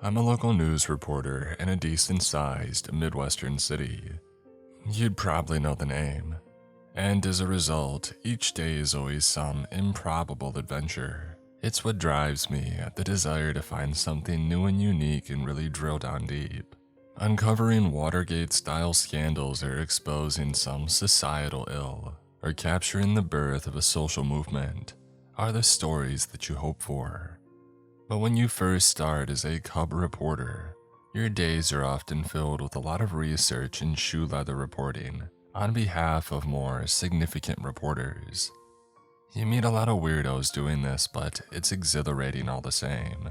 I'm a local news reporter in a decent-sized Midwestern city. You'd probably know the name. And as a result, each day is always some improbable adventure. It's what drives me, the desire to find something new and unique and really drill down deep. Uncovering Watergate-style scandals or exposing some societal ill, or capturing the birth of a social movement, are the stories that you hope for. But when you first start as a cub reporter, your days are often filled with a lot of research and shoe leather reporting on behalf of more significant reporters. You meet a lot of weirdos doing this, but it's exhilarating all the same.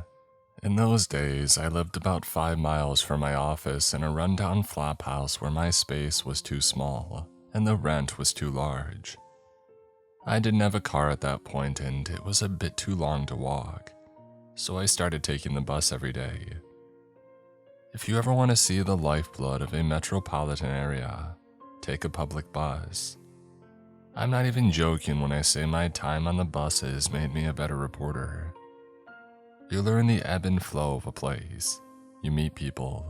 In those days, I lived about 5 miles from my office in a rundown flop house where my space was too small and the rent was too large. I didn't have a car at that point and it was a bit too long to walk, so I started taking the bus every day. If you ever want to see the lifeblood of a metropolitan area, take a public bus. I'm not even joking when I say my time on the buses made me a better reporter. You learn the ebb and flow of a place. You meet people,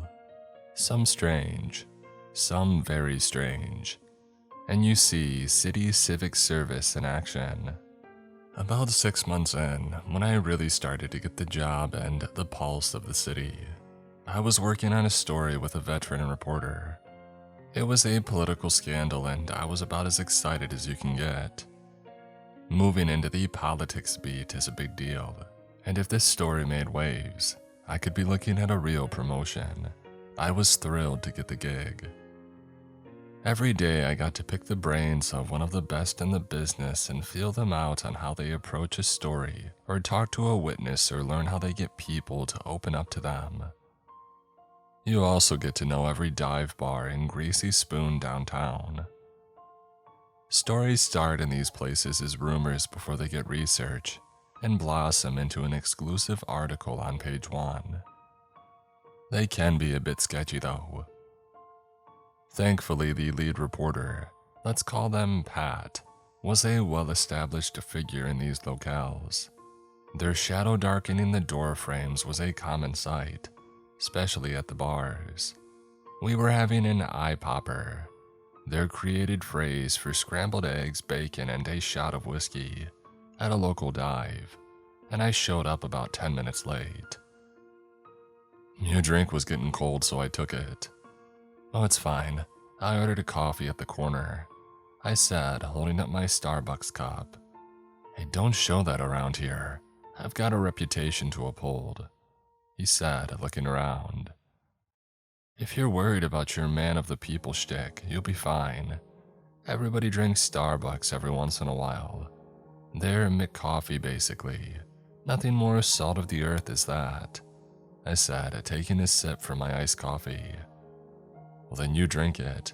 some strange, some very strange, and you see city civic service in action. About 6 months in, when I really started to get the job and the pulse of the city, I was working on a story with a veteran reporter. It was a political scandal and I was about as excited as you can get. Moving into the politics beat is a big deal, and if this story made waves, I could be looking at a real promotion. I was thrilled to get the gig. Every day I got to pick the brains of one of the best in the business and feel them out on how they approach a story, or talk to a witness, or learn how they get people to open up to them. You also get to know every dive bar and greasy spoon downtown. Stories start in these places as rumors before they get research, and blossom into an exclusive article on page 1. They can be a bit sketchy though. Thankfully, the lead reporter, let's call them Pat, was a well-established figure in these locales. Their shadow darkening the door frames was a common sight, especially at the bars. We were having an eye-popper, their created phrase for scrambled eggs, bacon, and a shot of whiskey, at a local dive, and I showed up about 10 minutes late. Your drink was getting cold, so I took it. Oh, it's fine. I ordered a coffee at the corner, I said, holding up my Starbucks cup. Hey, don't show that around here. I've got a reputation to uphold, he said, looking around. If you're worried about your man of the people shtick, you'll be fine. Everybody drinks Starbucks every once in a while. They're McCoffee, basically. Nothing more salt of the earth is that, I said, taking a sip from my iced coffee. Well, then you drink it,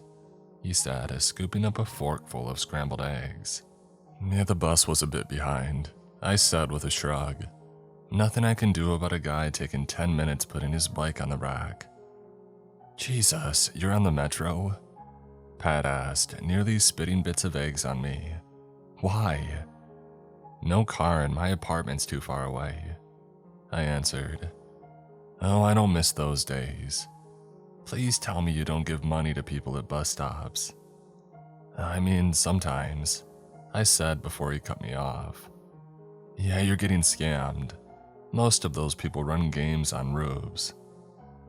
he said, scooping up a forkful of scrambled eggs. Yeah, the bus was a bit behind, I said with a shrug. Nothing I can do about a guy taking 10 minutes putting his bike on the rack. Jesus, you're on the metro? Pat asked, nearly spitting bits of eggs on me. Why? No car and my apartment's too far away, I answered. Oh, I don't miss those days. Please tell me you don't give money to people at bus stops. I mean, sometimes, I said before he cut me off. Yeah, you're getting scammed. Most of those people run games on roofs.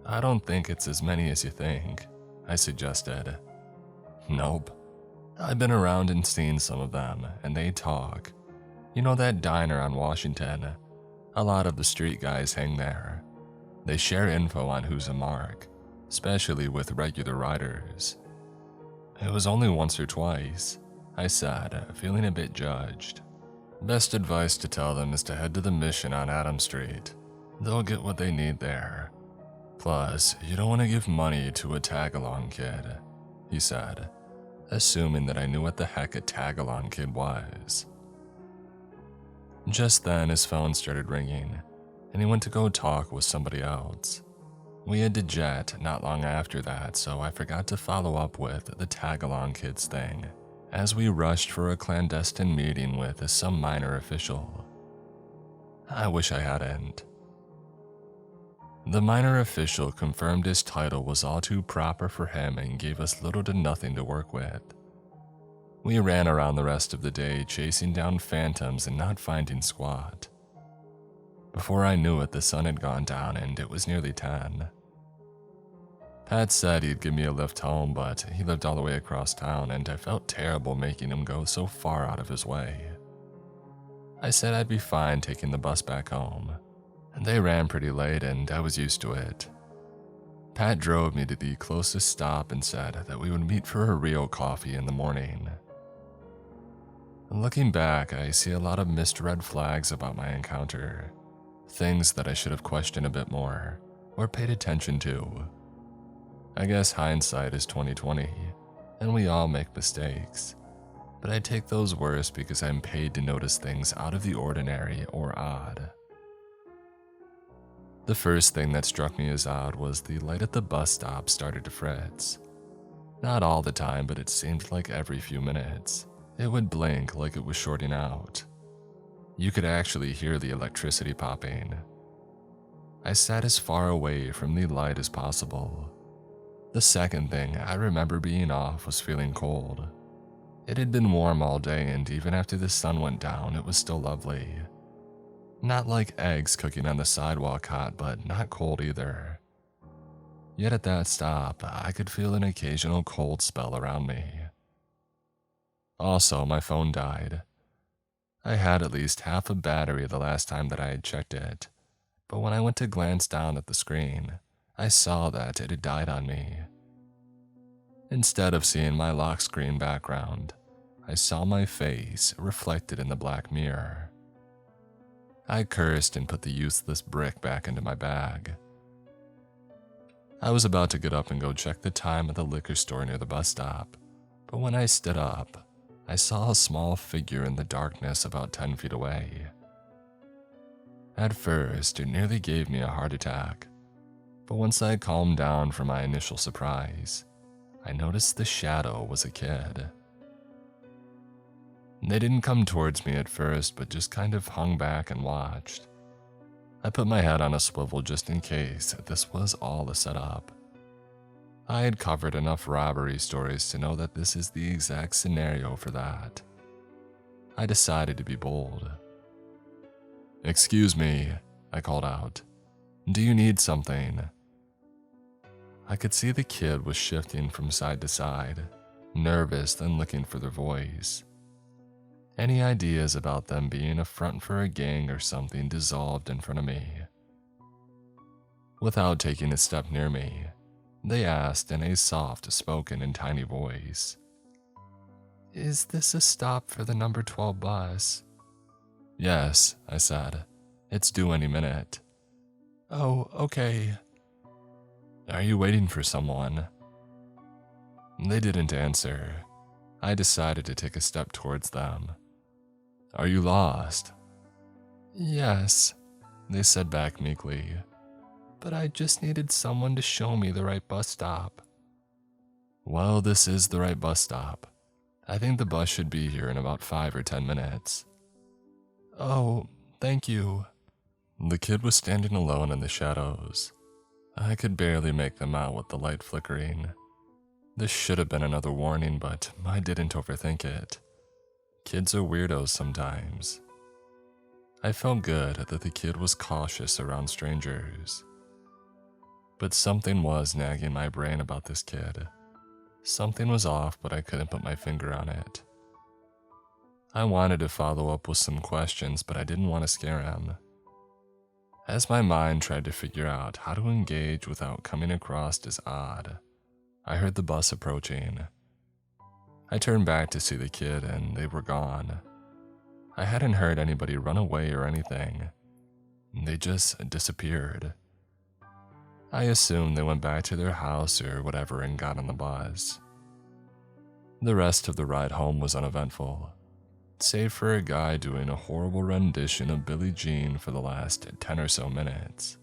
I don't think it's as many as you think, I suggested. Nope. I've been around and seen some of them, and they talk. You know that diner on Washington? A lot of the street guys hang there. They share info on who's a mark, especially with regular riders. It was only once or twice, I said, feeling a bit judged. Best advice to tell them is to head to the Mission on Adam Street. They'll get what they need there. Plus, you don't want to give money to a tag-along kid, he said, assuming that I knew what the heck a tag-along kid was. Just then, his phone started ringing, and he went to go talk with somebody else. We had to jet not long after that, so I forgot to follow up with the tag-along kids thing, as we rushed for a clandestine meeting with some minor official. I wish I hadn't. The minor official confirmed his title was all too proper for him and gave us little to nothing to work with. We ran around the rest of the day chasing down phantoms and not finding squat. Before I knew it, the sun had gone down and it was nearly 10. Pat said he'd give me a lift home, but he lived all the way across town and I felt terrible making him go so far out of his way. I said I'd be fine taking the bus back home. They ran pretty late and I was used to it. Pat drove me to the closest stop and said that we would meet for a real coffee in the morning. Looking back, I see a lot of missed red flags about my encounter. Things that I should have questioned a bit more or paid attention to. I guess hindsight is 20/20, and we all make mistakes. But I take those worse because I'm paid to notice things out of the ordinary or odd. The first thing that struck me as odd was the light at the bus stop started to fritz. Not all the time, but it seemed like every few minutes. It would blink like it was shorting out. You could actually hear the electricity popping. I sat as far away from the light as possible. The second thing I remember being off was feeling cold. It had been warm all day and even after the sun went down, it was still lovely. Not like eggs cooking on the sidewalk hot, but not cold either. Yet at that stop, I could feel an occasional cold spell around me. Also, my phone died. I had at least half a battery the last time that I had checked it, but when I went to glance down at the screen, I saw that it had died on me. Instead of seeing my lock screen background, I saw my face reflected in the black mirror. I cursed and put the useless brick back into my bag. I was about to get up and go check the time at the liquor store near the bus stop, but when I stood up, I saw a small figure in the darkness about 10 feet away. At first, it nearly gave me a heart attack, but once I calmed down from my initial surprise, I noticed the shadow was a kid. They didn't come towards me at first, but just kind of hung back and watched. I put my head on a swivel just in case this was all a setup. I had covered enough robbery stories to know that this is the exact scenario for that. I decided to be bold. "Excuse me," I called out. "Do you need something?" I could see the kid was shifting from side to side, nervous then looking for their voice. Any ideas about them being a front for a gang or something dissolved in front of me. Without taking a step near me, they asked in a soft-spoken and tiny voice, "Is this a stop for the number 12 bus?" "Yes," I said. "It's due any minute." "Oh, okay." "Are you waiting for someone?" They didn't answer. I decided to take a step towards them. "Are you lost?" "Yes," they said back meekly. "But I just needed someone to show me the right bus stop." "Well, this is the right bus stop. I think the bus should be here in about 5 or 10 minutes. "Oh, thank you." The kid was standing alone in the shadows. I could barely make them out with the light flickering. This should have been another warning, but I didn't overthink it. Kids are weirdos sometimes. I felt good that the kid was cautious around strangers. But something was nagging my brain about this kid. Something was off, but I couldn't put my finger on it. I wanted to follow up with some questions, but I didn't want to scare him. As my mind tried to figure out how to engage without coming across as odd, I heard the bus approaching. I turned back to see the kid and they were gone. I hadn't heard anybody run away or anything. They just disappeared. I assumed they went back to their house or whatever and got on the bus. The rest of the ride home was uneventful, save for a guy doing a horrible rendition of Billie Jean for the last 10 or so minutes.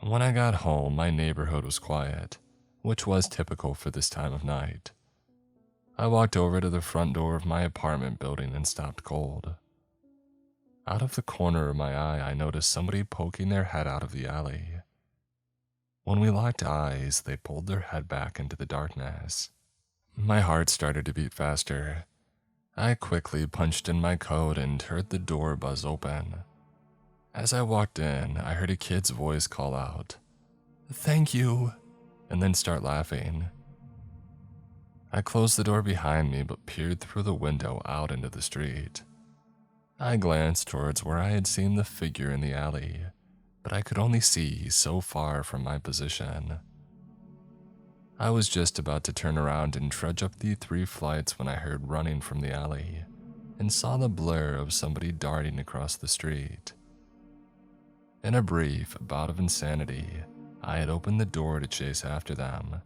When I got home, my neighborhood was quiet, which was typical for this time of night. I walked over to the front door of my apartment building and stopped cold. Out of the corner of my eye, I noticed somebody poking their head out of the alley. When we locked eyes, they pulled their head back into the darkness. My heart started to beat faster. I quickly punched in my code and heard the door buzz open. As I walked in, I heard a kid's voice call out, "Thank you," and then start laughing. I closed the door behind me but peered through the window out into the street. I glanced towards where I had seen the figure in the alley, but I could only see so far from my position. I was just about to turn around and trudge up the 3 flights when I heard running from the alley and saw the blur of somebody darting across the street. In a brief bout of insanity, I had opened the door to chase after them,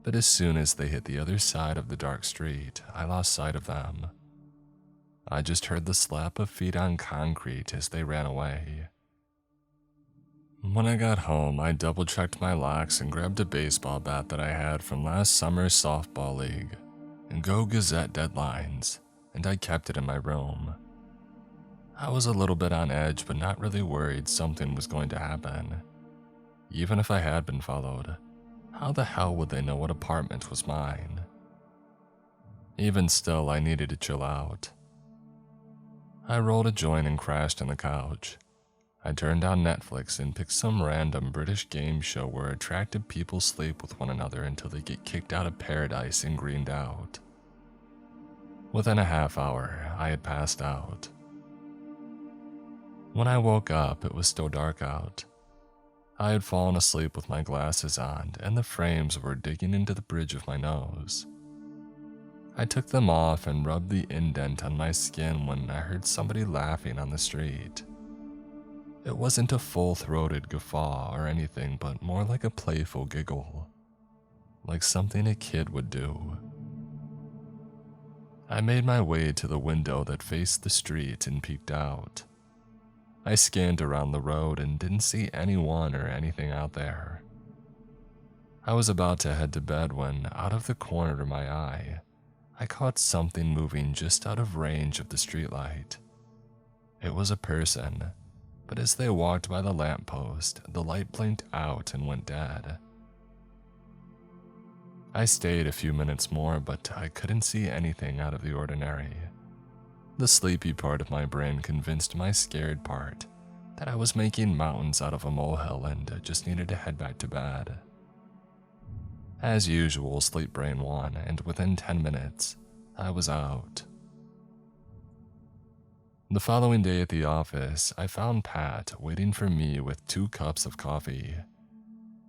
but as soon as they hit the other side of the dark street, I lost sight of them. I just heard the slap of feet on concrete as they ran away. When I got home, I double-checked my locks and grabbed a baseball bat that I had from last summer's softball league and Go Gazette deadlines, and I kept it in my room. I was a little bit on edge, but not really worried something was going to happen. Even if I had been followed, how the hell would they know what apartment was mine? Even still, I needed to chill out. I rolled a joint and crashed on the couch. I turned on Netflix and picked some random British game show where attractive people sleep with one another until they get kicked out of paradise and greened out. Within a half hour, I had passed out. When I woke up, it was still dark out. I had fallen asleep with my glasses on, and the frames were digging into the bridge of my nose. I took them off and rubbed the indent on my skin when I heard somebody laughing on the street. It wasn't a full-throated guffaw or anything, but more like a playful giggle, like something a kid would do. I made my way to the window that faced the street and peeked out. I scanned around the road and didn't see anyone or anything out there. I was about to head to bed when, out of the corner of my eye, I caught something moving just out of range of the streetlight. It was a person, but as they walked by the lamppost, the light blinked out and went dead. I stayed a few minutes more, but I couldn't see anything out of the ordinary. The sleepy part of my brain convinced my scared part that I was making mountains out of a molehill and just needed to head back to bed. As usual, sleep brain won, and within 10 minutes, I was out. The following day at the office, I found Pat waiting for me with 2 cups of coffee.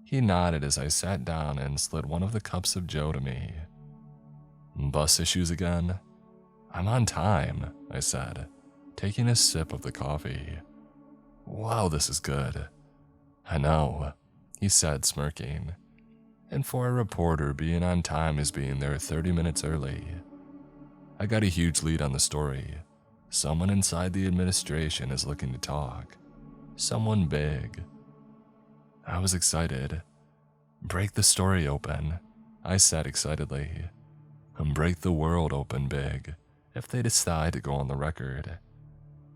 He nodded as I sat down and slid one of the cups of Joe to me. "Bus issues again?" "I'm on time," I said, taking a sip of the coffee. "Wow, this is good." "I know," he said, smirking. "And for a reporter, being on time is being there 30 minutes early. I got a huge lead on the story. Someone inside the administration is looking to talk. Someone big." I was excited. "Break the story open," I said excitedly. "And break the world open big, if they decide to go on the record.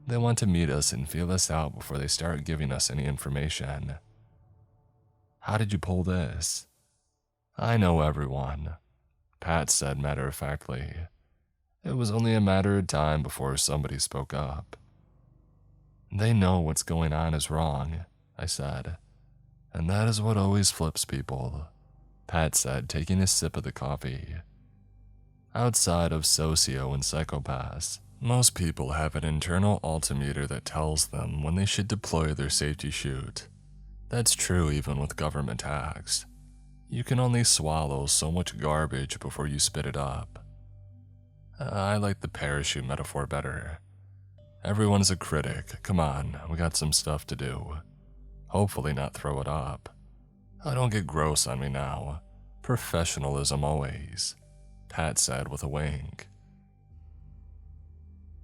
They want to meet us and feel us out before they start giving us any information." "How did you pull this?" "I know everyone," Pat said matter-of-factly. It was only a matter of time before somebody spoke up. "They know what's going on is wrong," I said. "And that is what always flips people," Pat said, taking a sip of the coffee. "Outside of socio and psychopaths, most people have an internal altimeter that tells them when they should deploy their safety chute. That's true even with government hacks. You can only swallow so much garbage before you spit it up. I like the parachute metaphor better. Everyone's a critic. Come on, we got some stuff to do. Hopefully not throw it up. Don't get gross on me now. Professionalism always," Pat said with a wink.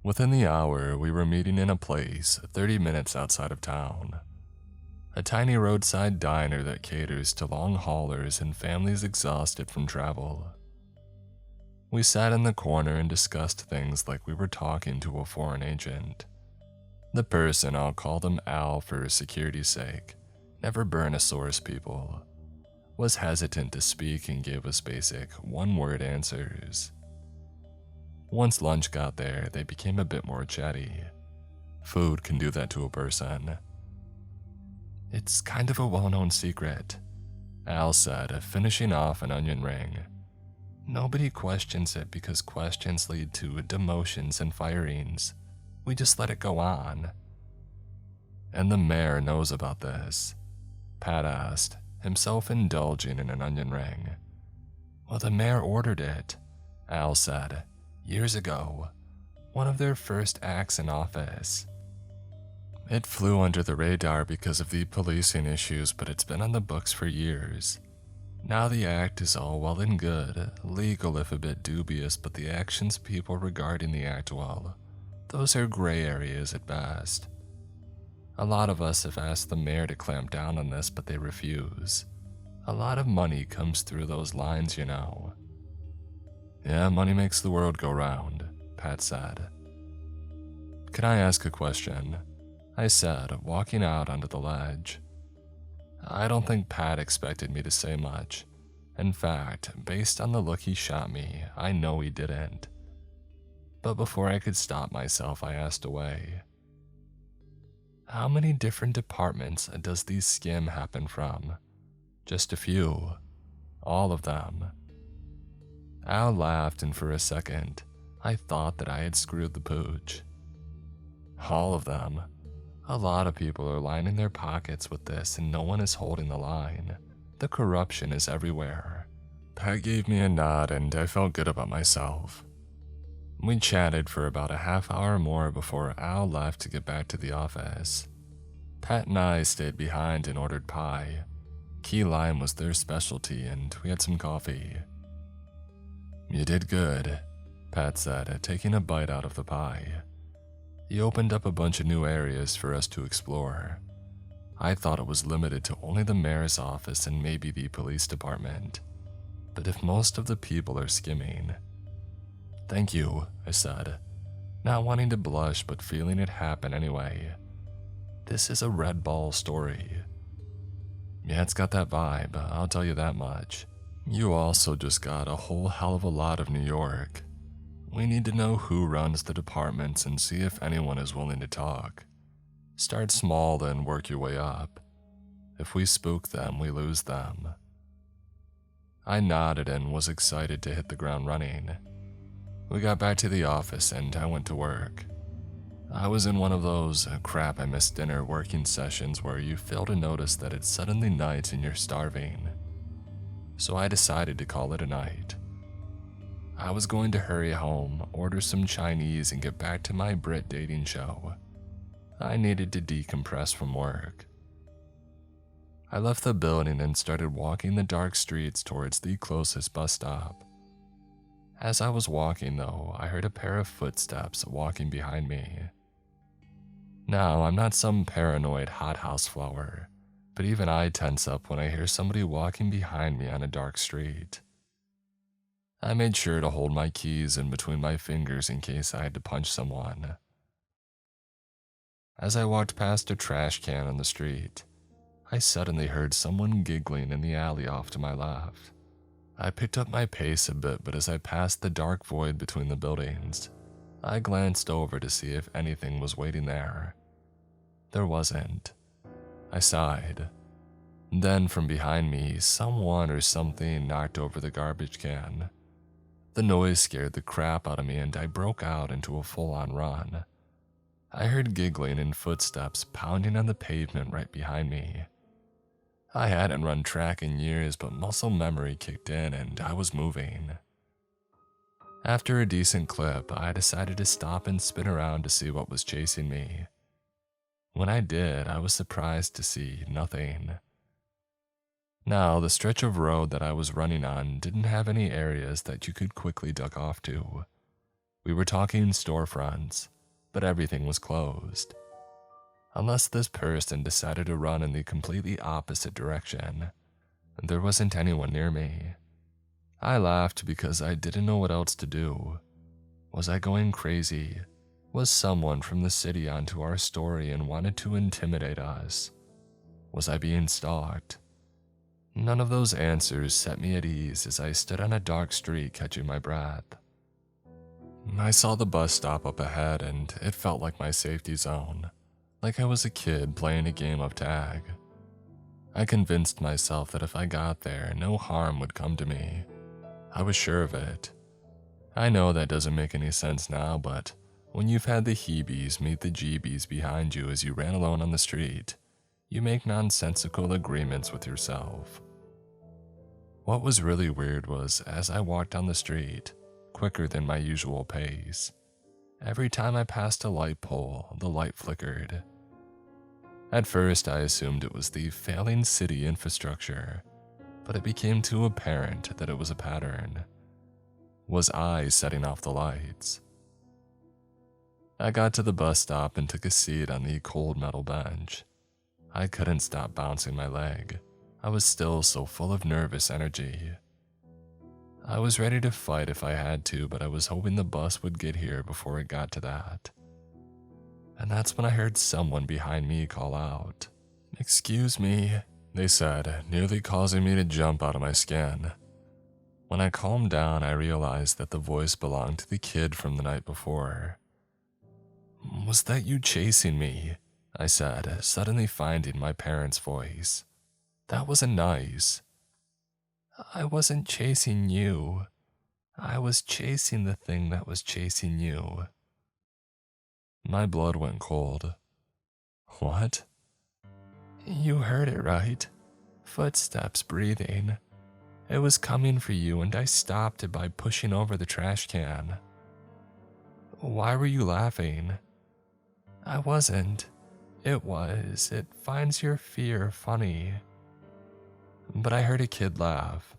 Within the hour, we were meeting in a place 30 minutes outside of town. A tiny roadside diner that caters to long haulers and families exhausted from travel. We sat in the corner and discussed things like we were talking to a foreign agent. The person, I'll call them Al for security's sake, never Burnosaurus people, was hesitant to speak and gave us basic one-word answers. Once lunch got there, they became a bit more chatty. Food can do that to a person. It's kind of a well-known secret, Al said, finishing off an onion ring. Nobody questions it because questions lead to demotions and firings. We just let it go on. And the mayor knows about this, Pat asked, himself indulging in an onion ring. Well, the mayor ordered it, Al said, years ago, one of their first acts in office. It flew under the radar because of the policing issues, but it's been on the books for years. Now the act is all well and good, legal if a bit dubious, but the actions people regarding the act, well, those are gray areas at best. A lot of us have asked the mayor to clamp down on this, but they refuse. A lot of money comes through those lines, you know. Yeah, money makes the world go round, Pat said. Can I ask a question? I said, walking out onto the ledge. I don't think Pat expected me to say much. In fact, based on the look he shot me, I know he didn't. But before I could stop myself, I asked away. How many different departments does the skim happen from? Just a few. All of them. Al laughed, and for a second, I thought that I had screwed the pooch. All of them. A lot of people are lining their pockets with this, and no one is holding the line. The corruption is everywhere. Pat gave me a nod, and I felt good about myself. We chatted for about a half hour more before Al left to get back to the office. Pat and I stayed behind and ordered pie. Key lime was their specialty, and we had some coffee. You did good, Pat said, taking a bite out of the pie. He opened up a bunch of new areas for us to explore. I thought it was limited to only the mayor's office and maybe the police department. But if most of the people are skimming... Thank you, I said, not wanting to blush but feeling it happen anyway. This is a red ball story. Yeah, it's got that vibe, I'll tell you that much. You also just got a whole hell of a lot of New York. We need to know who runs the departments and see if anyone is willing to talk. Start small, then work your way up. If we spook them, we lose them. I nodded and was excited to hit the ground running. We got back to the office and I went to work. I was in one of those crap I missed dinner working sessions where you fail to notice that it's suddenly night and you're starving. So I decided to call it a night. I was going to hurry home, order some Chinese, and get back to my Brit dating show. I needed to decompress from work. I left the building and started walking the dark streets towards the closest bus stop. As I was walking, though, I heard a pair of footsteps walking behind me. Now, I'm not some paranoid hothouse flower, but even I tense up when I hear somebody walking behind me on a dark street. I made sure to hold my keys in between my fingers in case I had to punch someone. As I walked past a trash can on the street, I suddenly heard someone giggling in the alley off to my left. I picked up my pace a bit, but as I passed the dark void between the buildings, I glanced over to see if anything was waiting there. There wasn't. I sighed. Then from behind me, someone or something knocked over the garbage can. The noise scared the crap out of me and I broke out into a full-on run. I heard giggling and footsteps pounding on the pavement right behind me. I hadn't run track in years, but muscle memory kicked in and I was moving. After a decent clip, I decided to stop and spin around to see what was chasing me. When I did, I was surprised to see nothing. Now, the stretch of road that I was running on didn't have any areas that you could quickly duck off to. We were talking storefronts, but everything was closed. Unless this person decided to run in the completely opposite direction, there wasn't anyone near me. I laughed because I didn't know what else to do. Was I going crazy? Was someone from the city onto our story and wanted to intimidate us? Was I being stalked? None of those answers set me at ease as I stood on a dark street catching my breath. I saw the bus stop up ahead and it felt like my safety zone, like I was a kid playing a game of tag. I convinced myself that if I got there, no harm would come to me. I was sure of it. I know that doesn't make any sense now, but when you've had the heebies meet the jeebies behind you as you ran alone on the street, you make nonsensical agreements with yourself. What was really weird was, as I walked down the street, quicker than my usual pace, every time I passed a light pole, the light flickered. At first, I assumed it was the failing city infrastructure, but it became too apparent that it was a pattern. Was I setting off the lights? I got to the bus stop and took a seat on the cold metal bench. I couldn't stop bouncing my leg. I was still so full of nervous energy. I was ready to fight if I had to, but I was hoping the bus would get here before it got to that. And that's when I heard someone behind me call out. "Excuse me," they said, nearly causing me to jump out of my skin. When I calmed down, I realized that the voice belonged to the kid from the night before. "Was that you chasing me?" I said, suddenly finding my parents' voice. "That wasn't nice." "I wasn't chasing you. I was chasing the thing that was chasing you." My blood went cold. "What?" "You heard it right. Footsteps breathing. It was coming for you and I stopped it by pushing over the trash can." "Why were you laughing?" "I wasn't. It finds your fear funny." But I heard a kid laugh.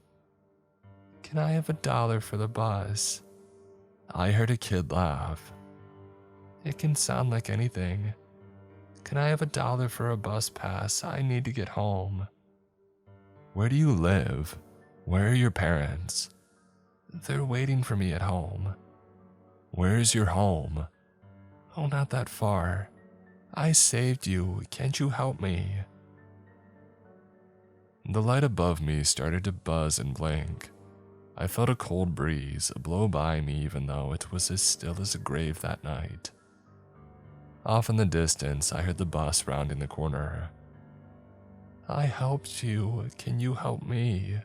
"Can I have $1 for the bus?" I heard a kid laugh. "It can sound like anything. Can I have $1 for a bus pass? I need to get home." "Where do you live? Where are your parents?" "They're waiting for me at home." "Where's your home?" "Oh, not that far. I saved you. Can't you help me?" The light above me started to buzz and blink. I felt a cold breeze blow by me even though it was as still as a grave that night. Off in the distance, I heard the bus rounding the corner. "I helped you. Can you help me?"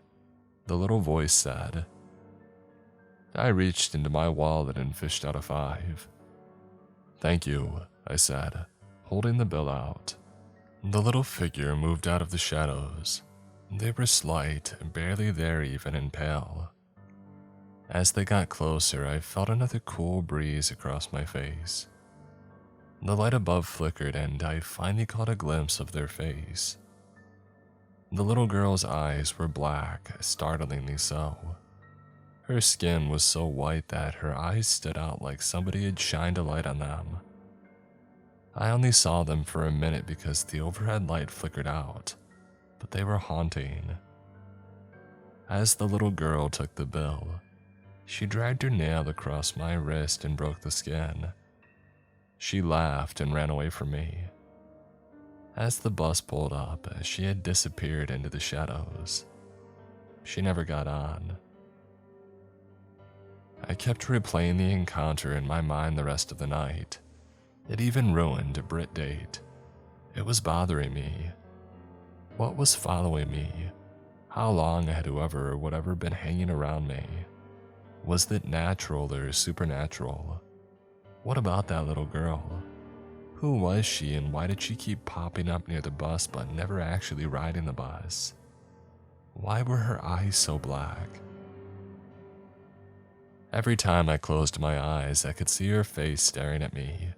the little voice said. I reached into my wallet and fished out a 5. "Thank you," I said, holding the bill out. The little figure moved out of the shadows. They were slight, barely there even, and pale. As they got closer, I felt another cool breeze across my face. The light above flickered and I finally caught a glimpse of their face. The little girl's eyes were black, startlingly so. Her skin was so white that her eyes stood out like somebody had shined a light on them. I only saw them for a minute because the overhead light flickered out, but they were haunting. As the little girl took the bill, she dragged her nail across my wrist and broke the skin. She laughed and ran away from me. As the bus pulled up, she had disappeared into the shadows. She never got on. I kept replaying the encounter in my mind the rest of the night. It even ruined a Brit date. It was bothering me. What was following me? How long had whoever or whatever been hanging around me? Was it natural or supernatural? What about that little girl? Who was she and why did she keep popping up near the bus but never actually riding the bus? Why were her eyes so black? Every time I closed my eyes, I could see her face staring at me.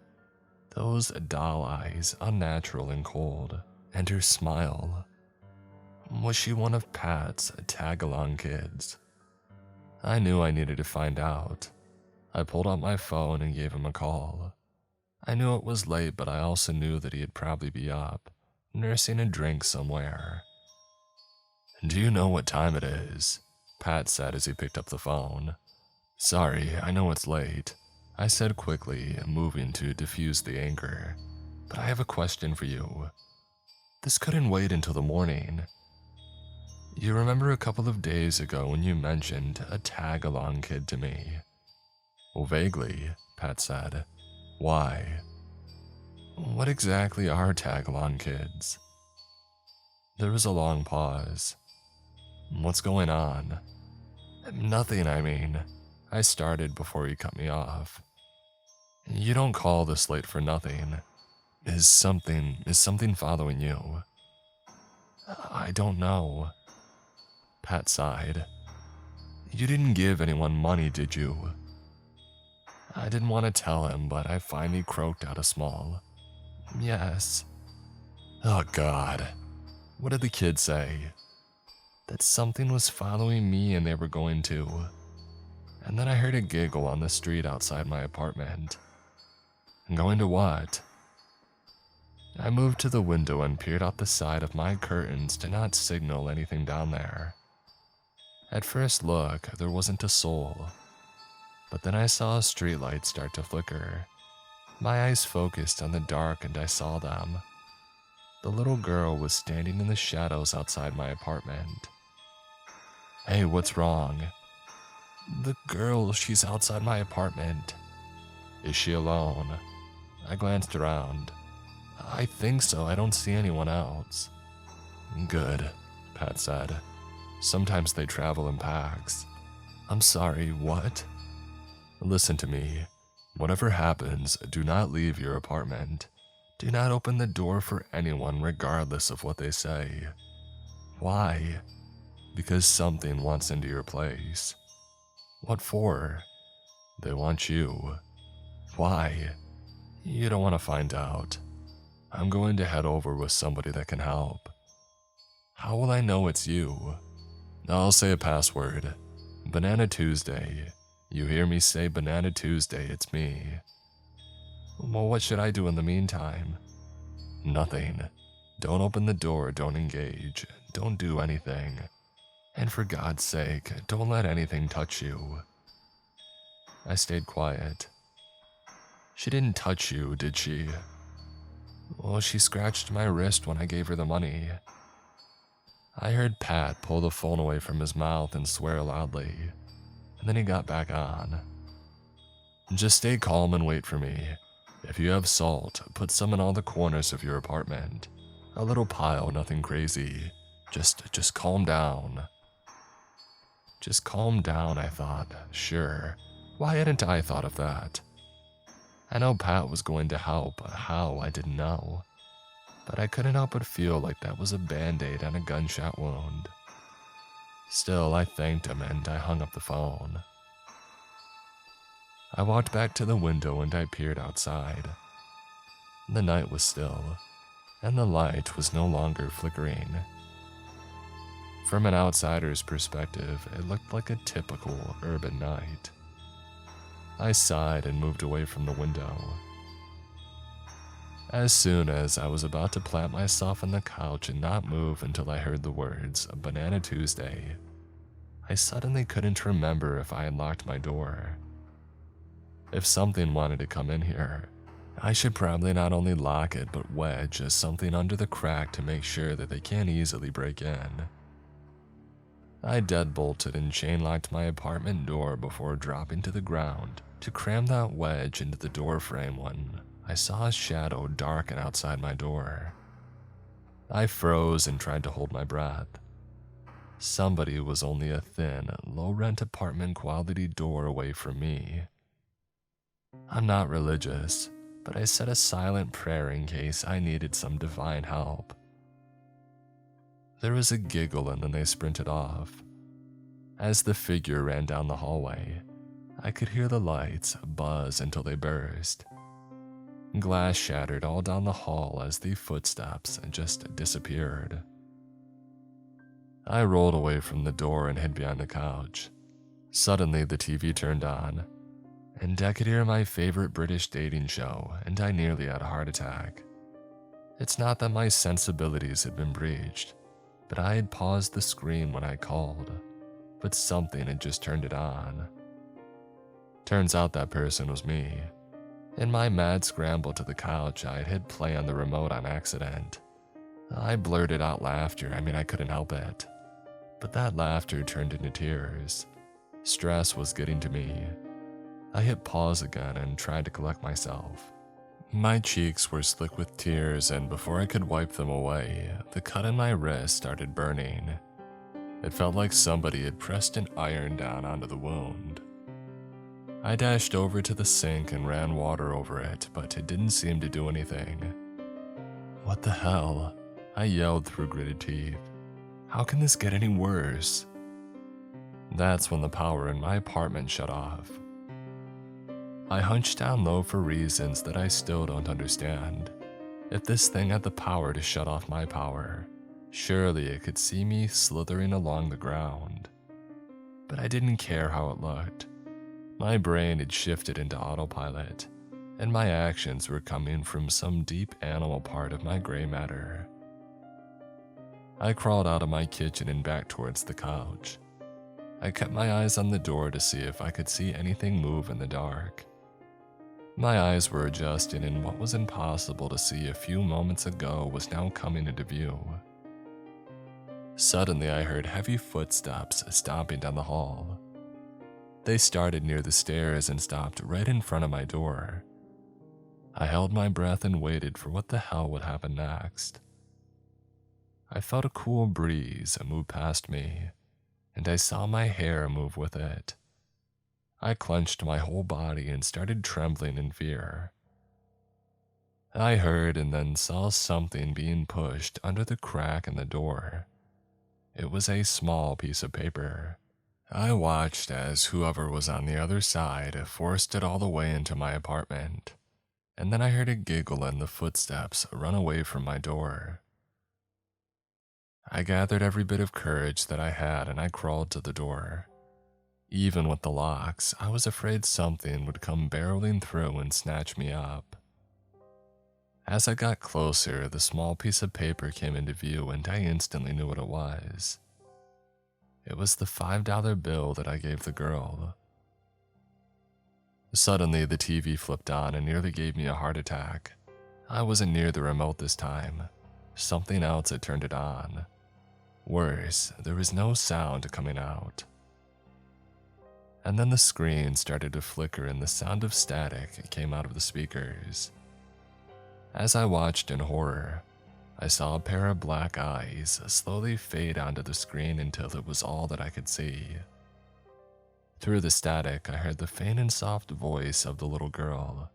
Those doll eyes, unnatural and cold, and her smile. Was she one of Pat's tag-along kids? I knew I needed to find out. I pulled out my phone and gave him a call. I knew it was late, but I also knew that he'd probably be up, nursing a drink somewhere. "Do you know what time it is?" Pat said as he picked up the phone. "Sorry, I know it's late. I said quickly, moving to diffuse the anger. But I have a question for you. This couldn't wait until the morning. You remember a couple of days ago when you mentioned a tag-along kid to me? Well, vaguely, Pat said. Why? What exactly are tag-along kids? There was a long pause. What's going on? Nothing, I mean. I started before you cut me off. You don't call this late for nothing. Is something following you? I don't know. Pat sighed. You didn't give anyone money, did you? I didn't want to tell him, but I finally croaked out a small yes. Oh God. What did the kid say? That something was following me and they were going to. And then I heard a giggle on the street outside my apartment. Going to what? I moved to the window and peered out the side of my curtains to not signal anything down there. At first look, there wasn't a soul. But then I saw a streetlight start to flicker. My eyes focused on the dark and I saw them. The little girl was standing in the shadows outside my apartment. Hey, what's wrong? The girl, she's outside my apartment. Is she alone? I glanced around. I think so, I don't see anyone else. Good, Pat said. Sometimes they travel in packs. I'm sorry, what? Listen to me. Whatever happens, do not leave your apartment. Do not open the door for anyone regardless of what they say. Why? Because something wants into your place. What for? They want you. Why? You don't want to find out. I'm going to head over with somebody that can help. How will I know it's you? I'll say a password. Banana Tuesday. You hear me say Banana Tuesday, it's me. Well, what should I do in the meantime? Nothing. Don't open the door, don't engage, don't do anything. And for God's sake, don't let anything touch you. I stayed quiet. She didn't touch you, did she? Well, she scratched my wrist when I gave her the money. I heard Pat pull the phone away from his mouth and swear loudly, and then he got back on. Just stay calm and wait for me. If you have salt, put some in all the corners of your apartment. A little pile, nothing crazy. Just calm down. Just calm down, I thought. Sure. Why hadn't I thought of that? I know Pat was going to help. How, I didn't know. But I couldn't help but feel like that was a band-aid on a gunshot wound. Still, I thanked him and I hung up the phone. I walked back to the window and I peered outside. The night was still, and the light was no longer flickering. From an outsider's perspective, it looked like a typical urban night. I sighed and moved away from the window. As soon as I was about to plant myself on the couch and not move until I heard the words, Banana Tuesday, I suddenly couldn't remember if I had locked my door. If something wanted to come in here, I should probably not only lock it but wedge something under the crack to make sure that they can't easily break in. I deadbolted and chain-locked my apartment door before dropping to the ground to cram that wedge into the door frame when I saw a shadow darken outside my door. I froze and tried to hold my breath. Somebody was only a thin, low-rent apartment quality door away from me. I'm not religious, but I said a silent prayer in case I needed some divine help. There was a giggle and then they sprinted off. As the figure ran down the hallway, I could hear the lights buzz until they burst. Glass shattered all down the hall as the footsteps just disappeared. I rolled away from the door and hid behind the couch. Suddenly the TV turned on, and I could hear my favorite British dating show, and I nearly had a heart attack. It's not that my sensibilities had been breached, but I had paused the screen when I called, but something had just turned it on. Turns out that person was me. In my mad scramble to the couch, I had hit play on the remote on accident. I blurted out laughter, I couldn't help it. But that laughter turned into tears. Stress was getting to me. I hit pause again and tried to collect myself. My cheeks were slick with tears, and before I could wipe them away, the cut in my wrist started burning. It felt like somebody had pressed an iron down onto the wound. I dashed over to the sink and ran water over it, but it didn't seem to do anything. What the hell? I yelled through gritted teeth. How can this get any worse? That's when the power in my apartment shut off. I hunched down low for reasons that I still don't understand. If this thing had the power to shut off my power, surely it could see me slithering along the ground. But I didn't care how it looked. My brain had shifted into autopilot, and my actions were coming from some deep animal part of my gray matter. I crawled out of my kitchen and back towards the couch. I kept my eyes on the door to see if I could see anything move in the dark. My eyes were adjusting, and what was impossible to see a few moments ago was now coming into view. Suddenly, I heard heavy footsteps stomping down the hall. They started near the stairs and stopped right in front of my door. I held my breath and waited for what the hell would happen next. I felt a cool breeze move past me, and I saw my hair move with it. I clenched my whole body and started trembling in fear. I heard and then saw something being pushed under the crack in the door. It was a small piece of paper. I watched as whoever was on the other side forced it all the way into my apartment, and then I heard a giggle and the footsteps run away from my door. I gathered every bit of courage that I had and I crawled to the door. Even with the locks, I was afraid something would come barreling through and snatch me up. As I got closer, the small piece of paper came into view and I instantly knew what it was. It was the $5 bill that I gave the girl. Suddenly, the TV flipped on and nearly gave me a heart attack. I wasn't near the remote this time. Something else had turned it on. Worse, there was no sound coming out. And then the screen started to flicker and the sound of static came out of the speakers. As I watched in horror, I saw a pair of black eyes slowly fade onto the screen until it was all that I could see. Through the static, I heard the faint and soft voice of the little girl.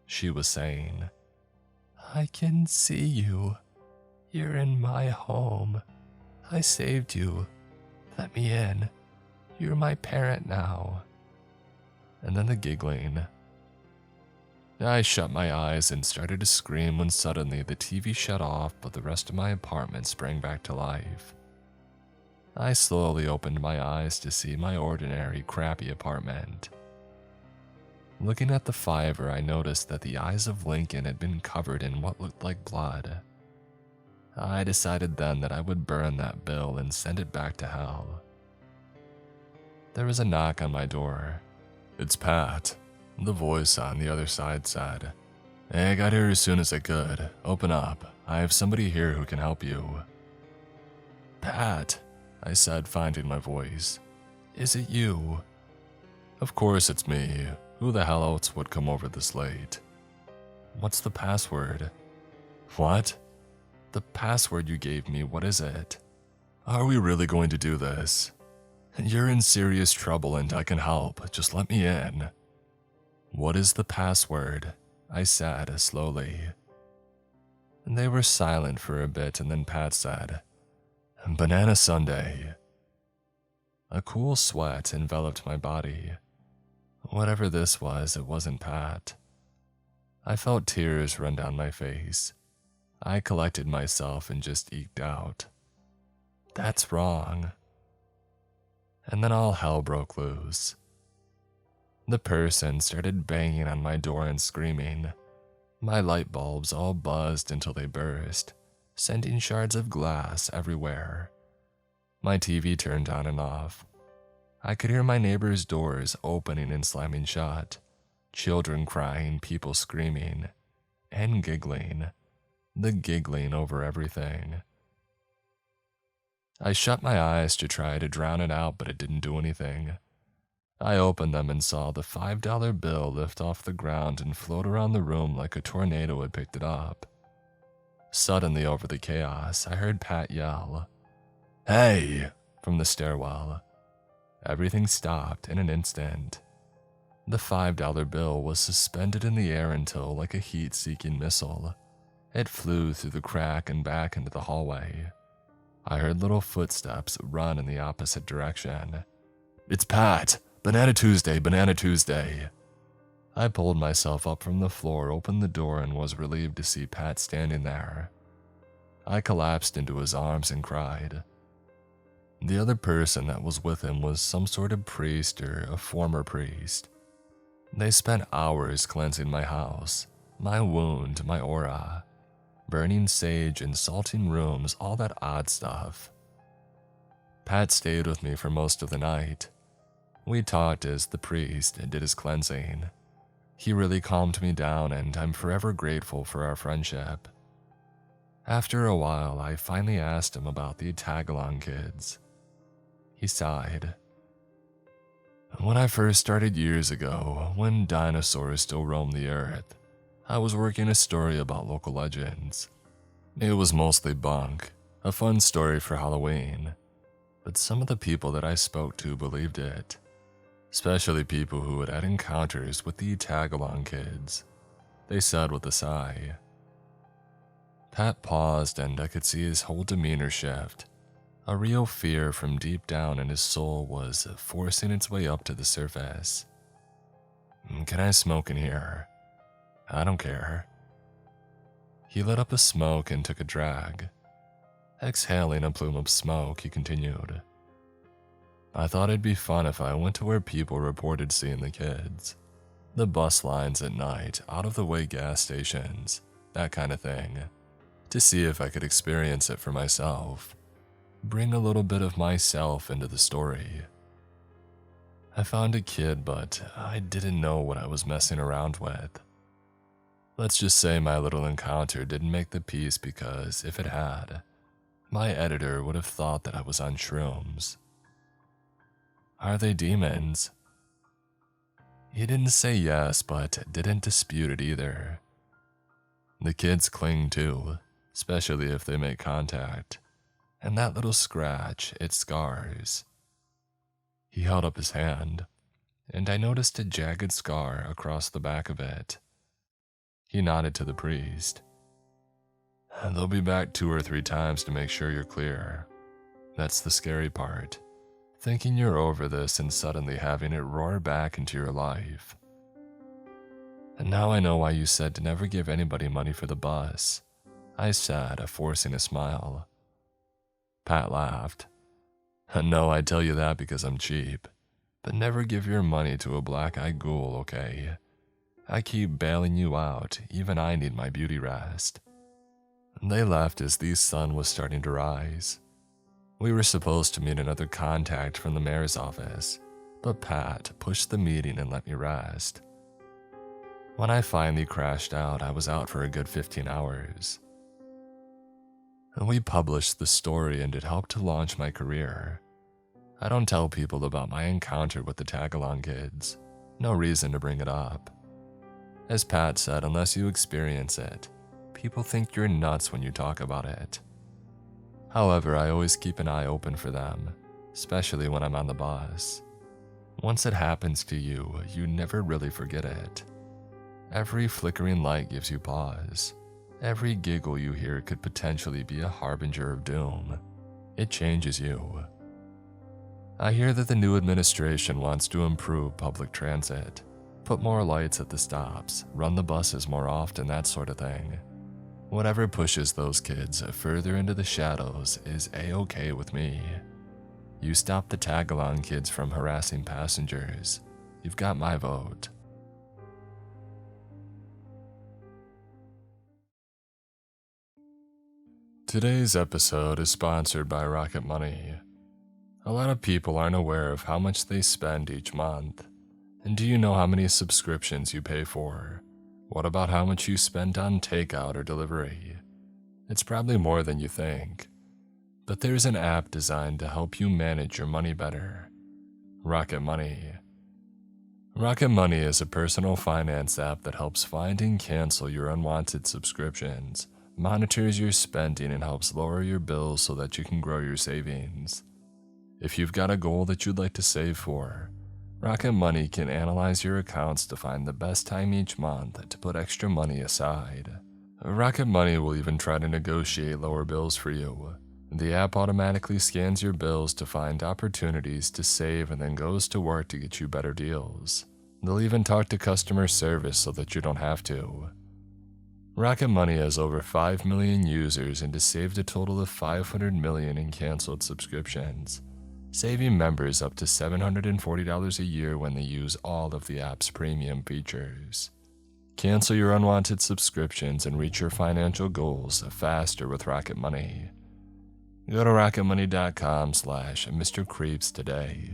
She was saying, "I can see you. You're in my home. I saved you. Let me in. You're my parent now." And then the giggling. I shut my eyes and started to scream when suddenly the TV shut off, but the rest of my apartment sprang back to life. I slowly opened my eyes to see my ordinary, crappy apartment. Looking at the fiver, I noticed that the eyes of Lincoln had been covered in what looked like blood. I decided then that I would burn that bill and send it back to hell. There was a knock on my door. "It's Pat," the voice on the other side said. "Hey, I got here as soon as I could. Open up. I have somebody here who can help you." "Pat," I said, finding my voice. "Is it you?" "Of course it's me. Who the hell else would come over this late?" "What's the password?" "What?" "The password you gave me, what is it?" "Are we really going to do this? You're in serious trouble and I can help. Just let me in." "What is the password?" I said slowly. And they were silent for a bit and then Pat said, "Banana sundae." A cool sweat enveloped my body. Whatever this was, it wasn't Pat. I felt tears run down my face. I collected myself and just eked out, "That's wrong." And then all hell broke loose. The person started banging on my door and screaming. My light bulbs all buzzed until they burst, sending shards of glass everywhere. My TV turned on and off. I could hear my neighbors' doors opening and slamming shut, children crying, people screaming, and giggling. The giggling over everything. I shut my eyes to try to drown it out, but it didn't do anything. I opened them and saw the $5 bill lift off the ground and float around the room like a tornado had picked it up. Suddenly, over the chaos, I heard Pat yell, "Hey!" from the stairwell. Everything stopped in an instant. The $5 bill was suspended in the air until, like a heat-seeking missile, it flew through the crack and back into the hallway. I heard little footsteps run in the opposite direction. "It's Pat! Banana Tuesday, Banana Tuesday!" I pulled myself up from the floor, opened the door, and was relieved to see Pat standing there. I collapsed into his arms and cried. The other person that was with him was some sort of priest or a former priest. They spent hours cleansing my house, my wound, my aura, burning sage and salting rooms, all that odd stuff. Pat stayed with me for most of the night. We talked as the priest did his cleansing. He really calmed me down, and I'm forever grateful for our friendship. After a while, I finally asked him about the tag-along kids. He sighed. "When I first started years ago, when dinosaurs still roamed the earth, I was working a story about local legends. It was mostly bunk, a fun story for Halloween, but some of the people that I spoke to believed it, especially people who had had encounters with the tag-along kids," they said with a sigh. Pat paused, and I could see his whole demeanor shift. A real fear from deep down in his soul was forcing its way up to the surface. "Can I smoke in here?" "I don't care." He lit up a smoke and took a drag. Exhaling a plume of smoke, he continued. "I thought it'd be fun if I went to where people reported seeing the kids. The bus lines at night, out-of-the-way gas stations, that kind of thing. To see if I could experience it for myself. Bring a little bit of myself into the story. I found a kid, but I didn't know what I was messing around with. Let's just say my little encounter didn't make the piece, because if it had, my editor would have thought that I was on shrooms." "Are they demons?" He didn't say yes, but didn't dispute it either. "The kids cling too, especially if they make contact. And that little scratch, it scars." He held up his hand, and I noticed a jagged scar across the back of it. He nodded to the priest. "They'll be back 2 or 3 times to make sure you're clear. That's the scary part. Thinking you're over this and suddenly having it roar back into your life. And now I know why you said to never give anybody money for the bus," I said, forcing a smile. Pat laughed. "No, I tell you that because I'm cheap. But never give your money to a black-eyed ghoul, okay? I keep bailing you out, even I need my beauty rest." They left as the sun was starting to rise. We were supposed to meet another contact from the mayor's office, but Pat pushed the meeting and let me rest. When I finally crashed out, I was out for a good 15 hours. We published the story, and it helped to launch my career. I don't tell people about my encounter with the tag-along kids. No reason to bring it up. As Pat said, unless you experience it, people think you're nuts when you talk about it. However, I always keep an eye open for them, especially when I'm on the bus. Once it happens to you, you never really forget it. Every flickering light gives you pause. Every giggle you hear could potentially be a harbinger of doom. It changes you. I hear that the new administration wants to improve public transit, put more lights at the stops, run the buses more often, that sort of thing. Whatever pushes those kids further into the shadows is a-okay with me. You stop the tag-along kids from harassing passengers, you've got my vote. Today's episode is sponsored by Rocket Money. A lot of people aren't aware of how much they spend each month. And do you know how many subscriptions you pay for? What about how much you spend on takeout or delivery? It's probably more than you think. But there's an app designed to help you manage your money better. Rocket Money. Rocket Money is a personal finance app that helps find and cancel your unwanted subscriptions, monitors your spending, and helps lower your bills so that you can grow your savings. If you've got a goal that you'd like to save for, Rocket Money can analyze your accounts to find the best time each month to put extra money aside. Rocket Money will even try to negotiate lower bills for you. The app automatically scans your bills to find opportunities to save and then goes to work to get you better deals. They'll even talk to customer service so that you don't have to. Rocket Money has over 5 million users and has saved a total of 500 million in canceled subscriptions, saving members up to $740 a year when they use all of the app's premium features. Cancel your unwanted subscriptions and reach your financial goals faster with Rocket Money. Go to rocketmoney.com/Mr. Creeps today.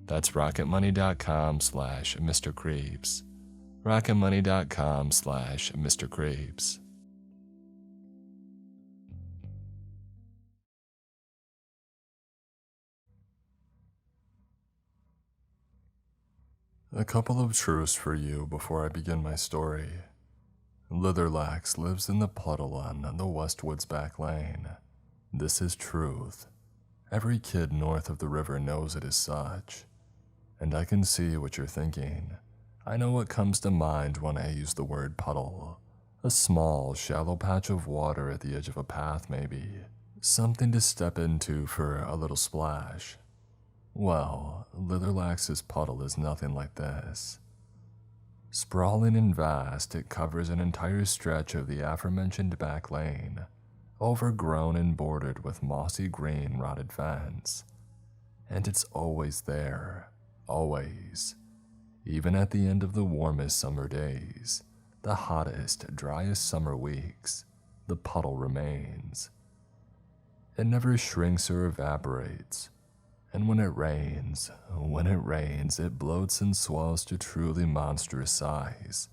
That's rocketmoney.com/Mr. Creeps. rocketmoney.com/Mr. Creeps. A couple of truths for you before I begin my story. Litherlax lives in the puddle on the Westwoods back lane. This is truth. Every kid north of the river knows it as such. And I can see what you're thinking. I know what comes to mind when I use the word puddle. A small, shallow patch of water at the edge of a path maybe. Something to step into for a little splash. Well, Litherlax's puddle is nothing like this. Sprawling and vast, it covers an entire stretch of the aforementioned back lane, overgrown and bordered with mossy green rotted fence. And it's always there, always. Even at the end of the warmest summer days, the hottest, driest summer weeks, the puddle remains. It never shrinks or evaporates. And when it rains, it bloats and swells to truly monstrous size,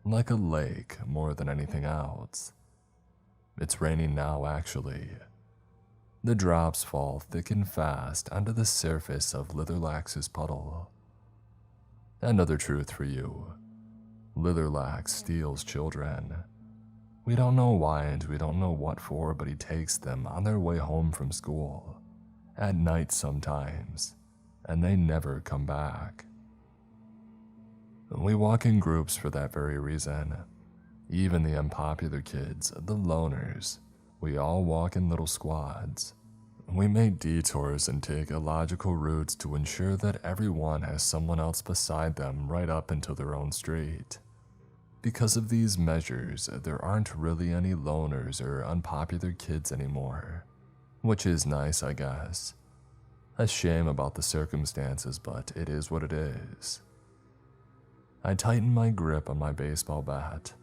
like a lake more than anything else. It's raining now, actually. The drops fall thick and fast onto the surface of Litherlax's puddle. Another truth for you. Litherlax steals children. We don't know why and we don't know what for, but he takes them on their way home from school. At night sometimes, and they never come back. We walk in groups for that very reason. Even the unpopular kids, the loners, we all walk in little squads. We make detours and take illogical routes to ensure that everyone has someone else beside them right up into their own street. Because of these measures, there aren't really any loners or unpopular kids anymore. Which is nice, I guess. A shame about the circumstances, but it is what it is. I tighten my grip on my baseball bat.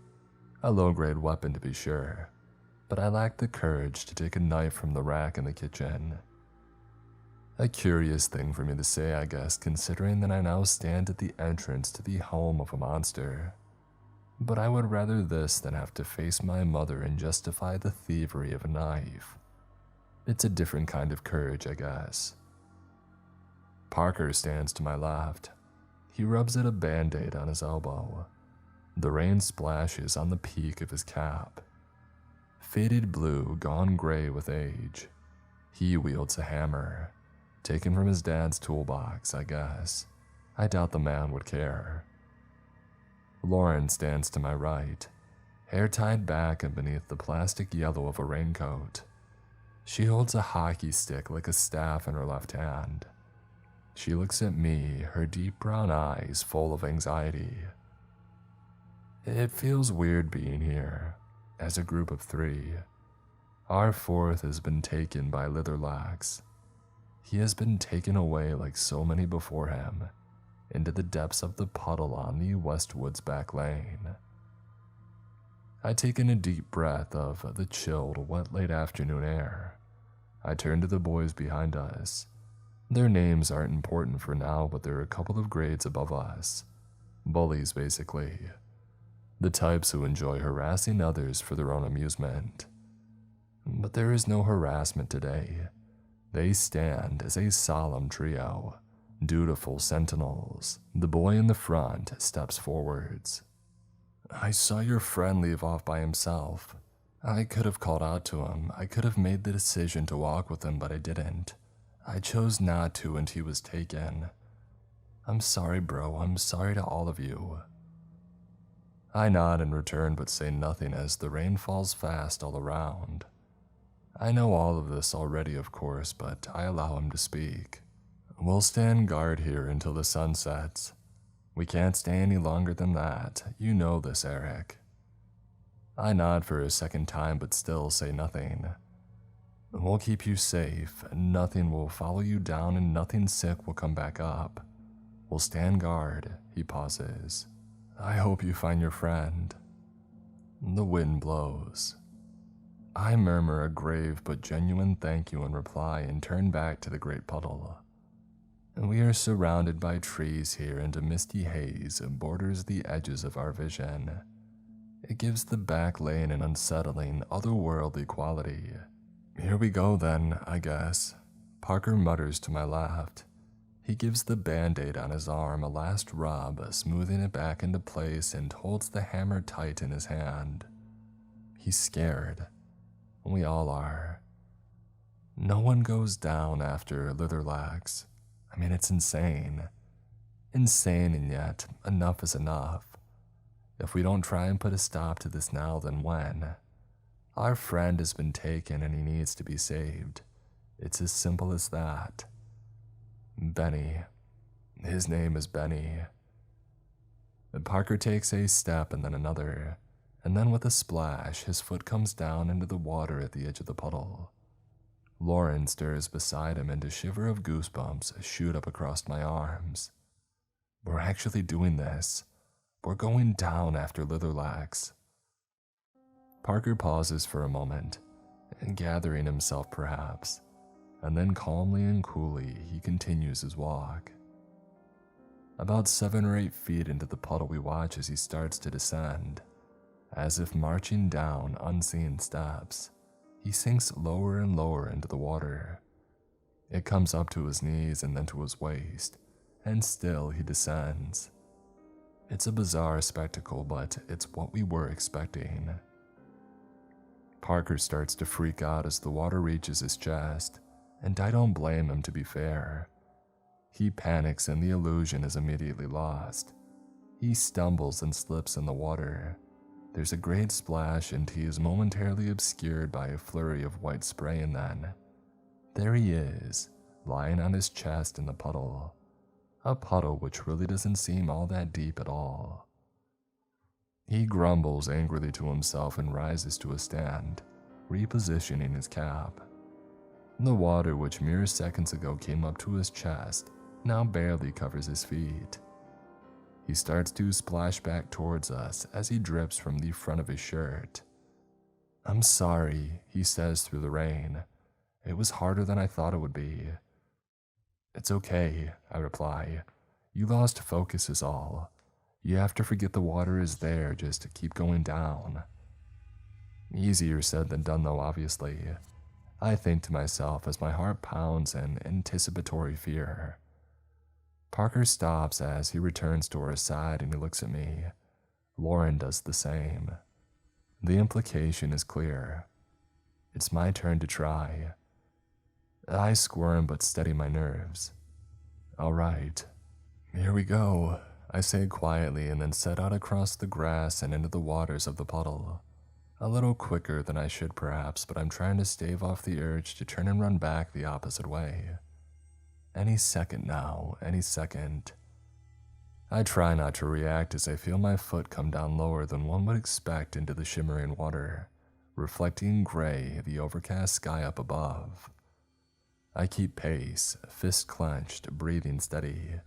A low-grade weapon to be sure, but I lack the courage to take a knife from the rack in the kitchen. A curious thing for me to say, I guess, considering that I now stand at the entrance to the home of a monster. But I would rather this than have to face my mother and justify the thievery of a knife. It's a different kind of courage, I guess. Parker stands to my left. He rubs at a band-aid on his elbow. The rain splashes on the peak of his cap. Faded blue, gone gray with age. He wields a hammer, taken from his dad's toolbox, I guess. I doubt the man would care. Lauren stands to my right, hair tied back and beneath the plastic yellow of a raincoat. She holds a hockey stick like a staff in her left hand. She looks at me, her deep brown eyes full of anxiety. It feels weird being here, as a group of three. Our fourth has been taken by Litherlax. He has been taken away like so many before him, into the depths of the puddle on the Westwoods back lane. I take in a deep breath of the chilled, wet late afternoon air. I turn to the boys behind us. Their names aren't important for now, but they're a couple of grades above us. Bullies, basically. The types who enjoy harassing others for their own amusement. But there is no harassment today. They stand as a solemn trio, dutiful sentinels. The boy in the front steps forwards. "I saw your friend leave off by himself. I could have called out to him. I could have made the decision to walk with him, but I didn't. I chose not to and he was taken. I'm sorry, bro. I'm sorry to all of you." I nod in return but say nothing as the rain falls fast all around. I know all of this already, of course, but I allow him to speak. "We'll stand guard here until the sun sets. We can't stay any longer than that. You know this, Eric." I nod for a second time but still say nothing. "We'll keep you safe. Nothing will follow you down and nothing sick will come back up. We'll stand guard." He pauses. "I hope you find your friend." The wind blows. I murmur a grave but genuine thank you in reply and turn back to the great puddle. We are surrounded by trees here and a misty haze borders the edges of our vision. It gives the back lane an unsettling, otherworldly quality. "Here we go then, I guess." Parker mutters to my left. He gives the band-aid on his arm a last rub, smoothing it back into place and holds the hammer tight in his hand. He's scared. We all are. No one goes down after Litherlax. I mean, it's insane. Insane, and yet enough is enough. If we don't try and put a stop to this now, then when? Our friend has been taken and he needs to be saved. It's as simple as that. Benny. His name is Benny. Parker takes a step and then another, and then with a splash, his foot comes down into the water at the edge of the puddle. Lauren stirs beside him and a shiver of goosebumps shoot up across my arms. We're actually doing this. We're going down after Litherlax. Parker pauses for a moment, gathering himself perhaps, and then calmly and coolly he continues his walk. About 7 or 8 feet into the puddle we watch as he starts to descend. As if marching down unseen steps, he sinks lower and lower into the water. It comes up to his knees and then to his waist, and still he descends. It's a bizarre spectacle, but it's what we were expecting. Parker starts to freak out as the water reaches his chest, and I don't blame him, to be fair. He panics and the illusion is immediately lost. He stumbles and slips in the water. There's a great splash and he is momentarily obscured by a flurry of white spray, and then there he is, lying on his chest in the puddle. A puddle which really doesn't seem all that deep at all. He grumbles angrily to himself and rises to a stand, repositioning his cap. The water which mere seconds ago came up to his chest now barely covers his feet. He starts to splash back towards us as he drips from the front of his shirt. "I'm sorry," he says through the rain. "It was harder than I thought it would be." "It's okay," I reply. "You lost focus is all. You have to forget the water is there, just keep going down." Easier said than done though, obviously. I think to myself as my heart pounds in anticipatory fear. Parker stops as he returns to our side and he looks at me. Lauren does the same. The implication is clear. It's my turn to try. I squirm but steady my nerves. "All right, here we go," I say quietly and then set out across the grass and into the waters of the puddle. A little quicker than I should perhaps, but I'm trying to stave off the urge to turn and run back the opposite way. Any second now, any second. I try not to react as I feel my foot come down lower than one would expect into the shimmering water, reflecting gray the overcast sky up above. I keep pace, fist clenched, breathing steady.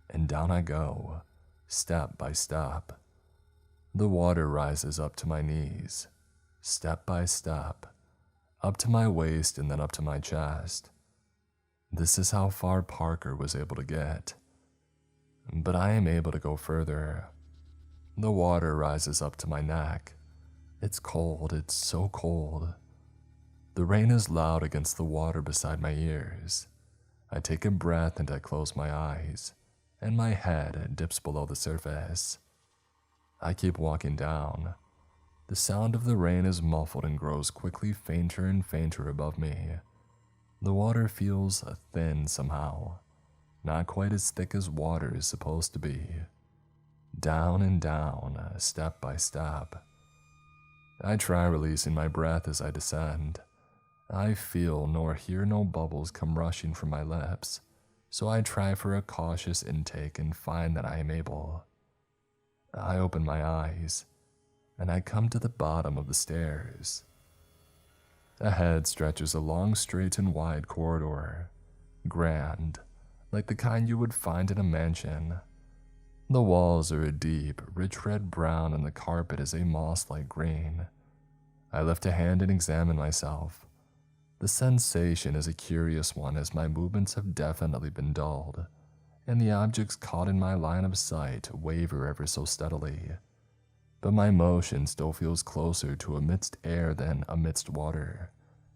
And down I go, step by step. The water rises up to my knees, step by step, up to my waist and then up to my chest. This is how far Parker was able to get. But I am able to go further. The water rises up to my neck. It's cold, it's so cold. The rain is loud against the water beside my ears. I take a breath and I close my eyes, and my head dips below the surface. I keep walking down. The sound of the rain is muffled and grows quickly fainter and fainter above me. The water feels thin somehow, not quite as thick as water is supposed to be. Down and down, step by step. I try releasing my breath as I descend. I feel nor hear no bubbles come rushing from my lips, so I try for a cautious intake and find that I am able. I open my eyes, and I come to the bottom of the stairs. Ahead stretches a long, straight, and wide corridor, grand, like the kind you would find in a mansion. The walls are a deep, rich red brown, and the carpet is a moss-like green. I lift a hand and examine myself. The sensation is a curious one, as my movements have definitely been dulled, and the objects caught in my line of sight waver ever so steadily. But my motion still feels closer to amidst air than amidst water,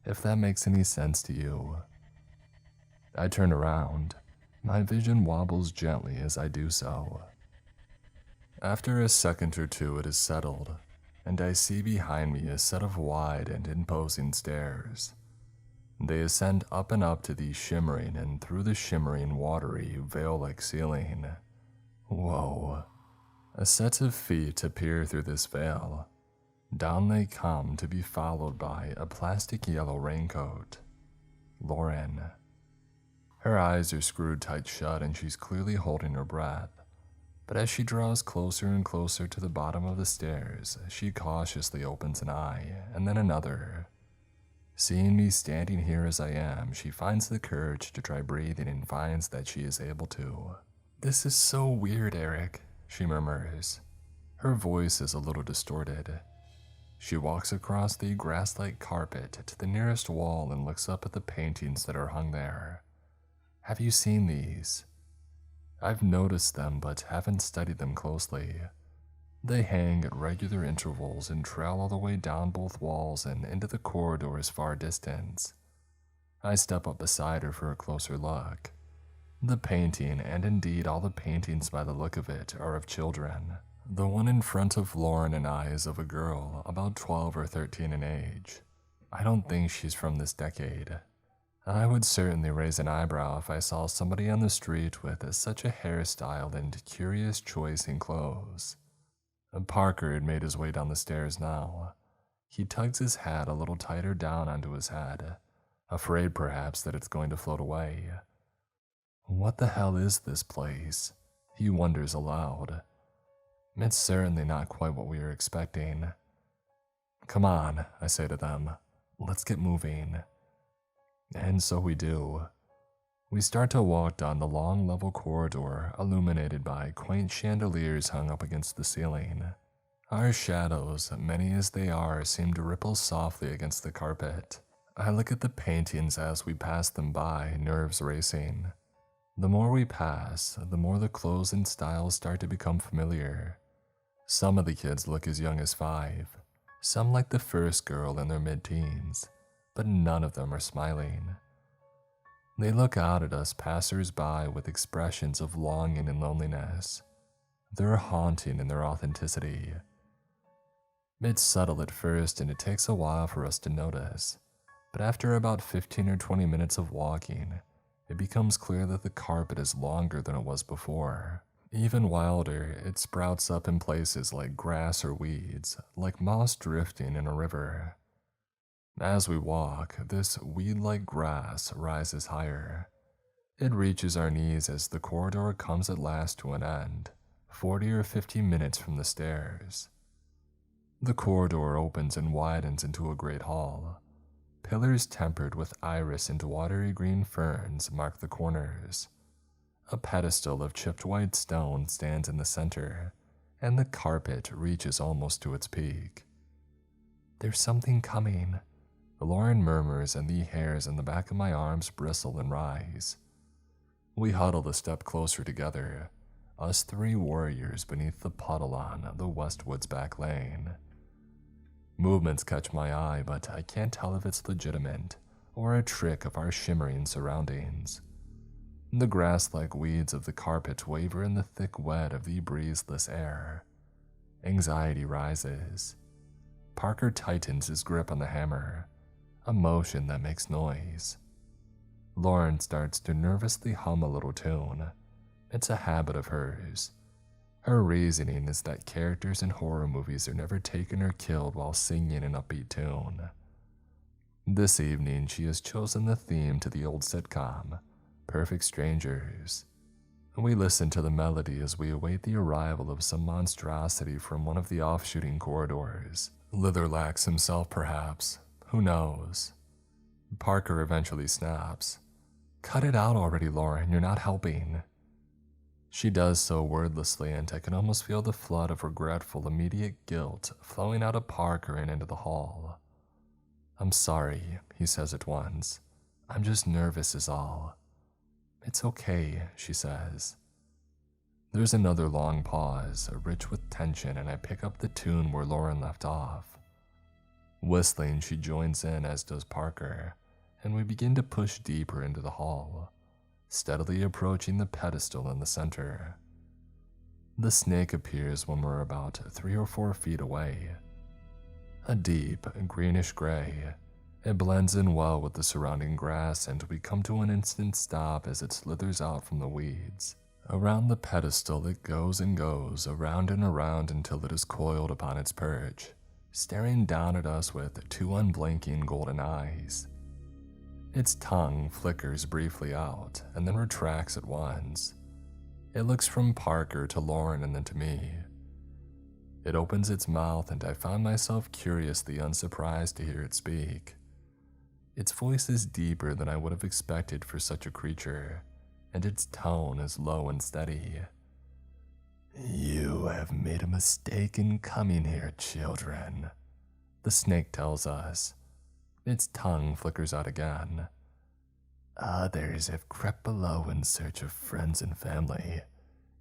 if that makes any sense to you. I turn around. My vision wobbles gently as I do so. After a second or two it is settled, and I see behind me a set of wide and imposing stairs. They ascend up and up to the shimmering and through the shimmering watery veil-like ceiling. Whoa. A set of feet appear through this veil. Down they come to be followed by a plastic yellow raincoat. Lauren. Her eyes are screwed tight shut and she's clearly holding her breath. But as she draws closer and closer to the bottom of the stairs, she cautiously opens an eye and then another. Seeing me standing here as I am, she finds the courage to try breathing and finds that she is able to. "This is so weird, Eric," she murmurs. Her voice is a little distorted. She walks across the grass-like carpet to the nearest wall and looks up at the paintings that are hung there. "Have you seen these?" I've noticed them but haven't studied them closely. They hang at regular intervals and trail all the way down both walls and into the corridor's far distance. I step up beside her for a closer look. The painting, and indeed all the paintings by the look of it, are of children. The one in front of Lauren and I is of a girl, about 12 or 13 in age. I don't think she's from this decade. I would certainly raise an eyebrow if I saw somebody on the street with such a hairstyle and curious choice in clothes. Parker had made his way down the stairs now. He tugs his hat a little tighter down onto his head, afraid perhaps that it's going to float away. What the hell is this place? He wonders aloud. It's certainly not quite what we were expecting. "Come on," I say to them. "Let's get moving." And so we do. We start to walk down the long level corridor illuminated by quaint chandeliers hung up against the ceiling. Our shadows, many as they are, seem to ripple softly against the carpet. I look at the paintings as we pass them by, nerves racing. The more we pass, the more the clothes and styles start to become familiar. Some of the kids look as young as 5, some like the first girl in their mid-teens, but none of them are smiling. They look out at us passers-by with expressions of longing and loneliness. They're haunting in their authenticity. It's subtle at first and it takes a while for us to notice, but after about 15 or 20 minutes of walking, it becomes clear that the carpet is longer than it was before. Even wilder, it sprouts up in places like grass or weeds, like moss drifting in a river. As we walk, this weed-like grass rises higher. It reaches our knees as the corridor comes at last to an end, 40 or 50 minutes from the stairs. The corridor opens and widens into a great hall. Pillars tempered with iris and watery green ferns mark the corners. A pedestal of chipped white stone stands in the center, and the carpet reaches almost to its peak. "There's something coming," Lauren murmurs and the hairs on the back of my arms bristle and rise. We huddle a step closer together, us three warriors beneath the puddle on the Westwood's back lane. Movements catch my eye, but I can't tell if it's legitimate or a trick of our shimmering surroundings. The grass-like weeds of the carpet waver in the thick wet of the breezeless air. Anxiety rises. Parker tightens his grip on the hammer, a motion that makes noise. Lauren starts to nervously hum a little tune. It's a habit of hers. Her reasoning is that characters in horror movies are never taken or killed while singing an upbeat tune. This evening, she has chosen the theme to the old sitcom, Perfect Strangers. We listen to the melody as we await the arrival of some monstrosity from one of the off-shooting corridors. Litherlax himself, perhaps. Who knows? Parker eventually snaps. "Cut it out already, Lauren. You're not helping." She does so wordlessly, and I can almost feel the flood of regretful, immediate guilt flowing out of Parker and into the hall. "I'm sorry," he says at once. "I'm just nervous is all." "It's okay," she says. There's another long pause, rich with tension, and I pick up the tune where Lauren left off. Whistling, she joins in, as does Parker, and we begin to push deeper into the hall, steadily approaching the pedestal in the center. The snake appears when we're about 3 or 4 feet away. A deep, greenish gray, it blends in well with the surrounding grass, and we come to an instant stop as it slithers out from the weeds. Around the pedestal it goes and goes, around and around until it is coiled upon its perch, staring down at us with 2 unblinking golden eyes. Its tongue flickers briefly out, and then retracts at once. It looks from Parker to Lauren and then to me. It opens its mouth, and I found myself curiously unsurprised to hear it speak. Its voice is deeper than I would have expected for such a creature, and its tone is low and steady. "You have made a mistake in coming here, children," the snake tells us. Its tongue flickers out again. "Others have crept below in search of friends and family.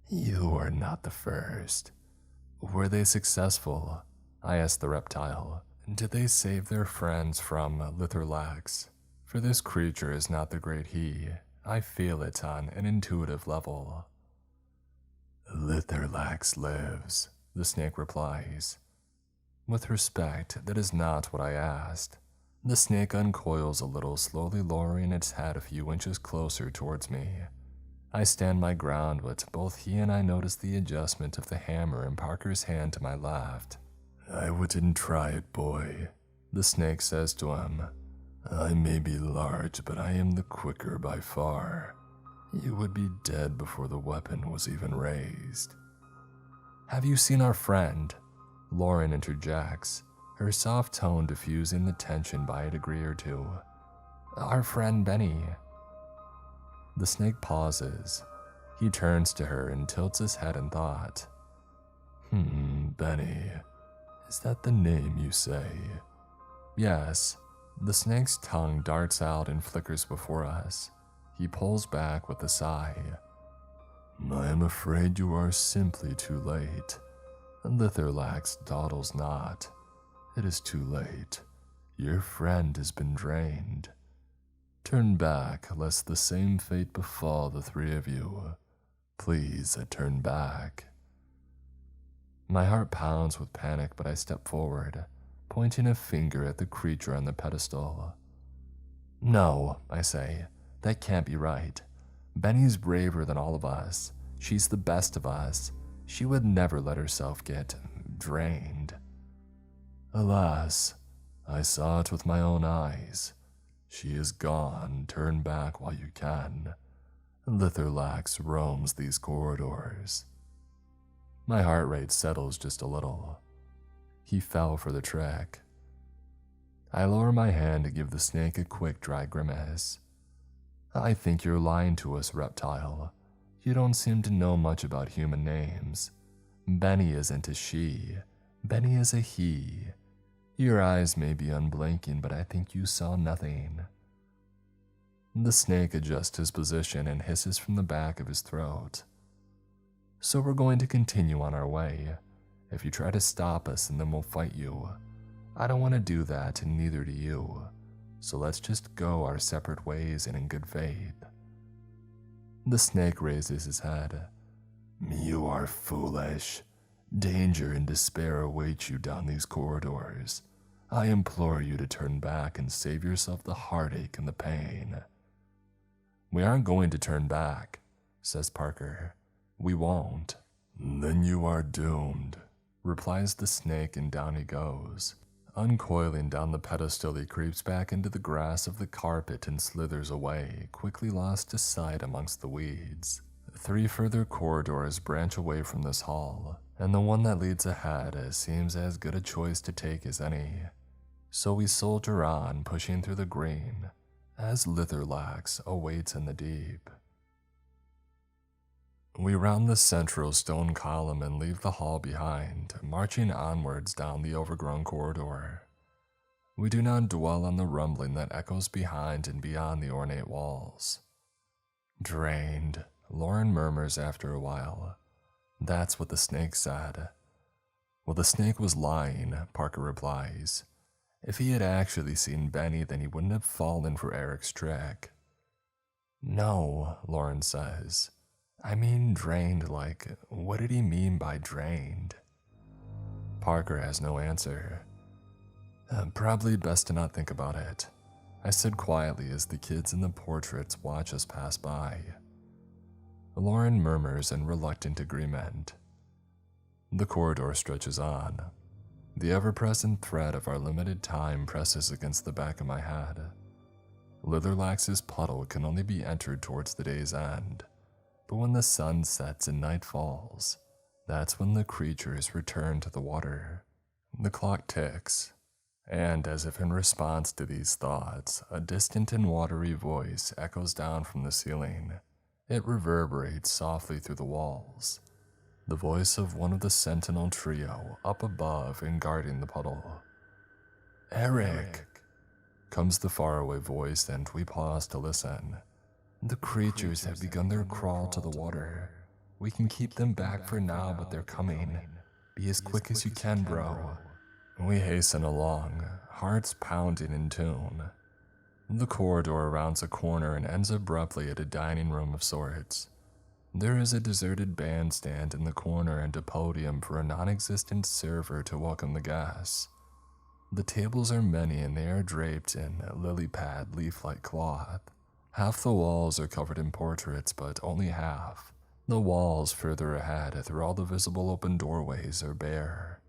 You are not the first." "Were they successful?" I asked the reptile. "Did they save their friends from Litherlax? For this creature is not the great he. I feel it on an intuitive level." "Litherlax lives," the snake replies. With respect, that is not what I asked. The snake uncoils a little, slowly lowering its head a few inches closer towards me. I stand my ground, but both he and I notice the adjustment of the hammer in Parker's hand to my left. "I wouldn't try it, boy," the snake says to him. "I may be large, but I am the quicker by far. You would be dead before the weapon was even raised." "Have you seen our friend?" Lauren interjects, her soft tone diffusing the tension by a degree or two. "Our friend Benny." The snake pauses. He turns to her and tilts his head in thought. Benny. Is that the name you say?" "Yes." The snake's tongue darts out and flickers before us. He pulls back with a sigh. "I am afraid you are simply too late. Litherlax dawdles not. It is too late. Your friend has been drained. Turn back, lest the same fate befall the 3 of you. Please, turn back." My heart pounds with panic, but I step forward, pointing a finger at the creature on the pedestal. "No," I say, "that can't be right. Benny's braver than all of us. She's the best of us. She would never let herself get drained." "Alas, I saw it with my own eyes. She is gone. Turn back while you can. Litherlax roams these corridors." My heart rate settles just a little. He fell for the trick. I lower my hand to give the snake a quick, dry grimace. "I think you're lying to us, reptile. You don't seem to know much about human names. Benny isn't a she. Benny is a he. Your eyes may be unblinking, but I think you saw nothing. The snake adjusts his position and hisses from the back of his throat. So we're going to continue on our way. If you try to stop us, and then we'll fight you. I don't want to do that, and neither do you. So let's just go our separate ways and in good faith. The snake raises his head. You are foolish. Danger and despair await you down these corridors. I implore you to turn back and save yourself the heartache and the pain. We aren't going to turn back, says Parker. We won't. Then you are doomed, replies the snake, and down he goes. Uncoiling down the pedestal, he creeps back into the grass of the carpet and slithers away, quickly lost to sight amongst the weeds. 3 further corridors branch away from this hall, and the one that leads ahead seems as good a choice to take as any. So we soldier on, pushing through the green, as Litherlax awaits in the deep. We round the central stone column and leave the hall behind, marching onwards down the overgrown corridor. We do not dwell on the rumbling that echoes behind and beyond the ornate walls. Drained, Lauren murmurs after a while. That's what the snake said. Well, the snake was lying, Parker replies. If he had actually seen Benny, then he wouldn't have fallen for Eric's trick. No, Lauren says. I mean drained, like, what did he mean by drained? Parker has no answer. Probably best to not think about it, I said quietly as the kids in the portraits watch us pass by. Lauren murmurs in reluctant agreement. The corridor stretches on. The ever-present threat of our limited time presses against the back of my head. Litherlax's puddle can only be entered towards the day's end, but when the sun sets and night falls, that's when the creatures return to the water. The clock ticks, and as if in response to these thoughts, a distant and watery voice echoes down from the ceiling. It reverberates softly through the walls. The voice of one of the sentinel trio up above and guarding the puddle. Eric! Comes the faraway voice, and we pause to listen. The creatures have begun their crawl to the water. We can keep them back for now, but they're coming. Be as quick as you can, bro. We hasten along, hearts pounding in tune. The corridor rounds a corner and ends abruptly at a dining room of sorts. There is a deserted bandstand in the corner and a podium for a non-existent server to welcome the guests. The tables are many and they are draped in lily pad leaf-like cloth. Half the walls are covered in portraits, but only half. The walls further ahead, through all the visible open doorways, are bare.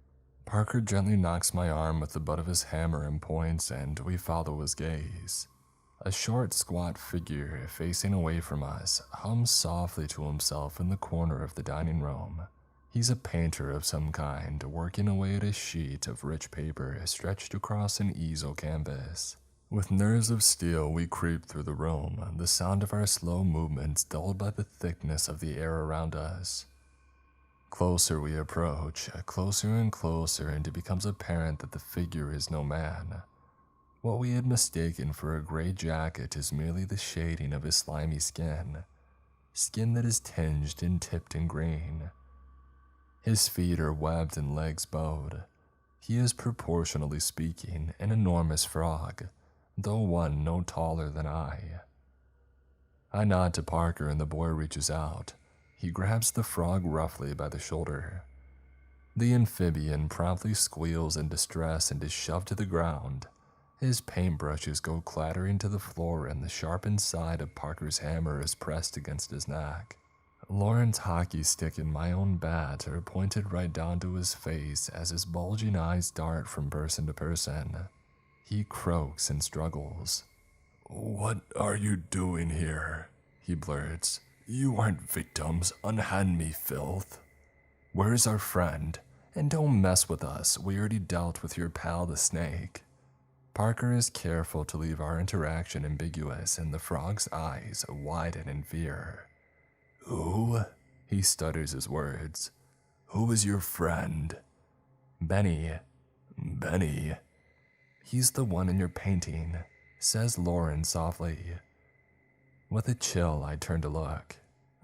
Parker gently knocks my arm with the butt of his hammer and points, and we follow his gaze. A short, squat figure facing away from us hums softly to himself in the corner of the dining room. He's a painter of some kind, working away at a sheet of rich paper stretched across an easel canvas. With nerves of steel, we creep through the room, the sound of our slow movements dulled by the thickness of the air around us. Closer we approach, closer and closer, and it becomes apparent that the figure is no man. What we had mistaken for a gray jacket is merely the shading of his slimy skin that is tinged and tipped in green. His feet are webbed and legs bowed. He is, proportionally speaking, an enormous frog, though one no taller than I. I nod to Parker and the boy reaches out. He grabs the frog roughly by the shoulder. The amphibian promptly squeals in distress and is shoved to the ground. His paintbrushes go clattering to the floor and the sharpened side of Parker's hammer is pressed against his neck. Lauren's hockey stick and my own bat are pointed right down to his face as his bulging eyes dart from person to person. He croaks and struggles. "What are you doing here?" he blurts. "You aren't victims. Unhand me, filth." "Where's our friend? And don't mess with us. We already dealt with your pal the snake." Parker is careful to leave our interaction ambiguous, and the frog's eyes widen in fear. "Who?" he stutters his words. "Who is your friend?" Benny. Benny. "He's the one in your painting," says Lauren softly. With a chill, I turn to look.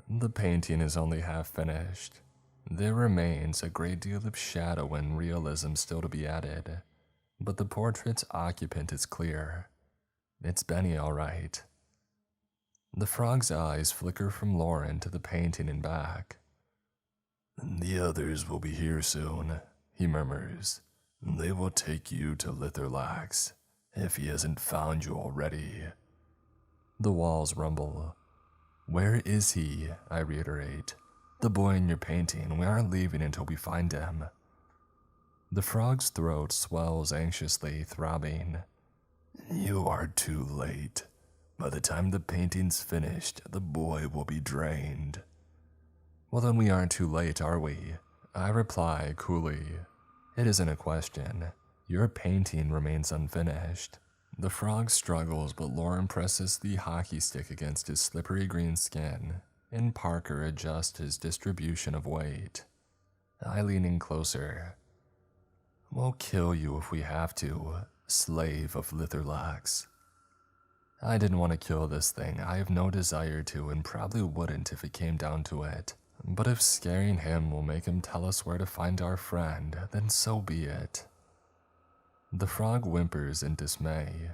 The painting is only half finished. There remains a great deal of shadow and realism still to be added, but the portrait's occupant is clear. It's Benny, all right. The frog's eyes flicker from Lauren to the painting and back. "The others will be here soon," he murmurs. "They will take you to Litherlax, if he hasn't found you already." The walls rumble. "Where is he?" I reiterate. "The boy in your painting. We aren't leaving until we find him." The frog's throat swells anxiously, throbbing. "You are too late. By the time the painting's finished, the boy will be drained." "Well, then we aren't too late, are we?" I reply coolly. "It isn't a question. Your painting remains unfinished." The frog struggles, but Lauren presses the hockey stick against his slippery green skin, and Parker adjusts his distribution of weight. I lean in closer. "We'll kill you if we have to, slave of Litherlax." I didn't want to kill this thing. I have no desire to, and probably wouldn't if it came down to it. But if scaring him will make him tell us where to find our friend, then so be it. The frog whimpers in dismay.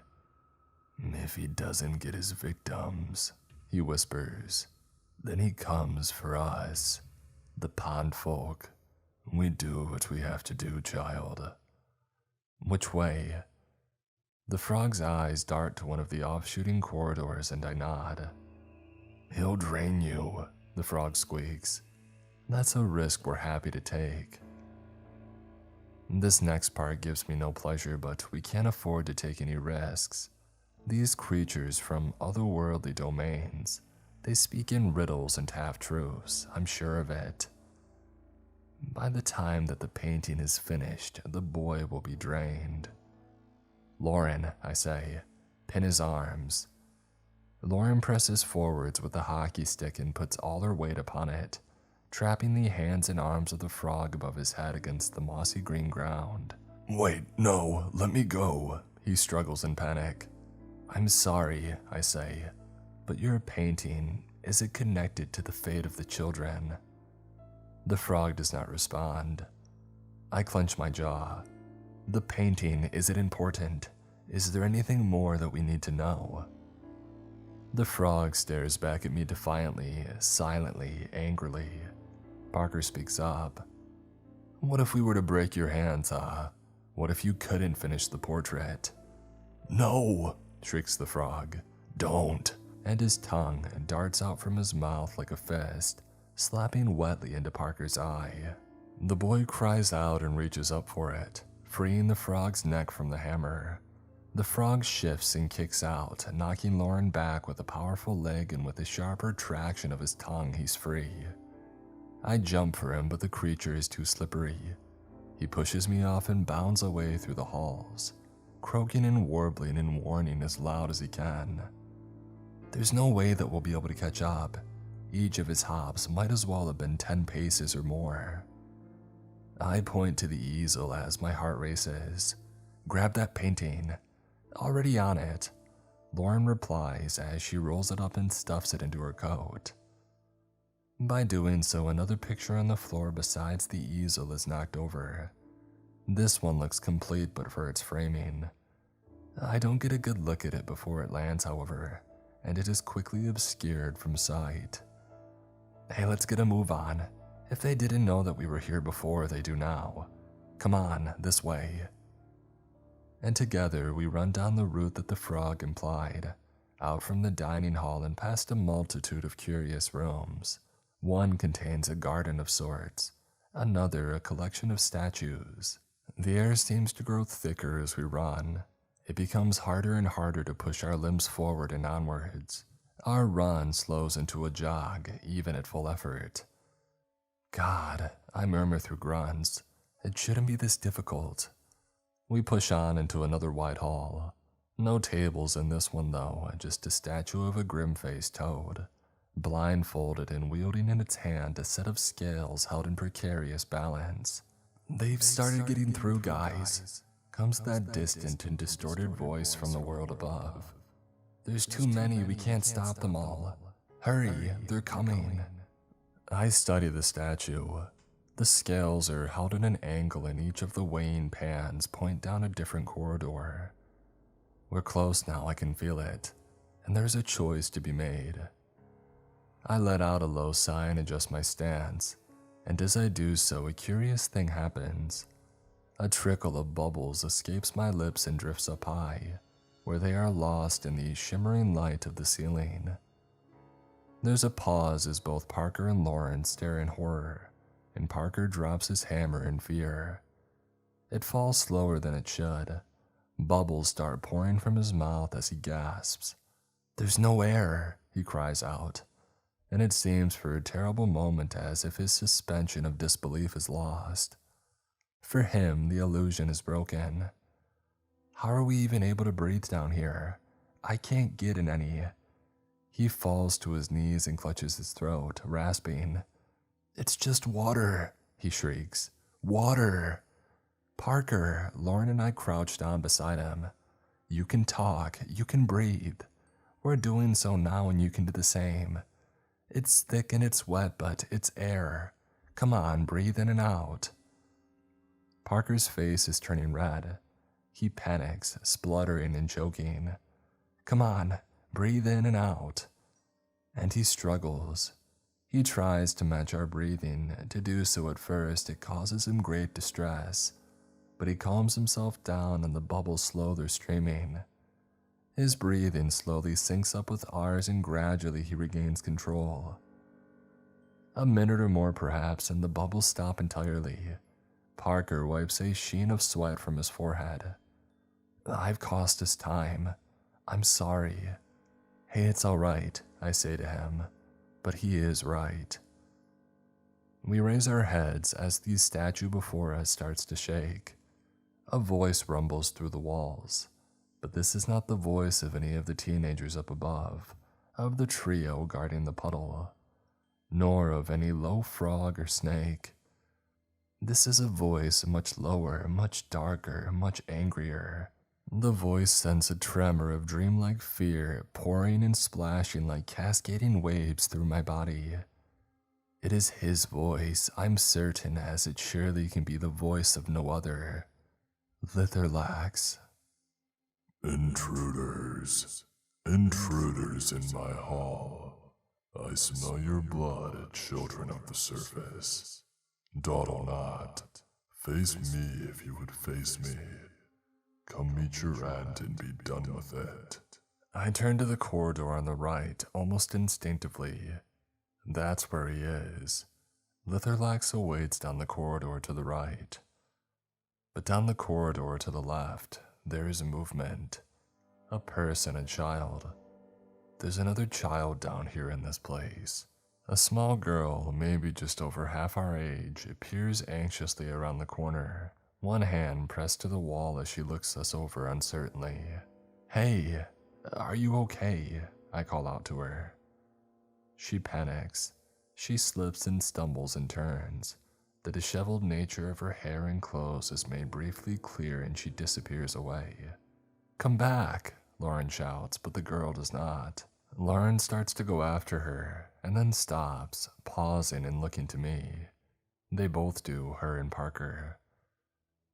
"If he doesn't get his victims," he whispers, "then he comes for us, the pond folk. We do what we have to do, child." "Which way?" The frog's eyes dart to one of the offshooting corridors, and I nod. "He'll drain you," the frog squeaks. "That's a risk we're happy to take." This next part gives me no pleasure, but we can't afford to take any risks. These creatures from otherworldly domains, they speak in riddles and half-truths, I'm sure of it. By the time that the painting is finished, the boy will be drained. "Lauren," I say, "pin his arms." Lauren presses forwards with the hockey stick and puts all her weight upon it, trapping the hands and arms of the frog above his head against the mossy green ground. "Wait, no, let me go," he struggles in panic. "I'm sorry," I say, "but your painting, is it connected to the fate of the children?" The frog does not respond. I clench my jaw. "The painting, is it important? Is there anything more that we need to know?" The frog stares back at me defiantly, silently, angrily. Parker speaks up. "What if we were to break your hands, huh? What if you couldn't finish the portrait?" "No!" shrieks the frog. "Don't!" And his tongue darts out from his mouth like a fist, slapping wetly into Parker's eye. The boy cries out and reaches up for it, freeing the frog's neck from the hammer. The frog shifts and kicks out, knocking Lauren back with a powerful leg, and with a sharper traction of his tongue, he's free. I jump for him, but the creature is too slippery. He pushes me off and bounds away through the halls, croaking and warbling and warning as loud as he can. There's no way that we'll be able to catch up. Each of his hops might as well have been 10 paces or more. I point to the easel as my heart races. "Grab that painting." "Already on it," Lauren replies as she rolls it up and stuffs it into her coat. By doing so, another picture on the floor besides the easel is knocked over. This one looks complete but for its framing. I don't get a good look at it before it lands, however, and it is quickly obscured from sight. Hey, let's get a move on. If they didn't know that we were here before, they do now. Come on, this way. And together we run down the route that the frog implied, out from the dining hall and past a multitude of curious rooms. One contains a garden of sorts, another a collection of statues. The air seems to grow thicker as we run. It becomes harder and harder to push our limbs forward and onwards. Our run slows into a jog, even at full effort. God, I murmur through grunts. It shouldn't be this difficult. We push on into another wide hall. No tables in this one though, just a statue of a grim-faced toad, blindfolded and wielding in its hand a set of scales held in precarious balance. They've started getting through, guys. comes that distant and distorted voice from the world above. There's too many, we can't stop them all. Hurry, they're coming. I study the statue. The scales are held at an angle and each of the weighing pans point down a different corridor. We're close now, I can feel it, and there's a choice to be made. I let out a low sigh and adjust my stance, and as I do so, a curious thing happens. A trickle of bubbles escapes my lips and drifts up high, where they are lost in the shimmering light of the ceiling. There's a pause as both Parker and Lauren stare in horror, and Parker drops his hammer in fear. It falls slower than it should. Bubbles start pouring from his mouth as he gasps. "There's no air," he cries out, and it seems for a terrible moment as if his suspension of disbelief is lost. For him, the illusion is broken. How are we even able to breathe down here? I can't get in any. He falls to his knees and clutches his throat, rasping. "It's just water," he shrieks. "Water!" "Parker," Lauren and I crouch down beside him. "You can talk, you can breathe. We're doing so now and you can do the same. It's thick and it's wet, but it's air. Come on, breathe in and out." Parker's face is turning red. He panics, spluttering and choking. "Come on, breathe in and out." And he struggles. He tries to match our breathing. To do so at first, it causes him great distress. But he calms himself down and the bubbles slow their streaming. His breathing slowly syncs up with ours and gradually he regains control. A minute or more perhaps and the bubbles stop entirely. Parker wipes a sheen of sweat from his forehead. "I've cost us time. I'm sorry." "Hey, it's all right," I say to him, but he is right. We raise our heads as the statue before us starts to shake. A voice rumbles through the walls, but this is not the voice of any of the teenagers up above, of the trio guarding the puddle, nor of any low frog or snake. This is a voice much lower, much darker, much angrier. The voice sends a tremor of dreamlike fear pouring and splashing like cascading waves through my body. It is his voice, I'm certain, as it surely can be the voice of no other. Litherlax. "Intruders, intruders in my hall. I smell your blood, children of the surface. Dawdle not. Face me if you would face me. Come meet your aunt and be done with it." I turn to the corridor on the right, almost instinctively. That's where he is. Litherlax awaits down the corridor to the right. But down the corridor to the left, there is movement. A person, a child. There's another child down here in this place. A small girl, maybe just over half our age, peers anxiously around the corner, one hand pressed to the wall as she looks us over uncertainly. "Hey, are you okay?" I call out to her. She panics. She slips and stumbles and turns. The disheveled nature of her hair and clothes is made briefly clear and she disappears away. "Come back," Lauren shouts, but the girl does not. Lauren starts to go after her, and then stops, pausing and looking to me. They both do, her and Parker.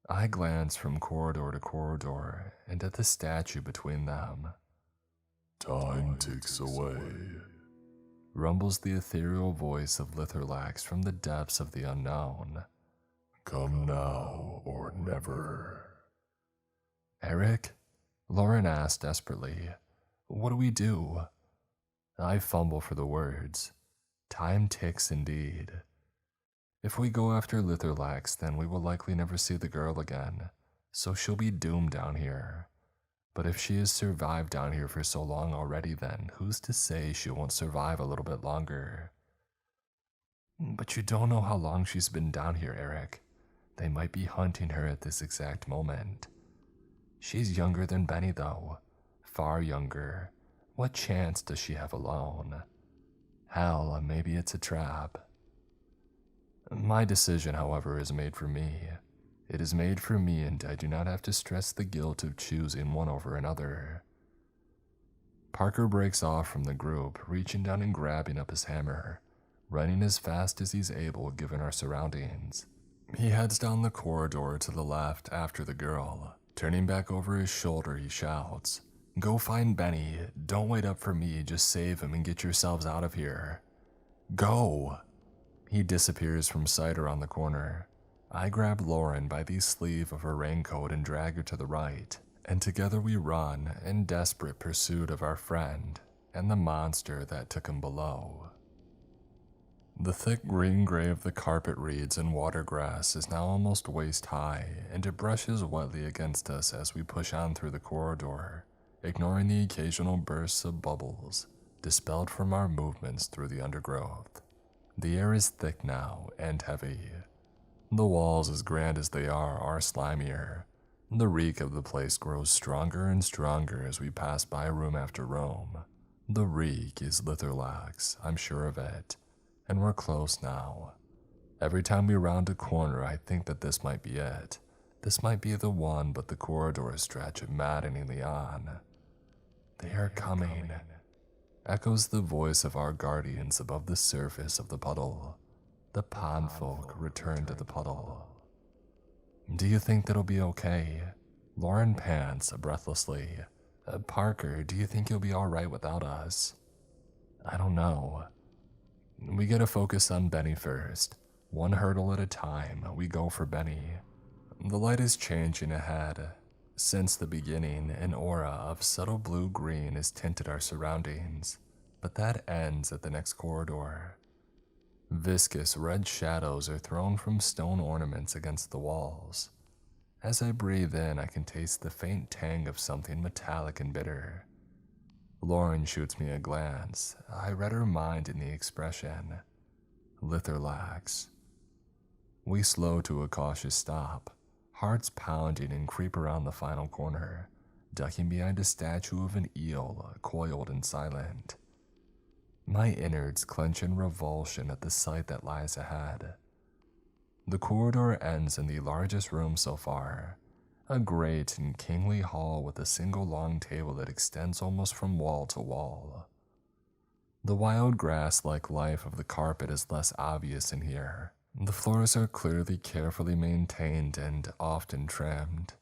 I glance from corridor to corridor, and at the statue between them. "Time ticks away," rumbles the ethereal voice of Litherlax from the depths of the unknown. "Come now or never." "Eric?" Lauren asks desperately. "What do we do?" I fumble for the words. Time ticks indeed. If we go after Litherlax, then we will likely never see the girl again, so she'll be doomed down here. But if she has survived down here for so long already, then who's to say she won't survive a little bit longer? "But you don't know how long she's been down here, Eric. They might be hunting her at this exact moment. She's younger than Benny, though. Far younger. What chance does she have alone? Hell, maybe it's a trap." My decision, however, is made for me. It is made for me, and I do not have to stress the guilt of choosing one over another. Parker breaks off from the group, reaching down and grabbing up his hammer, running as fast as he's able given our surroundings. He heads down the corridor to the left after the girl. Turning back over his shoulder, he shouts, "Go find Benny. Don't wait up for me. Just save him and get yourselves out of here. Go!" He disappears from sight around the corner. I grab Lauren by the sleeve of her raincoat and drag her to the right, and together we run in desperate pursuit of our friend and the monster that took him below. The thick green gray of the carpet reeds and watergrass is now almost waist high, and it brushes wetly against us as we push on through the corridor, ignoring the occasional bursts of bubbles dispelled from our movements through the undergrowth. The air is thick now and heavy. The walls, as grand as they are slimier. The reek of the place grows stronger and stronger as we pass by room after room. The reek is Litherlax, I'm sure of it, and we're close now. Every time we round a corner, I think that this might be it. This might be the one, but the corridors stretch maddeningly on. "They are coming," echoes the voice of our guardians above the surface of the puddle. The pond folk return to the puddle. "Do you think that'll be okay?" Lauren pants breathlessly. "Parker, do you think you'll be alright without us?" "I don't know." We gotta focus on Benny first. One hurdle at a time, we go for Benny. The light is changing ahead. Since the beginning, an aura of subtle blue-green has tinted our surroundings, but that ends at the next corridor. Viscous red shadows are thrown from stone ornaments against the walls. As I breathe in, I can taste the faint tang of something metallic and bitter. Lauren shoots me a glance. I read her mind in the expression. Litherlax. We slow to a cautious stop, hearts pounding, and creep around the final corner, ducking behind a statue of an eel, coiled and silent. My innards clench in revulsion at the sight that lies ahead. The corridor ends in the largest room so far, a great and kingly hall with a single long table that extends almost from wall to wall. The wild grass-like life of the carpet is less obvious in here. The floors are clearly carefully maintained and often trimmed.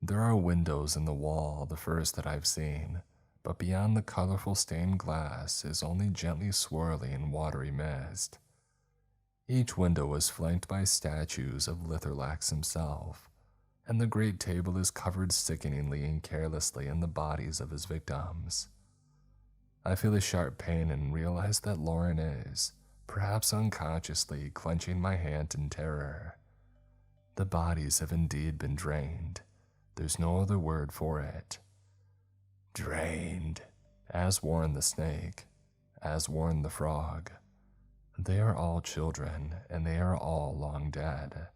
There are windows in the wall, the first that I've seen, but beyond the colorful stained glass is only gently swirling watery mist. Each window is flanked by statues of Litherlax himself, and the great table is covered sickeningly and carelessly in the bodies of his victims. I feel a sharp pain and realize that Lauren is, perhaps unconsciously, clenching my hand in terror. The bodies have indeed been drained. There's no other word for it. Drained, as warned the snake, as warned the frog. They are all children, and they are all long dead.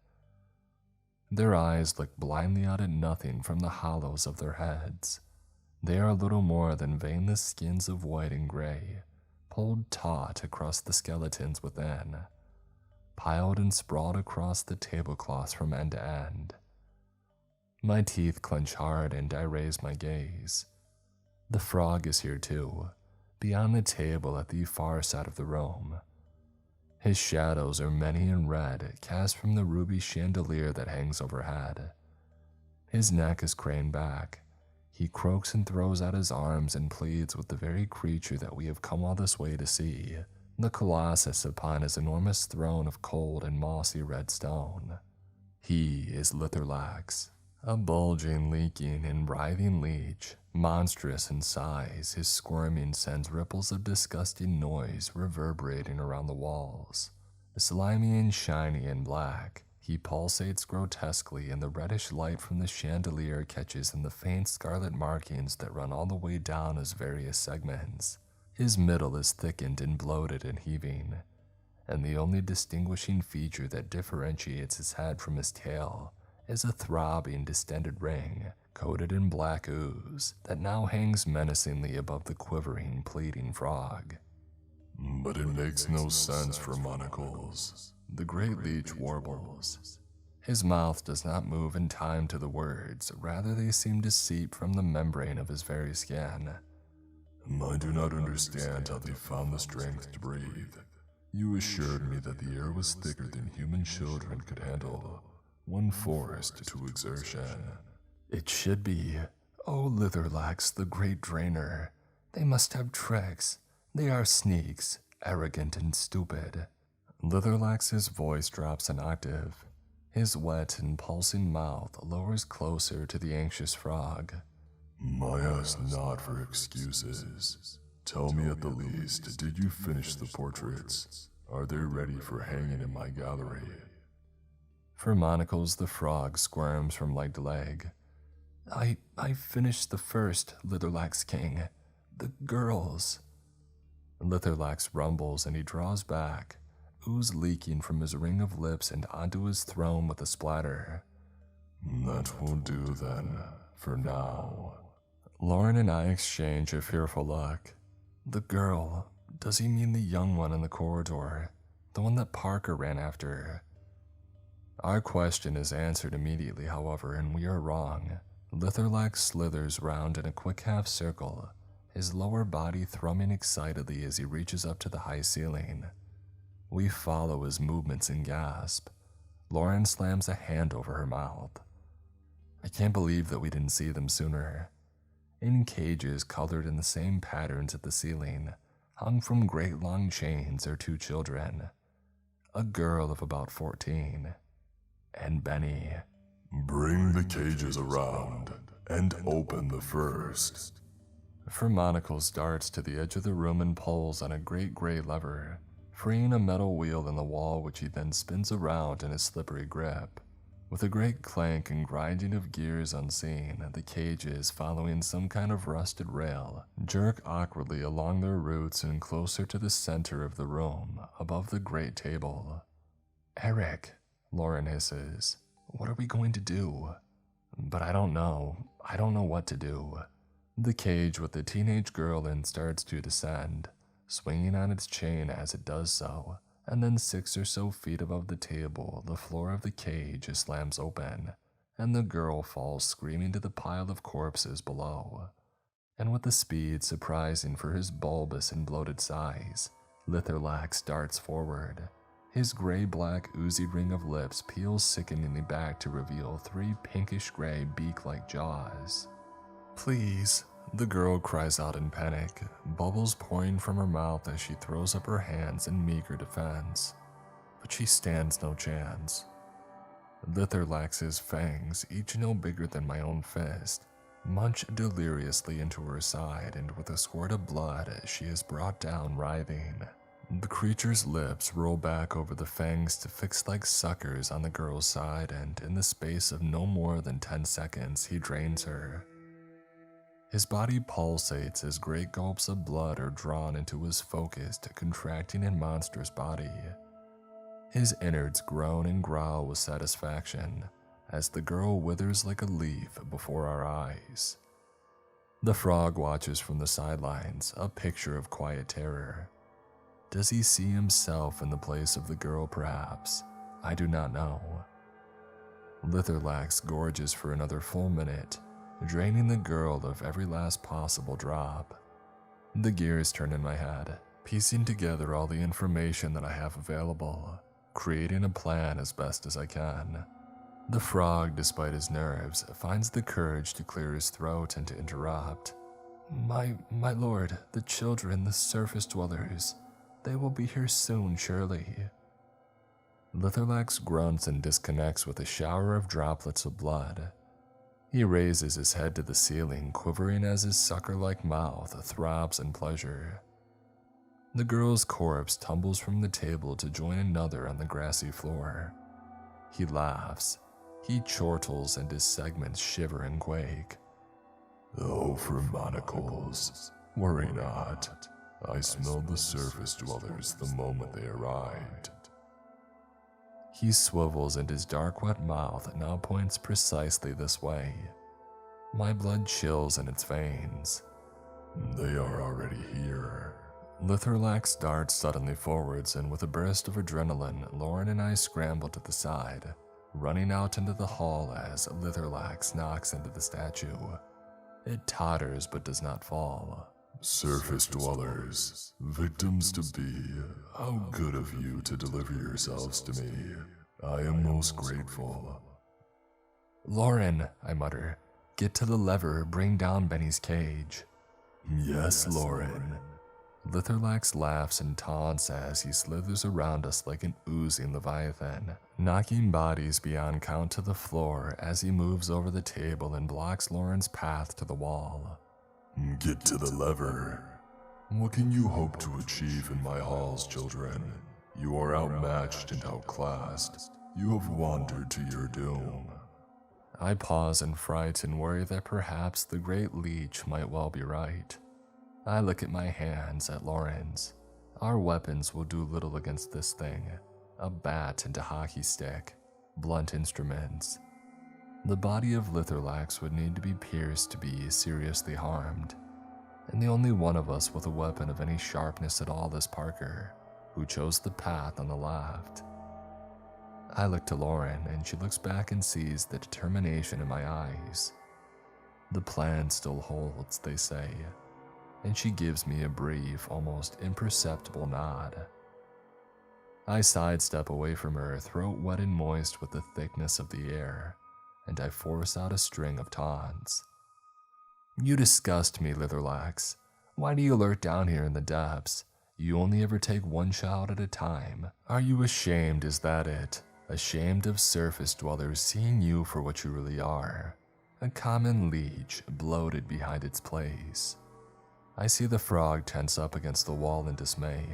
Their eyes look blindly out at nothing from the hollows of their heads. They are little more than veinless skins of white and gray, pulled taut across the skeletons within, piled and sprawled across the tablecloths from end to end. My teeth clench hard and I raise my gaze. The frog is here too, beyond the table at the far side of the room. His shadows are many and red, cast from the ruby chandelier that hangs overhead. His neck is craned back. He croaks and throws out his arms and pleads with the very creature that we have come all this way to see, the colossus upon his enormous throne of cold and mossy red stone. He is Litherlax, a bulging, leaking, and writhing leech. Monstrous in size, his squirming sends ripples of disgusting noise reverberating around the walls. Slimy and shiny and black, he pulsates grotesquely, and the reddish light from the chandelier catches in the faint scarlet markings that run all the way down his various segments. His middle is thickened and bloated and heaving, and the only distinguishing feature that differentiates his head from his tail is a throbbing, distended ring coated in black ooze that now hangs menacingly above the quivering, pleading frog. But it makes no sense for monocles. The great leech warbles. His mouth does not move in time to the words, rather they seem to seep from the membrane of his very skin. I do not understand how they found the strength to breathe. You assured me that the air was thicker than human children could handle, when forced to exertion. It should be. Oh, Litherlax, the great drainer. They must have tricks. They are sneaks, arrogant and stupid. Litherlax's voice drops an octave. His wet and pulsing mouth lowers closer to the anxious frog. I ask not for excuses. Tell me at the least, did you finish the portraits? Are they ready for hanging in my gallery? For Monocles, the frog squirms from leg to leg. I finished the first, Litherlax King. The girls. Litherlax rumbles and he draws back, ooze leaking from his ring of lips and onto his throne with a splatter. That will do then, for now. Lauren and I exchange a fearful look. The girl, does he mean the young one in the corridor? The one that Parker ran after? Our question is answered immediately, however, and we are wrong. Litherlax slithers round in a quick half circle, his lower body thrumming excitedly as he reaches up to the high ceiling. We follow his movements and gasp. Lauren slams a hand over her mouth. I can't believe that we didn't see them sooner. In cages colored in the same patterns at the ceiling, hung from great long chains, are two children. A girl of about 14, and Benny. Bring the cages around, and open the first. Monocles darts to the edge of the room and pulls on a great gray lever, freeing a metal wheel in the wall which he then spins around in his slippery grip. With a great clank and grinding of gears unseen, the cages, following some kind of rusted rail, jerk awkwardly along their routes and closer to the center of the room, above the great table. Eric, Lauren hisses, what are we going to do? But I don't know what to do. The cage with the teenage girl in starts to descend, swinging on its chain as it does so, and then 6 or so feet above the table, the floor of the cage slams open, and the girl falls screaming to the pile of corpses below. And with a speed surprising for his bulbous and bloated size, Litherlax darts forward. His gray-black oozy ring of lips peels sickeningly back to reveal 3 pinkish-gray beak-like jaws. Please, the girl cries out in panic, bubbles pouring from her mouth as she throws up her hands in meager defense. But she stands no chance. Litherlax's fangs, each no bigger than my own fist, munch deliriously into her side, and with a squirt of blood she is brought down writhing. The creature's lips roll back over the fangs to fix like suckers on the girl's side, and in the space of no more than 10 seconds he drains her. His body pulsates as great gulps of blood are drawn into his focused, contracting and monstrous body. His innards groan and growl with satisfaction as the girl withers like a leaf before our eyes. The frog watches from the sidelines, a picture of quiet terror. Does he see himself in the place of the girl, perhaps? I do not know. Litherlax gorges for another full minute, draining the girl of every last possible drop. The gears turn in my head, piecing together all the information that I have available, creating a plan as best as I can. The frog, despite his nerves, finds the courage to clear his throat and to interrupt. My lord, the children, the surface dwellers, they will be here soon, surely. Litherlax grunts and disconnects with a shower of droplets of blood. He raises his head to the ceiling, quivering as his sucker-like mouth throbs in pleasure. The girl's corpse tumbles from the table to join another on the grassy floor. He laughs. He chortles and his segments shiver and quake. Oh, for monocles, worry not. I smelled the surface dwellers the moment they arrived. He swivels and his dark wet mouth now points precisely this way. My blood chills in its veins. They are already here. Litherlax darts suddenly forwards, and with a burst of adrenaline, Lauren and I scramble to the side, running out into the hall as Litherlax knocks into the statue. It totters but does not fall. Surface dwellers, victims to be, how good of you to deliver yourselves to me. I am most grateful. Lauren, I mutter, get to the lever, bring down Benny's cage. Yes, Lauren. Litherlax laughs and taunts as he slithers around us like an oozing leviathan, knocking bodies beyond count to the floor as he moves over the table and blocks Lauren's path to the wall. Get to the lever. What can you hope to achieve in my halls, children? You are outmatched and outclassed. You have wandered to your doom. I pause in fright and worry that perhaps the Great Leech might well be right. I look at my hands, at Lauren's. Our weapons will do little against this thing. A bat and a hockey stick. Blunt instruments. The body of Litherlax would need to be pierced to be seriously harmed. And the only one of us with a weapon of any sharpness at all is Parker, who chose the path on the left. I look to Lauren, and she looks back and sees the determination in my eyes. The plan still holds, they say, and she gives me a brief, almost imperceptible nod. I sidestep away from her, throat wet and moist with the thickness of the air, and I force out a string of taunts. You disgust me, Litherlax. Why do you lurk down here in the depths? You only ever take one child at a time. Are you ashamed, is that it? Ashamed of surface dwellers seeing you for what you really are? A common leech, bloated behind its place. I see the frog tense up against the wall in dismay.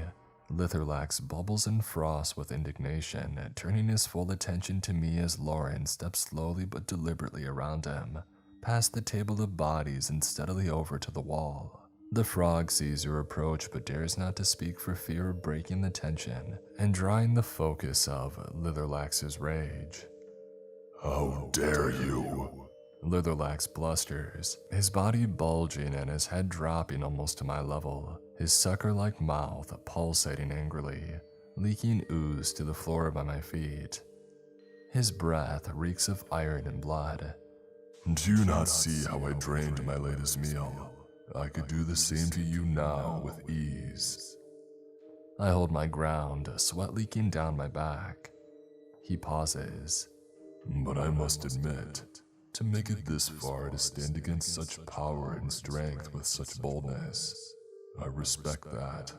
Litherlax bubbles and frosts with indignation, turning his full attention to me as Lauren steps slowly but deliberately around him, past the table of bodies and steadily over to the wall. The frog sees her approach but dares not to speak for fear of breaking the tension and drawing the focus of Litherlax's rage. How dare you! Litherlax blusters, his body bulging and his head dropping almost to my level, his sucker-like mouth pulsating angrily, leaking ooze to the floor by my feet. His breath reeks of iron and blood. Do you not see how I drained my latest meal? I could do the same to you now with ease. I hold my ground, sweat leaking down my back. He pauses. But I must admit, to make it this far to stand against such power and strength with such boldness, I respect that,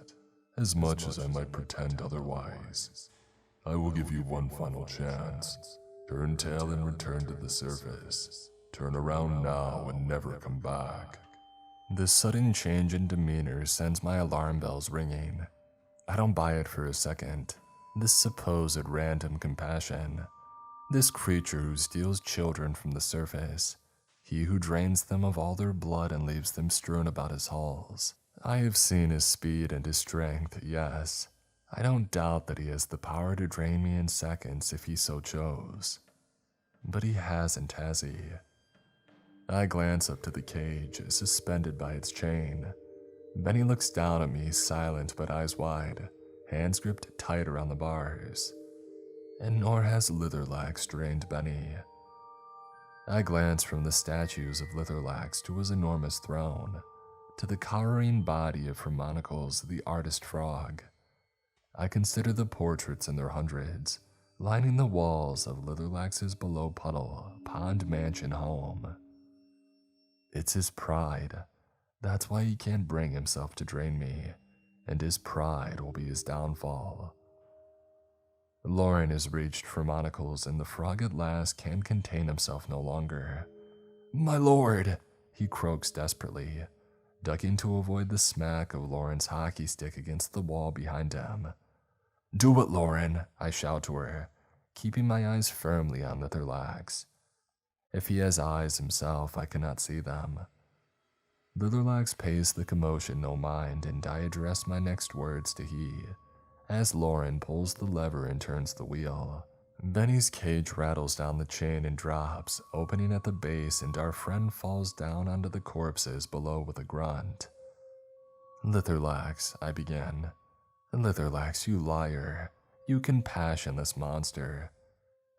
as much as I might pretend otherwise. I will give you one final chance. Turn tail and return to the surface. Turn around now and never come back. This sudden change in demeanor sends my alarm bells ringing. I don't buy it for a second. This supposed random compassion. This creature who steals children from the surface. He who drains them of all their blood and leaves them strewn about his halls. I have seen his speed and his strength, yes. I don't doubt that he has the power to drain me in seconds if he so chose. But he hasn't, has he? I glance up to the cage, suspended by its chain. Benny looks down at me, silent but eyes wide, hands gripped tight around the bars. And nor has Litherlax drained Benny. I glance from the statues of Litherlax to his enormous throne, to the cowering body of Harmonicals, the artist frog. I consider the portraits in their hundreds, lining the walls of Litherlax's below puddle, pond mansion home. It's his pride. That's why he can't bring himself to drain me, and his pride will be his downfall. Lauren has reached for monocles, and the frog at last can contain himself no longer. "My lord!" he croaks desperately, ducking to avoid the smack of Lauren's hockey stick against the wall behind him. "Do it, Lauren!" I shout to her, keeping my eyes firmly on Litherlax. If he has eyes himself, I cannot see them. Litherlax pays the commotion no mind, and I address my next words to he, as Lauren pulls the lever and turns the wheel. Benny's cage rattles down the chain and drops, opening at the base, and our friend falls down onto the corpses below with a grunt. "Litherlax," I begin. "Litherlax, you liar. You compassionless monster.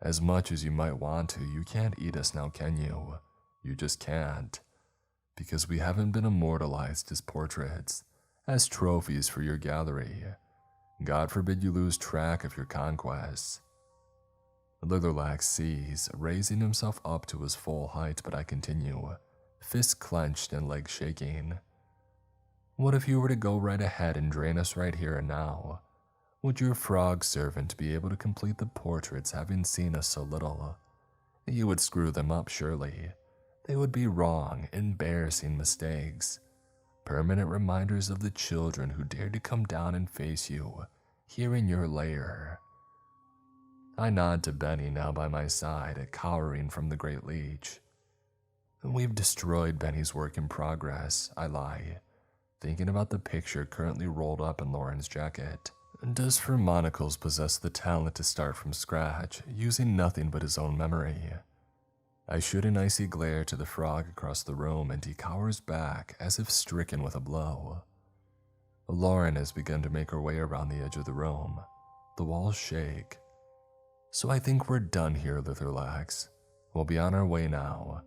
As much as you might want to, you can't eat us now, can you? You just can't. Because we haven't been immortalized as portraits, as trophies for your gallery. God forbid you lose track of your conquests. Litherlax sees, raising himself up to his full height, but I continue, fists clenched and legs shaking. What if you were to go right ahead and drain us right here and now? Would your frog servant be able to complete the portraits having seen us so little? You would screw them up, surely. They would be wrong, embarrassing mistakes. Permanent reminders of the children who dared to come down and face you, here in your lair. I nod to Benny now by my side, cowering from the Great Leech. We've destroyed Benny's work in progress, I lie, thinking about the picture currently rolled up in Lauren's jacket. Does Fermonicles possess the talent to start from scratch, using nothing but his own memory? I shoot an icy glare to the frog across the room, and he cowers back as if stricken with a blow. Lauren has begun to make her way around the edge of the room. The walls shake. So I think we're done here, Litherlax. We'll be on our way now.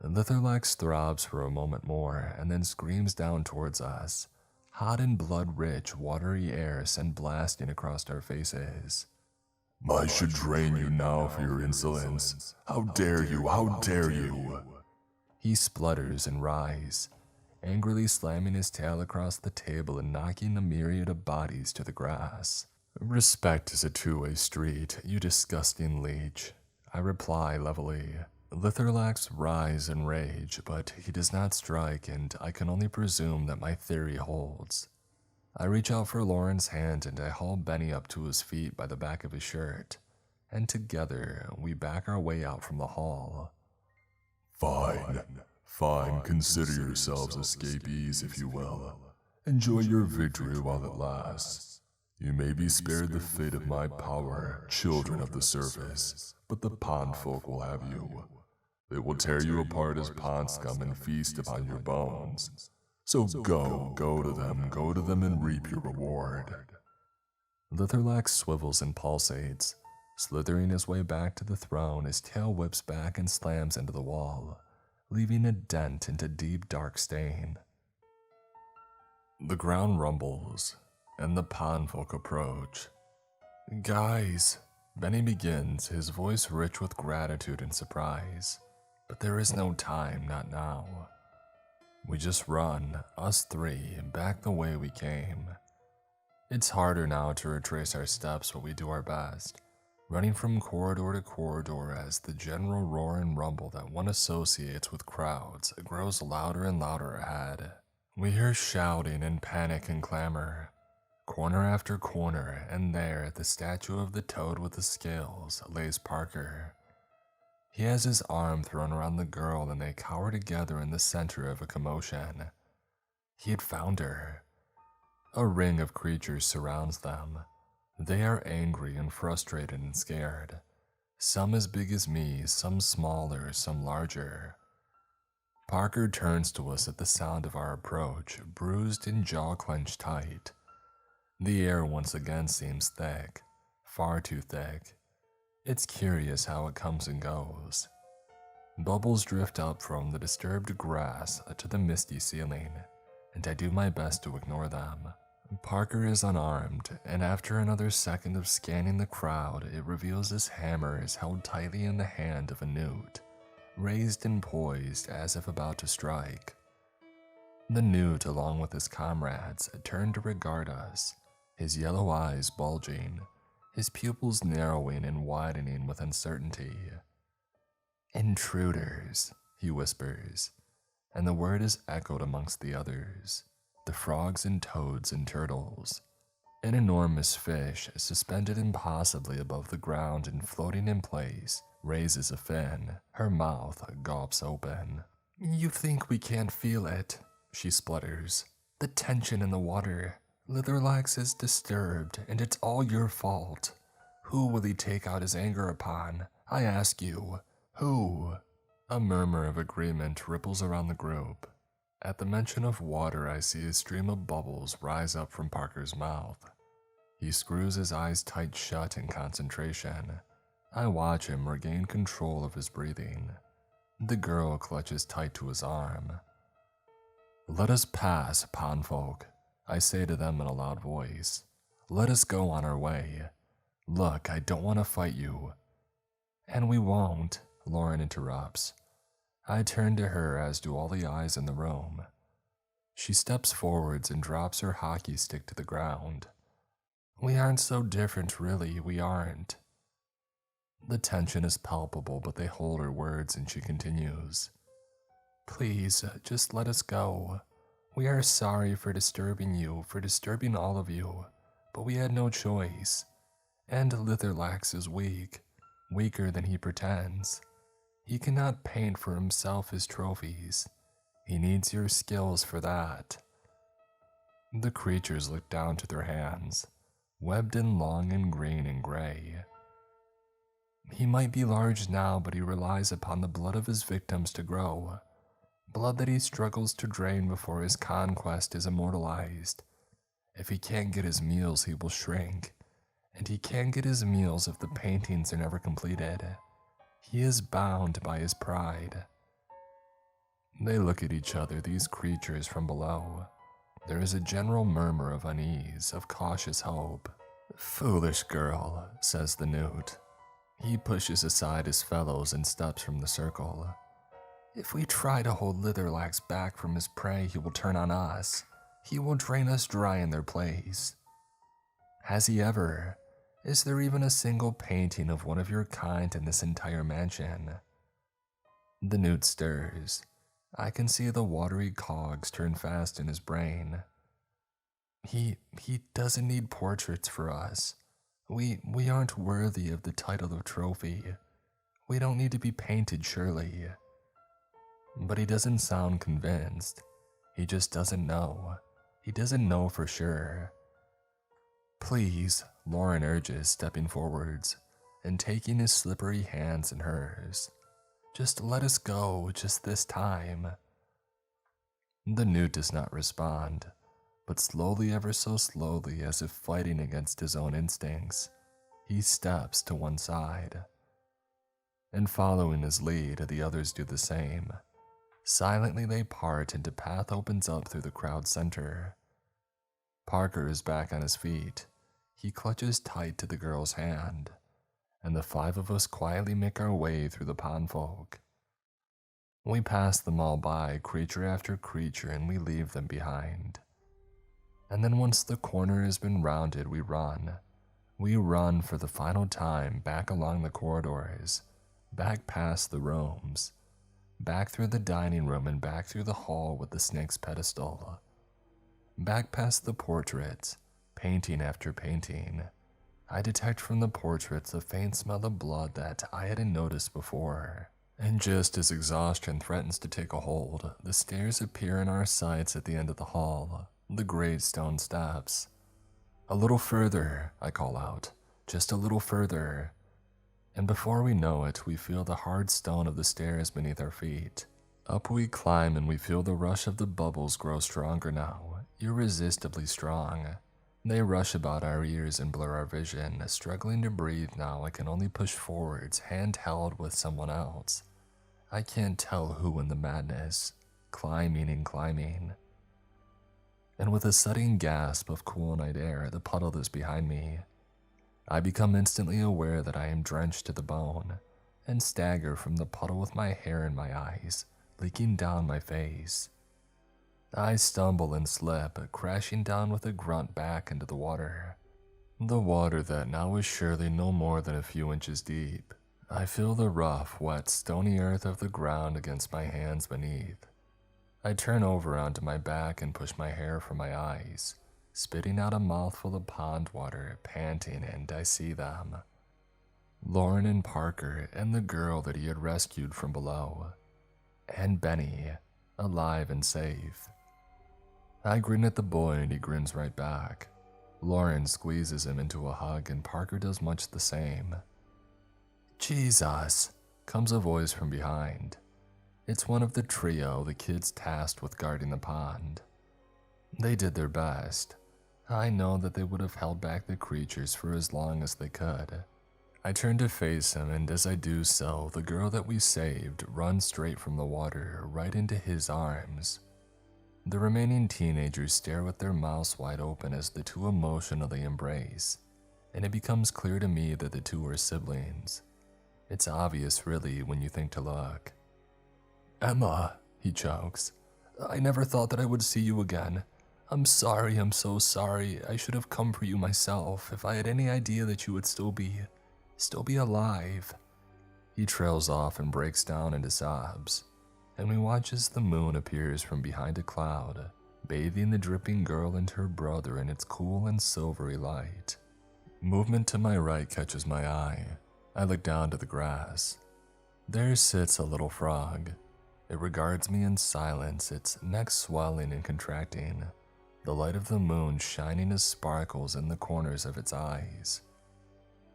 Litherlax throbs for a moment more and then screams down towards us. Hot and blood-rich, watery air sent blasting across our faces. I should drain you now for your insolence. How dare you, how dare you? He splutters and writhes, angrily slamming his tail across the table and knocking a myriad of bodies to the grass. Respect is a two-way street, you disgusting leech, I reply levelly. Litherlax writhes in rage, but he does not strike, and I can only presume that my theory holds. I reach out for Lauren's hand and I haul Benny up to his feet by the back of his shirt, and together we back our way out from the hall. Fine, fine, consider yourselves escapees, if you will. Enjoy your victory while it lasts. You may be spared the fate of my power, children of the surface, but the pond folk will have you. They will tear you apart as pond scum and feast upon your bones. So go to them and reap your reward. Litherlax swivels and pulsates, slithering his way back to the throne. His tail whips back and slams into the wall, leaving a dent into deep dark stain. The ground rumbles, and the pond folk approach. Guys, Benny begins, his voice rich with gratitude and surprise. But there is no time, not now. We just run, us three, back the way we came. It's harder now to retrace our steps, but we do our best, running from corridor to corridor as the general roar and rumble that one associates with crowds grows louder and louder ahead. We hear shouting and panic and clamor. Corner after corner, and there at the statue of the toad with the scales lays Parker. He has his arm thrown around the girl and they cower together in the center of a commotion. He had found her. A ring of creatures surrounds them. They are angry and frustrated and scared. Some as big as me, some smaller, some larger. Parker turns to us at the sound of our approach, bruised and jaw clenched tight. The air once again seems thick, far too thick. It's curious how it comes and goes. Bubbles drift up from the disturbed grass to the misty ceiling, and I do my best to ignore them. Parker is unarmed, and after another second of scanning the crowd, it reveals his hammer is held tightly in the hand of a newt, raised and poised as if about to strike. The newt, along with his comrades, turn to regard us, his yellow eyes bulging, his pupils narrowing and widening with uncertainty. Intruders, he whispers, and the word is echoed amongst the others, the frogs and toads and turtles. An enormous fish, suspended impossibly above the ground and floating in place, raises a fin, her mouth gulps open. You think we can't feel it, she splutters. The tension in the water. Litherlax is disturbed, and it's all your fault. Who will he take out his anger upon? I ask you, who? A murmur of agreement ripples around the group. At the mention of water, I see a stream of bubbles rise up from Parker's mouth. He screws his eyes tight shut in concentration, I watch him regain control of his breathing. The girl clutches tight to his arm. "Let us pass, pond folk," I say to them in a loud voice. "Let us go on our way. Look, I don't want to fight you." "And we won't," Lauren interrupts. I turn to her, as do all the eyes in the room. She steps forwards and drops her hockey stick to the ground. "We aren't so different, really, we aren't." The tension is palpable, but they hold her words and she continues. "Please, just let us go. We are sorry for disturbing you, for disturbing all of you, but we had no choice. And Litherlax is weak, weaker than he pretends. He cannot paint for himself his trophies. He needs your skills for that." The creatures look down to their hands, webbed and long and green and gray. "He might be large now, but he relies upon the blood of his victims to grow. Blood that he struggles to drain before his conquest is immortalized. If he can't get his meals, he will shrink. And he can't get his meals if the paintings are never completed. He is bound by his pride." They look at each other, these creatures from below. There is a general murmur of unease, of cautious hope. "Foolish girl," says the newt. He pushes aside his fellows and steps from the circle. "If we try to hold Litherlax back from his prey, he will turn on us. He will drain us dry in their place." "Has he ever? Is there even a single painting of one of your kind in this entire mansion?" The newt stirs. I can see the watery cogs turn fast in his brain. He doesn't need portraits for us. We aren't worthy of the title of trophy. We don't need to be painted, surely." But he doesn't sound convinced. He just doesn't know. He doesn't know for sure. "Please," Lauren urges, stepping forwards and taking his slippery hands in hers. "Just let us go, just this time." The newt does not respond, but slowly, ever so slowly, as if fighting against his own instincts, he steps to one side. And following his lead, the others do the same. Silently they part and a path opens up through the crowd's center. Parker is back on his feet. He clutches tight to the girl's hand, and the five of us quietly make our way through the pond folk. We pass them all by, creature after creature, and we leave them behind. And then once the corner has been rounded, we run. We run for the final time back along the corridors, back past the rooms, back through the dining room and back through the hall with the snake's pedestal. Back past the portraits, painting after painting. I detect from the portraits a faint smell of blood that I hadn't noticed before. And just as exhaustion threatens to take a hold, the stairs appear in our sights at the end of the hall, the great stone steps. "A little further," I call out, "just a little further." And before we know it, we feel the hard stone of the stairs beneath our feet. Up we climb and we feel the rush of the bubbles grow stronger now, irresistibly strong. They rush about our ears and blur our vision. Struggling to breathe now, I can only push forwards, hand held with someone else. I can't tell who in the madness, climbing and climbing. And with a sudden gasp of cool night air, the puddle is behind me. I become instantly aware that I am drenched to the bone, and stagger from the puddle with my hair in my eyes, leaking down my face. I stumble and slip, crashing down with a grunt back into the water. The water that now is surely no more than a few inches deep. I feel the rough, wet, stony earth of the ground against my hands beneath. I turn over onto my back and push my hair from my eyes, spitting out a mouthful of pond water, panting, and I see them. Lauren and Parker and the girl that he had rescued from below. And Benny, alive and safe. I grin at the boy and he grins right back. Lauren squeezes him into a hug and Parker does much the same. "Jesus," comes a voice from behind. It's one of the trio, the kids tasked with guarding the pond. They did their best. I know that they would have held back the creatures for as long as they could. I turn to face him, and as I do so, the girl that we saved runs straight from the water right into his arms. The remaining teenagers stare with their mouths wide open as the two emotionally embrace, and it becomes clear to me that the two are siblings. It's obvious, really, when you think to look. "Emma," he chokes. "I never thought that I would see you again. I'm sorry, I'm so sorry. I should have come for you myself if I had any idea that you would still be alive." He trails off and breaks down into sobs, and we watch as the moon appears from behind a cloud, bathing the dripping girl and her brother in its cool and silvery light. Movement to my right catches my eye. I look down to the grass. There sits a little frog. It regards me in silence, its neck swelling and contracting, the light of the moon shining as sparkles in the corners of its eyes.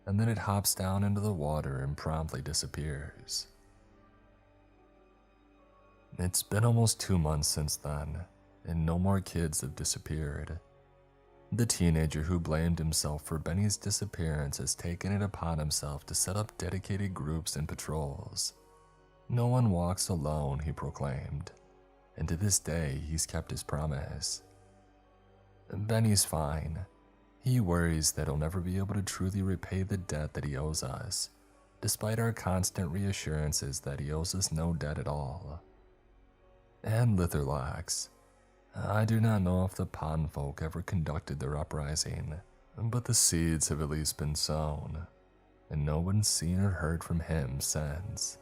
And then it hops down into the water and promptly disappears. It's been almost 2 months since then, and no more kids have disappeared. The teenager who blamed himself for Benny's disappearance has taken it upon himself to set up dedicated groups and patrols. "No one walks alone," he proclaimed, and to this day he's kept his promise. Benny's fine. He worries that he'll never be able to truly repay the debt that he owes us, despite our constant reassurances that he owes us no debt at all. And Litherlocks. I do not know if the pond folk ever conducted their uprising, but the seeds have at least been sown, and no one's seen or heard from him since.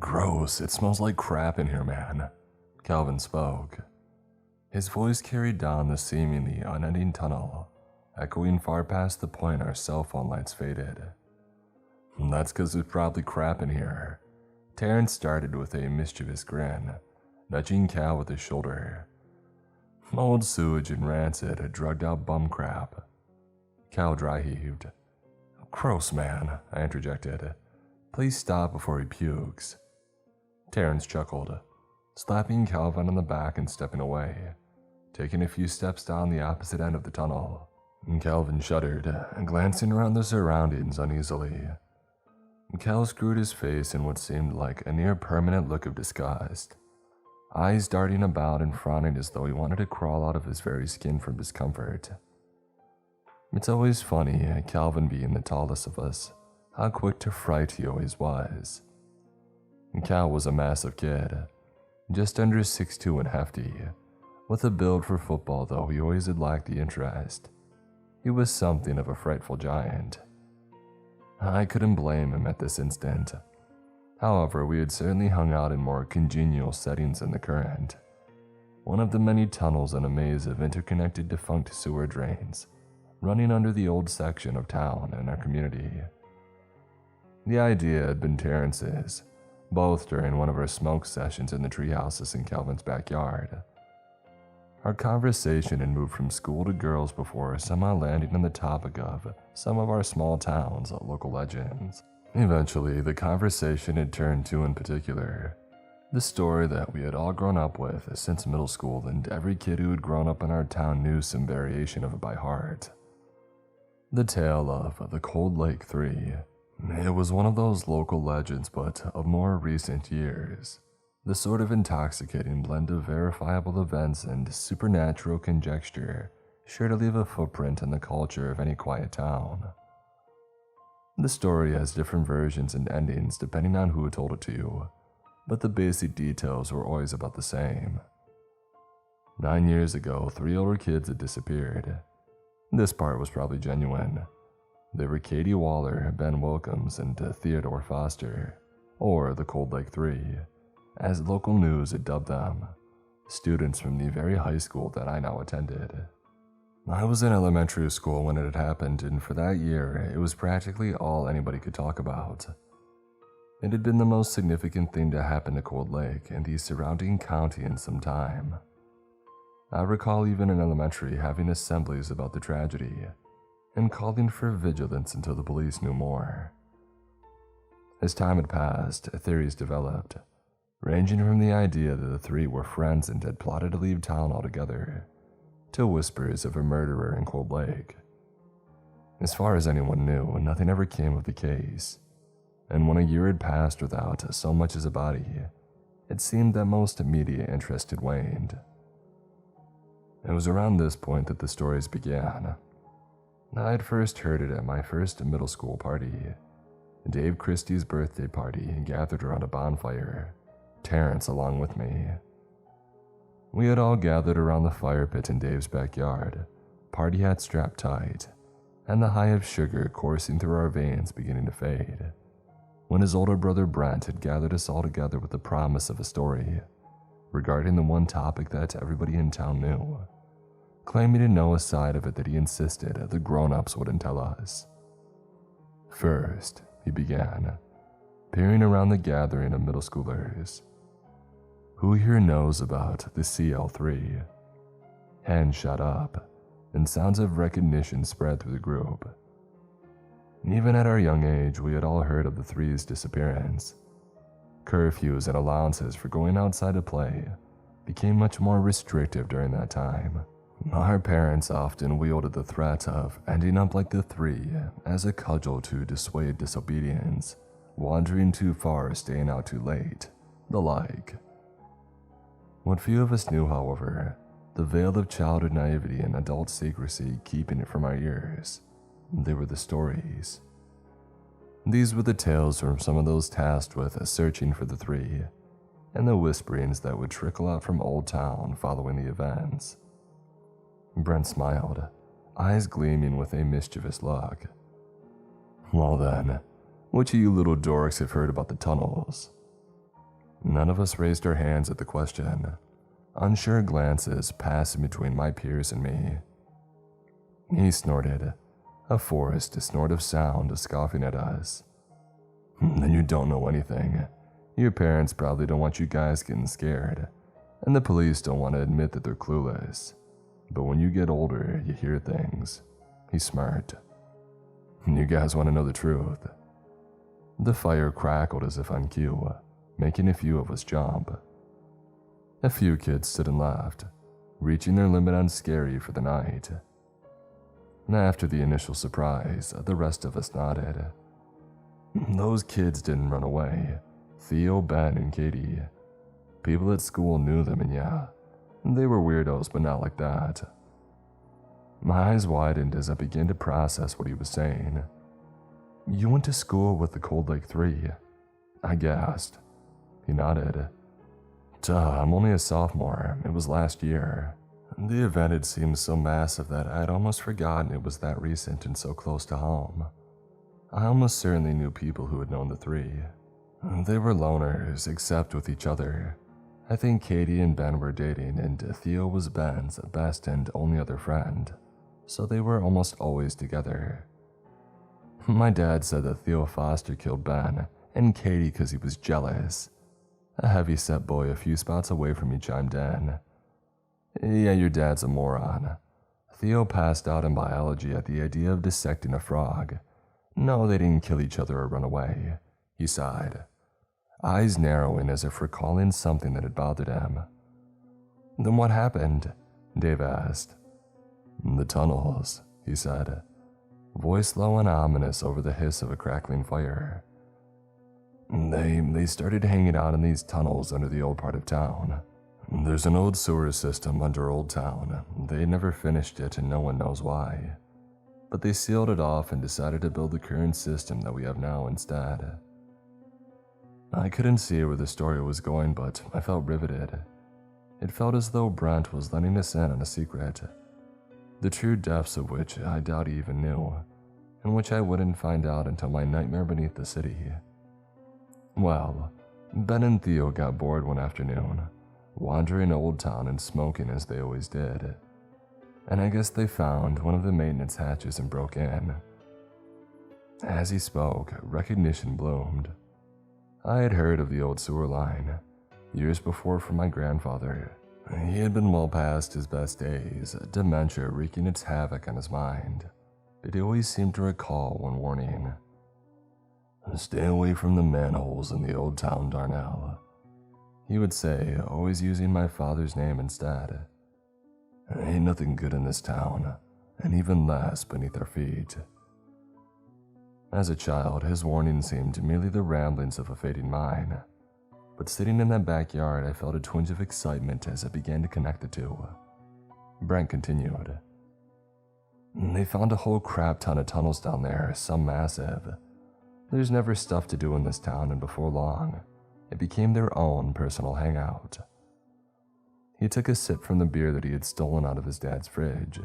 "Gross, it smells like crap in here, man," Calvin spoke. His voice carried down the seemingly unending tunnel, echoing far past the point our cell phone lights faded. "That's 'cause there's probably crap in here." Terrence started with a mischievous grin, nudging Cal with his shoulder. "Old sewage and rancid, drugged-out bum crap." Cal dry-heaved. "Gross, man," I interjected. "Please stop before he pukes." Terrence chuckled, slapping Calvin on the back and stepping away, taking a few steps down the opposite end of the tunnel. Calvin shuddered, glancing around the surroundings uneasily. Cal screwed his face in what seemed like a near-permanent look of disgust, eyes darting about and frowning as though he wanted to crawl out of his very skin from discomfort. It's always funny, Calvin being the tallest of us, how quick to fright he always was. Cal was a massive kid, just under 6'2" and hefty. With a build for football, though, he always had lacked the interest. He was something of a frightful giant. I couldn't blame him at this instant. However, we had certainly hung out in more congenial settings than the current. One of the many tunnels in a maze of interconnected defunct sewer drains, running under the old section of town in our community. The idea had been Terrence's, both during one of our smoke sessions in the treehouses in Calvin's backyard. Our conversation had moved from school to girls before somehow landing on the topic of some of our small town's local legends. Eventually, the conversation had turned to, in particular, the story that we had all grown up with since middle school, and every kid who had grown up in our town knew some variation of it by heart. The tale of the Cold Lake 3. It was one of those local legends, but of more recent years. The sort of intoxicating blend of verifiable events and supernatural conjecture sure to leave a footprint in the culture of any quiet town. The story has different versions and endings depending on who told it to you, but the basic details were always about the same. 9 years ago, 3 older kids had disappeared. This part was probably genuine. They were Katie Waller, Ben Wilkins, and Theodore Foster, or the Cold Lake 3. As local news had dubbed them, students from the very high school that I now attended. I was in elementary school when it had happened, and for that year, it was practically all anybody could talk about. It had been the most significant thing to happen to Cold Lake and the surrounding county in some time. I recall even in elementary having assemblies about the tragedy and calling for vigilance until the police knew more. As time had passed, theories developed, ranging from the idea that the 3 were friends and had plotted to leave town altogether, to whispers of a murderer in Cold Lake. As far as anyone knew, nothing ever came of the case, and when a year had passed without so much as a body, it seemed that most media interest had waned. It was around this point that the stories began. I had first heard it at my first middle school party, Dave Christie's birthday party, gathered around a bonfire, Terrence along with me. We had all gathered around the fire pit in Dave's backyard, party hats strapped tight, and the high of sugar coursing through our veins beginning to fade, when his older brother Brent had gathered us all together with the promise of a story regarding the one topic that everybody in town knew, claiming to know a side of it that he insisted the grown-ups wouldn't tell us. First, he began, peering around the gathering of middle schoolers. Who here knows about the CL3? Hands shot up, and sounds of recognition spread through the group. Even at our young age, we had all heard of the Three's disappearance. Curfews and allowances for going outside to play became much more restrictive during that time. Our parents often wielded the threat of ending up like the Three as a cudgel to dissuade disobedience, wandering too far, staying out too late, the like. What few of us knew, however, the veil of childhood naivety and adult secrecy keeping it from our ears, they were the stories. These were the tales from some of those tasked with searching for the Three, and the whisperings that would trickle out from Old Town following the events. Brent smiled, eyes gleaming with a mischievous look. Well then, which of you little dorks have heard about the tunnels? None of us raised our hands at the question, unsure glances passing between my peers and me. He snorted, a forced snort of sound scoffing at us. Then you don't know anything. Your parents probably don't want you guys getting scared, and the police don't want to admit that they're clueless. But when you get older, you hear things. He smirked. You guys want to know the truth? The fire crackled as if on cue, making a few of us jump. A few kids stood and laughed, reaching their limit on scary for the night. After the initial surprise, the rest of us nodded. Those kids didn't run away. Theo, Ben, and Katie. People at school knew them, and yeah, they were weirdos, but not like that. My eyes widened as I began to process what he was saying. You went to school with the Cold Lake Three? I gasped. He nodded. Duh, I'm only a sophomore. It was last year. The event had seemed so massive that I'd almost forgotten it was that recent and so close to home. I almost certainly knew people who had known the Three. They were loners, except with each other. I think Katie and Ben were dating, and Theo was Ben's best and only other friend, so they were almost always together. My dad said that Theo Foster killed Ben and Katie because he was jealous. A heavy-set boy a few spots away from me chimed in. Yeah, your dad's a moron. Theo passed out in biology at the idea of dissecting a frog. No, they didn't kill each other or run away. He sighed, eyes narrowing as if recalling something that had bothered him. Then what happened? Dave asked. The tunnels, he said, voice low and ominous over the hiss of a crackling fire. They started hanging out in these tunnels under the old part of town. There's an old sewer system under Old Town. They never finished it and no one knows why. But they sealed it off and decided to build the current system that we have now instead. I couldn't see where the story was going, but I felt riveted. It felt as though Brent was letting us in on a secret, the true depths of which I doubt he even knew, and which I wouldn't find out until my nightmare beneath the city. Well, Ben and Theo got bored one afternoon, wandering Old Town and smoking as they always did, and I guess they found one of the maintenance hatches and broke in. As he spoke, recognition bloomed. I had heard of the old sewer line, years before from my grandfather. He had been well past his best days, dementia wreaking its havoc on his mind, but he always seemed to recall one warning. Stay away from the manholes in the Old Town, Darnell, he would say, always using my father's name instead. Ain't nothing good in this town, and even less beneath our feet. As a child, his warning seemed merely the ramblings of a fading mind. But sitting in that backyard, I felt a twinge of excitement as I began to connect the two. Brent continued. They found a whole crap ton of tunnels down there, some massive. There's never stuff to do in this town, and before long, it became their own personal hangout. He took a sip from the beer that he had stolen out of his dad's fridge,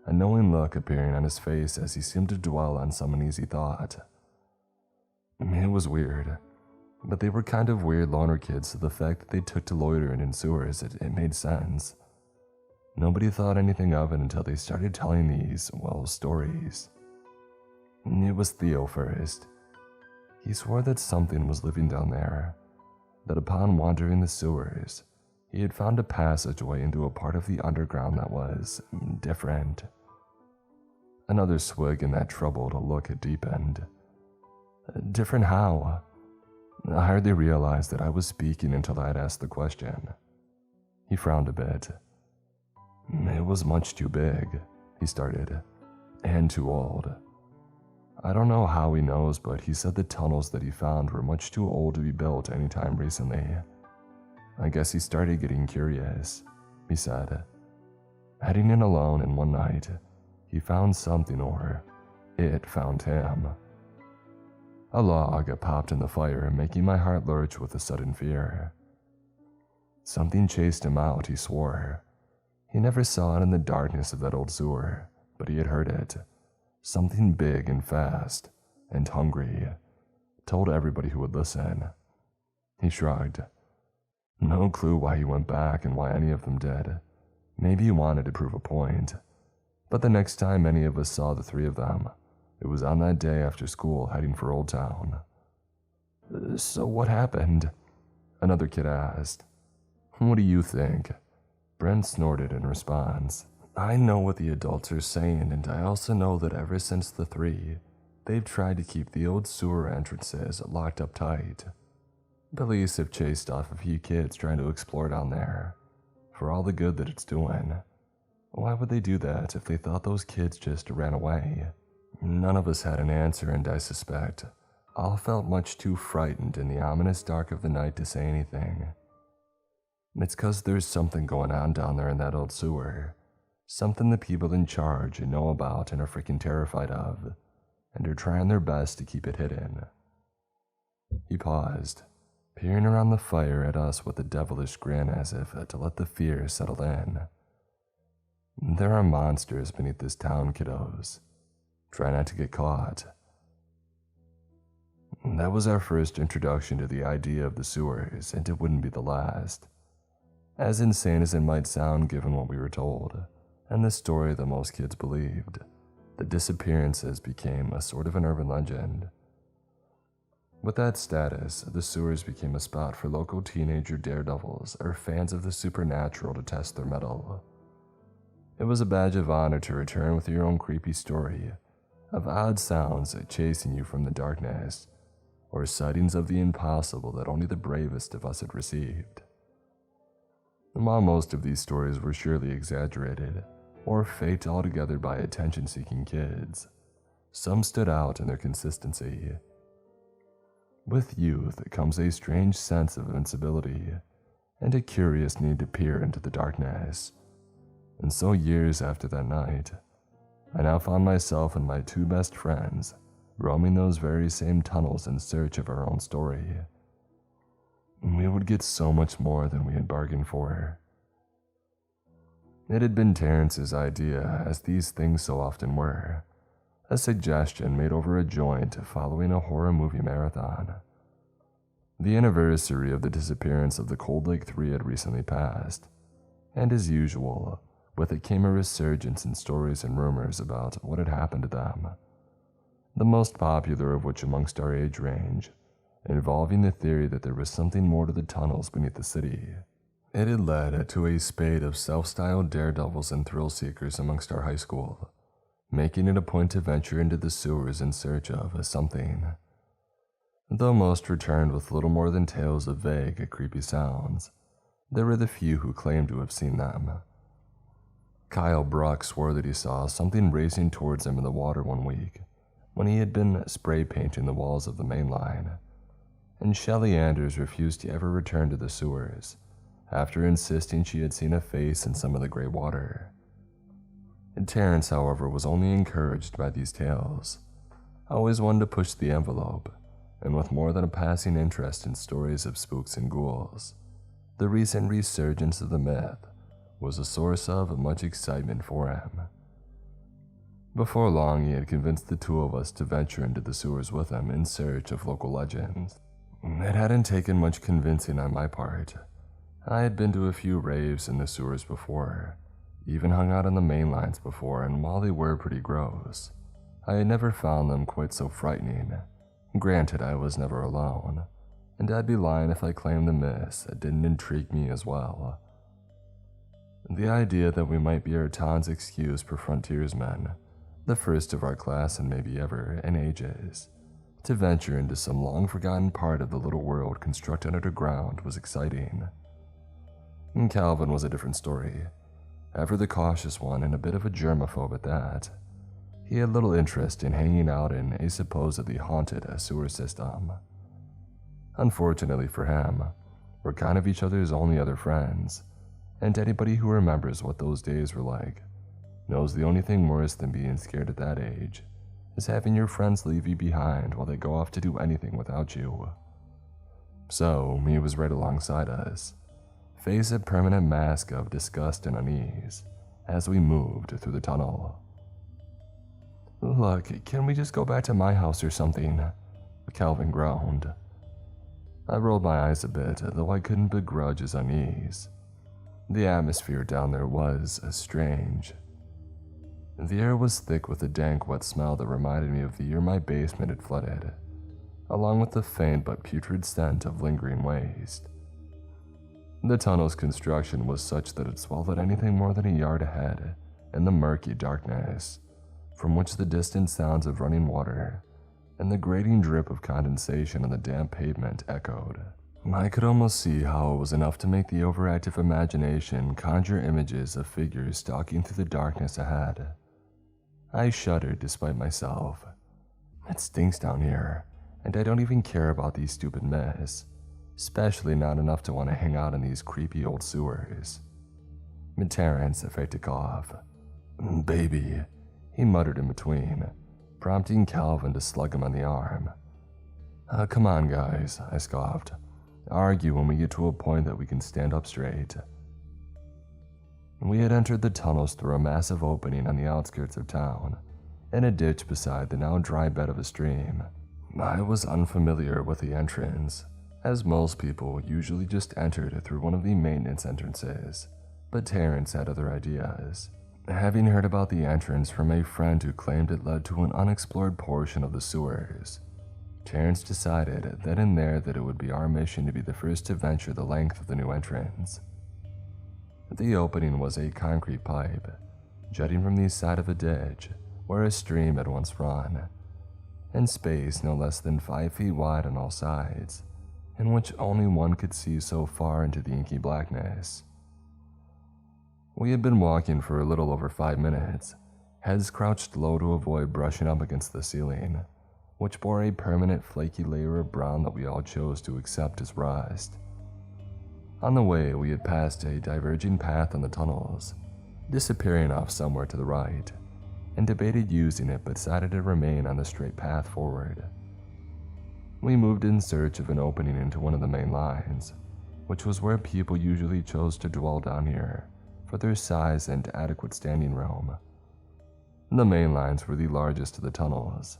a knowing look appearing on his face as he seemed to dwell on some uneasy thought. It was weird, but they were kind of weird loner kids, so the fact that they took to loitering in sewers, it made sense. Nobody thought anything of it until they started telling these, stories. It was Theo first. He swore that something was living down there, that upon wandering the sewers, he had found a passageway into a part of the underground that was different. Another swig and that troubled look had deepened. Different how? I hardly realized that I was speaking until I had asked the question. He frowned a bit. It was much too big, he started, and too old. I don't know how he knows, but he said the tunnels that he found were much too old to be built anytime recently. I guess he started getting curious, he said. Heading in alone, and one night, he found something, or it found him. A log popped in the fire, making my heart lurch with a sudden fear. Something chased him out, he swore. He never saw it in the darkness of that old sewer, but he had heard it. Something big and fast, and hungry. Told everybody who would listen. He shrugged. No clue why he went back and why any of them did. Maybe he wanted to prove a point. But the next time any of us saw the three of them, it was on that day after school heading for Old Town. So what happened? Another kid asked. What do you think? Brent snorted in response. I know what the adults are saying, and I also know that ever since the three, they've tried to keep the old sewer entrances locked up tight. Police have chased off a few kids trying to explore down there, for all the good that it's doing. Why would they do that if they thought those kids just ran away? None of us had an answer, and I suspect all felt much too frightened in the ominous dark of the night to say anything. It's 'cause there's something going on down there in that old sewer. Something the people in charge know about and are freaking terrified of, and are trying their best to keep it hidden. He paused, peering around the fire at us with a devilish grin as if to let the fear settle in. There are monsters beneath this town, kiddos. Try not to get caught. That was our first introduction to the idea of the sewers, and it wouldn't be the last. As insane as it might sound given what we were told, and the story that most kids believed, the disappearances became a sort of an urban legend. With that status, the sewers became a spot for local teenager daredevils or fans of the supernatural to test their mettle. It was a badge of honor to return with your own creepy story of odd sounds chasing you from the darkness, or sightings of the impossible that only the bravest of us had received. And while most of these stories were surely exaggerated, or faked altogether by attention-seeking kids, some stood out in their consistency. With youth comes a strange sense of invincibility, and a curious need to peer into the darkness. And so years after that night, I now found myself and my two best friends roaming those very same tunnels in search of our own story. We would get so much more than we had bargained for. It had been Terrence's idea, as these things so often were, a suggestion made over a joint following a horror movie marathon. The anniversary of the disappearance of the Cold Lake Three had recently passed, and as usual, with it came a resurgence in stories and rumors about what had happened to them, the most popular of which amongst our age range, involving the theory that there was something more to the tunnels beneath the city. It had led to a spate of self-styled daredevils and thrill-seekers amongst our high school, making it a point to venture into the sewers in search of something. Though most returned with little more than tales of vague, creepy sounds, there were the few who claimed to have seen them. Kyle Bruck swore that he saw something racing towards him in the water one week when he had been spray painting the walls of the main line, and Shelley Anders refused to ever return to the sewers after insisting she had seen a face in some of the gray water. And Terrence, however, was only encouraged by these tales, always one to push the envelope, and with more than a passing interest in stories of spooks and ghouls. The recent resurgence of the myth was a source of much excitement for him. Before long, he had convinced the two of us to venture into the sewers with him in search of local legends. It hadn't taken much convincing on my part. I had been to a few raves in the sewers before, even hung out on the main lines before, and while they were pretty gross, I had never found them quite so frightening. Granted, I was never alone, and I'd be lying if I claimed the myths didn't intrigue me as well. The idea that we might be our town's excuse for frontiersmen, the first of our class and maybe ever in ages, to venture into some long-forgotten part of the little world constructed underground was exciting. And Calvin was a different story, ever the cautious one and a bit of a germaphobe at that. He had little interest in hanging out in a supposedly haunted sewer system. Unfortunately for him, we're kind of each other's only other friends, and anybody who remembers what those days were like knows the only thing worse than being scared at that age is having your friends leave you behind while they go off to do anything without you. So, he was right alongside us, face a permanent mask of disgust and unease as we moved through the tunnel. "Look, can we just go back to my house or something?" Calvin groaned. I rolled my eyes a bit, though I couldn't begrudge his unease. The atmosphere down there was strange. The air was thick with a dank, wet smell that reminded me of the year my basement had flooded, along with the faint but putrid scent of lingering waste. The tunnel's construction was such that it swallowed anything more than a yard ahead in the murky darkness, from which the distant sounds of running water and the grating drip of condensation on the damp pavement echoed. I could almost see how it was enough to make the overactive imagination conjure images of figures stalking through the darkness ahead. I shuddered despite myself. It stinks down here, and I don't even care about these stupid myths, especially not enough to want to hang out in these creepy old sewers. Terrence faked a cough. "Baby," he muttered in between, prompting Calvin to slug him on the arm. Come on, guys," I scoffed. "Argue when we get to a point that we can stand up straight." We had entered the tunnels through a massive opening on the outskirts of town, in a ditch beside the now dry bed of a stream. I was unfamiliar with the entrance, as most people usually just entered through one of the maintenance entrances, but Terrence had other ideas. Having heard about the entrance from a friend who claimed it led to an unexplored portion of the sewers, Terrence decided then and there that it would be our mission to be the first to venture the length of the new entrance. The opening was a concrete pipe, jutting from the side of a ditch where a stream had once run, in space no less than 5 feet wide on all sides, in which only one could see so far into the inky blackness. We had been walking for a little over 5 minutes, heads crouched low to avoid brushing up against the ceiling, which bore a permanent flaky layer of brown that we all chose to accept as rust. On the way, we had passed a diverging path in the tunnels, disappearing off somewhere to the right, and debated using it but decided to remain on the straight path forward. We moved in search of an opening into one of the main lines, which was where people usually chose to dwell down here for their size and adequate standing room. The main lines were the largest of the tunnels,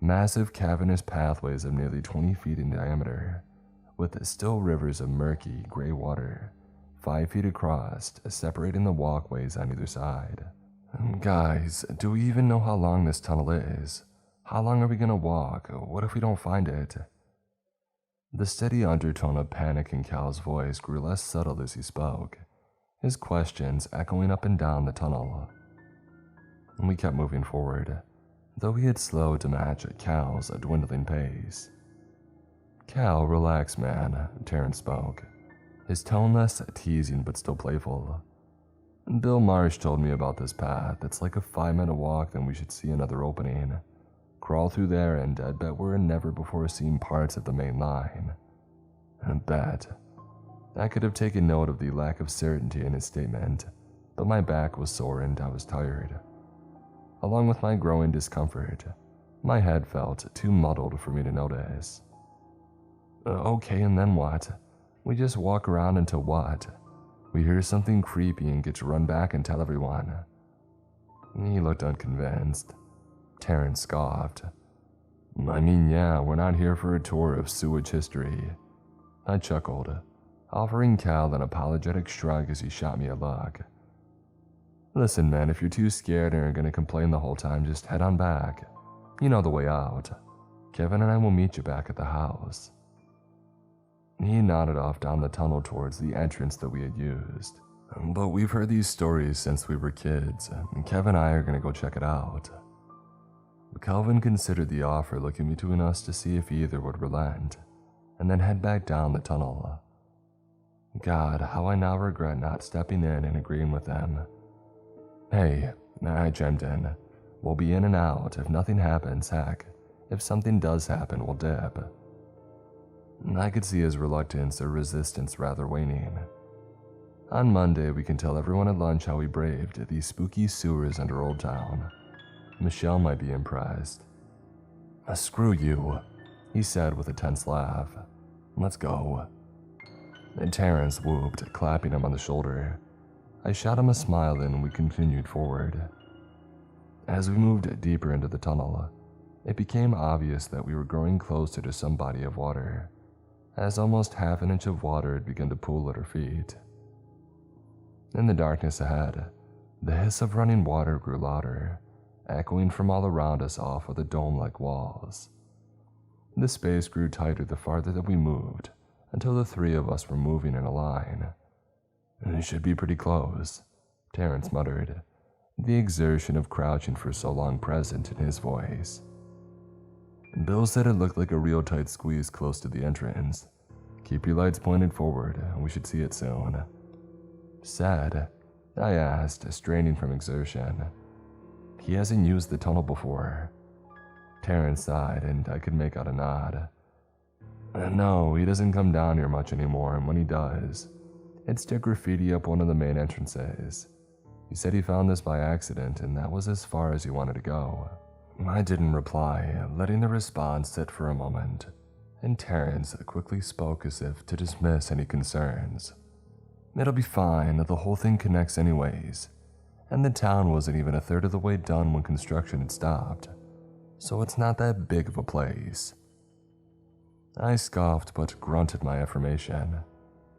massive cavernous pathways of nearly 20 feet in diameter, with still rivers of murky, gray water, 5 feet across, separating the walkways on either side. "Guys, do we even know how long this tunnel is? How long are we gonna walk? What if we don't find it?" The steady undertone of panic in Cal's voice grew less subtle as he spoke, his questions echoing up and down the tunnel. We kept moving forward, though he had slowed to match Cal's dwindling pace. "Cal, relax, man," Terrence spoke, his tone less teasing but still playful. Bill Marsh told me about this path. It's like a 5-minute walk, then we should see another opening. Crawl through there, and I'd bet we're in never-before-seen parts of the main line. Bet. I could have taken note of the lack of certainty in his statement, but my back was sore and I was tired. Along with my growing discomfort, my head felt too muddled for me to notice. Okay, and then what? We just walk around until what? We hear something creepy and get to run back and tell everyone. He looked unconvinced. Terrence scoffed. I mean, yeah, we're not here for a tour of sewage history. I chuckled, offering Cal an apologetic shrug as he shot me a look. Listen, man, if you're too scared and are going to complain the whole time, just head on back. You know the way out. Kevin and I will meet you back at the house. He nodded off down the tunnel towards the entrance that we had used. But we've heard these stories since we were kids, and Kevin and I are going to go check it out. Calvin considered the offer, looking between us to see if either would relent, and then head back down the tunnel. God, how I now regret not stepping in and agreeing with them. Hey, I chimed in. We'll be in and out. If nothing happens, heck, if something does happen, we'll dip. I could see his reluctance or resistance rather waning. On Monday, we can tell everyone at lunch how we braved these spooky sewers under Old Town. Michelle might be impressed. Screw you, he said with a tense laugh. Let's go. And Terrence whooped, clapping him on the shoulder. I shot him a smile and we continued forward. As we moved deeper into the tunnel, it became obvious that we were growing closer to some body of water, as almost half an inch of water had begun to pool at our feet. In the darkness ahead, the hiss of running water grew louder, echoing from all around us off of the dome-like walls. The space grew tighter the farther that we moved, until the three of us were moving in a line. It should be pretty close, Terrence muttered, the exertion of crouching for so long present in his voice. Bill said it looked like a real tight squeeze close to the entrance. Keep your lights pointed forward, we should see it soon. Sad? I asked, straining from exertion. He hasn't used the tunnel before. Terrence sighed, and I could make out a nod. No, he doesn't come down here much anymore, and when he does, it's to graffiti up one of the main entrances. He said he found this by accident, and that was as far as he wanted to go. I didn't reply, letting the response sit for a moment, and Terrence quickly spoke as if to dismiss any concerns. It'll be fine, the whole thing connects anyways, and the town wasn't even a third of the way done when construction had stopped, so it's not that big of a place. I scoffed but grunted my affirmation,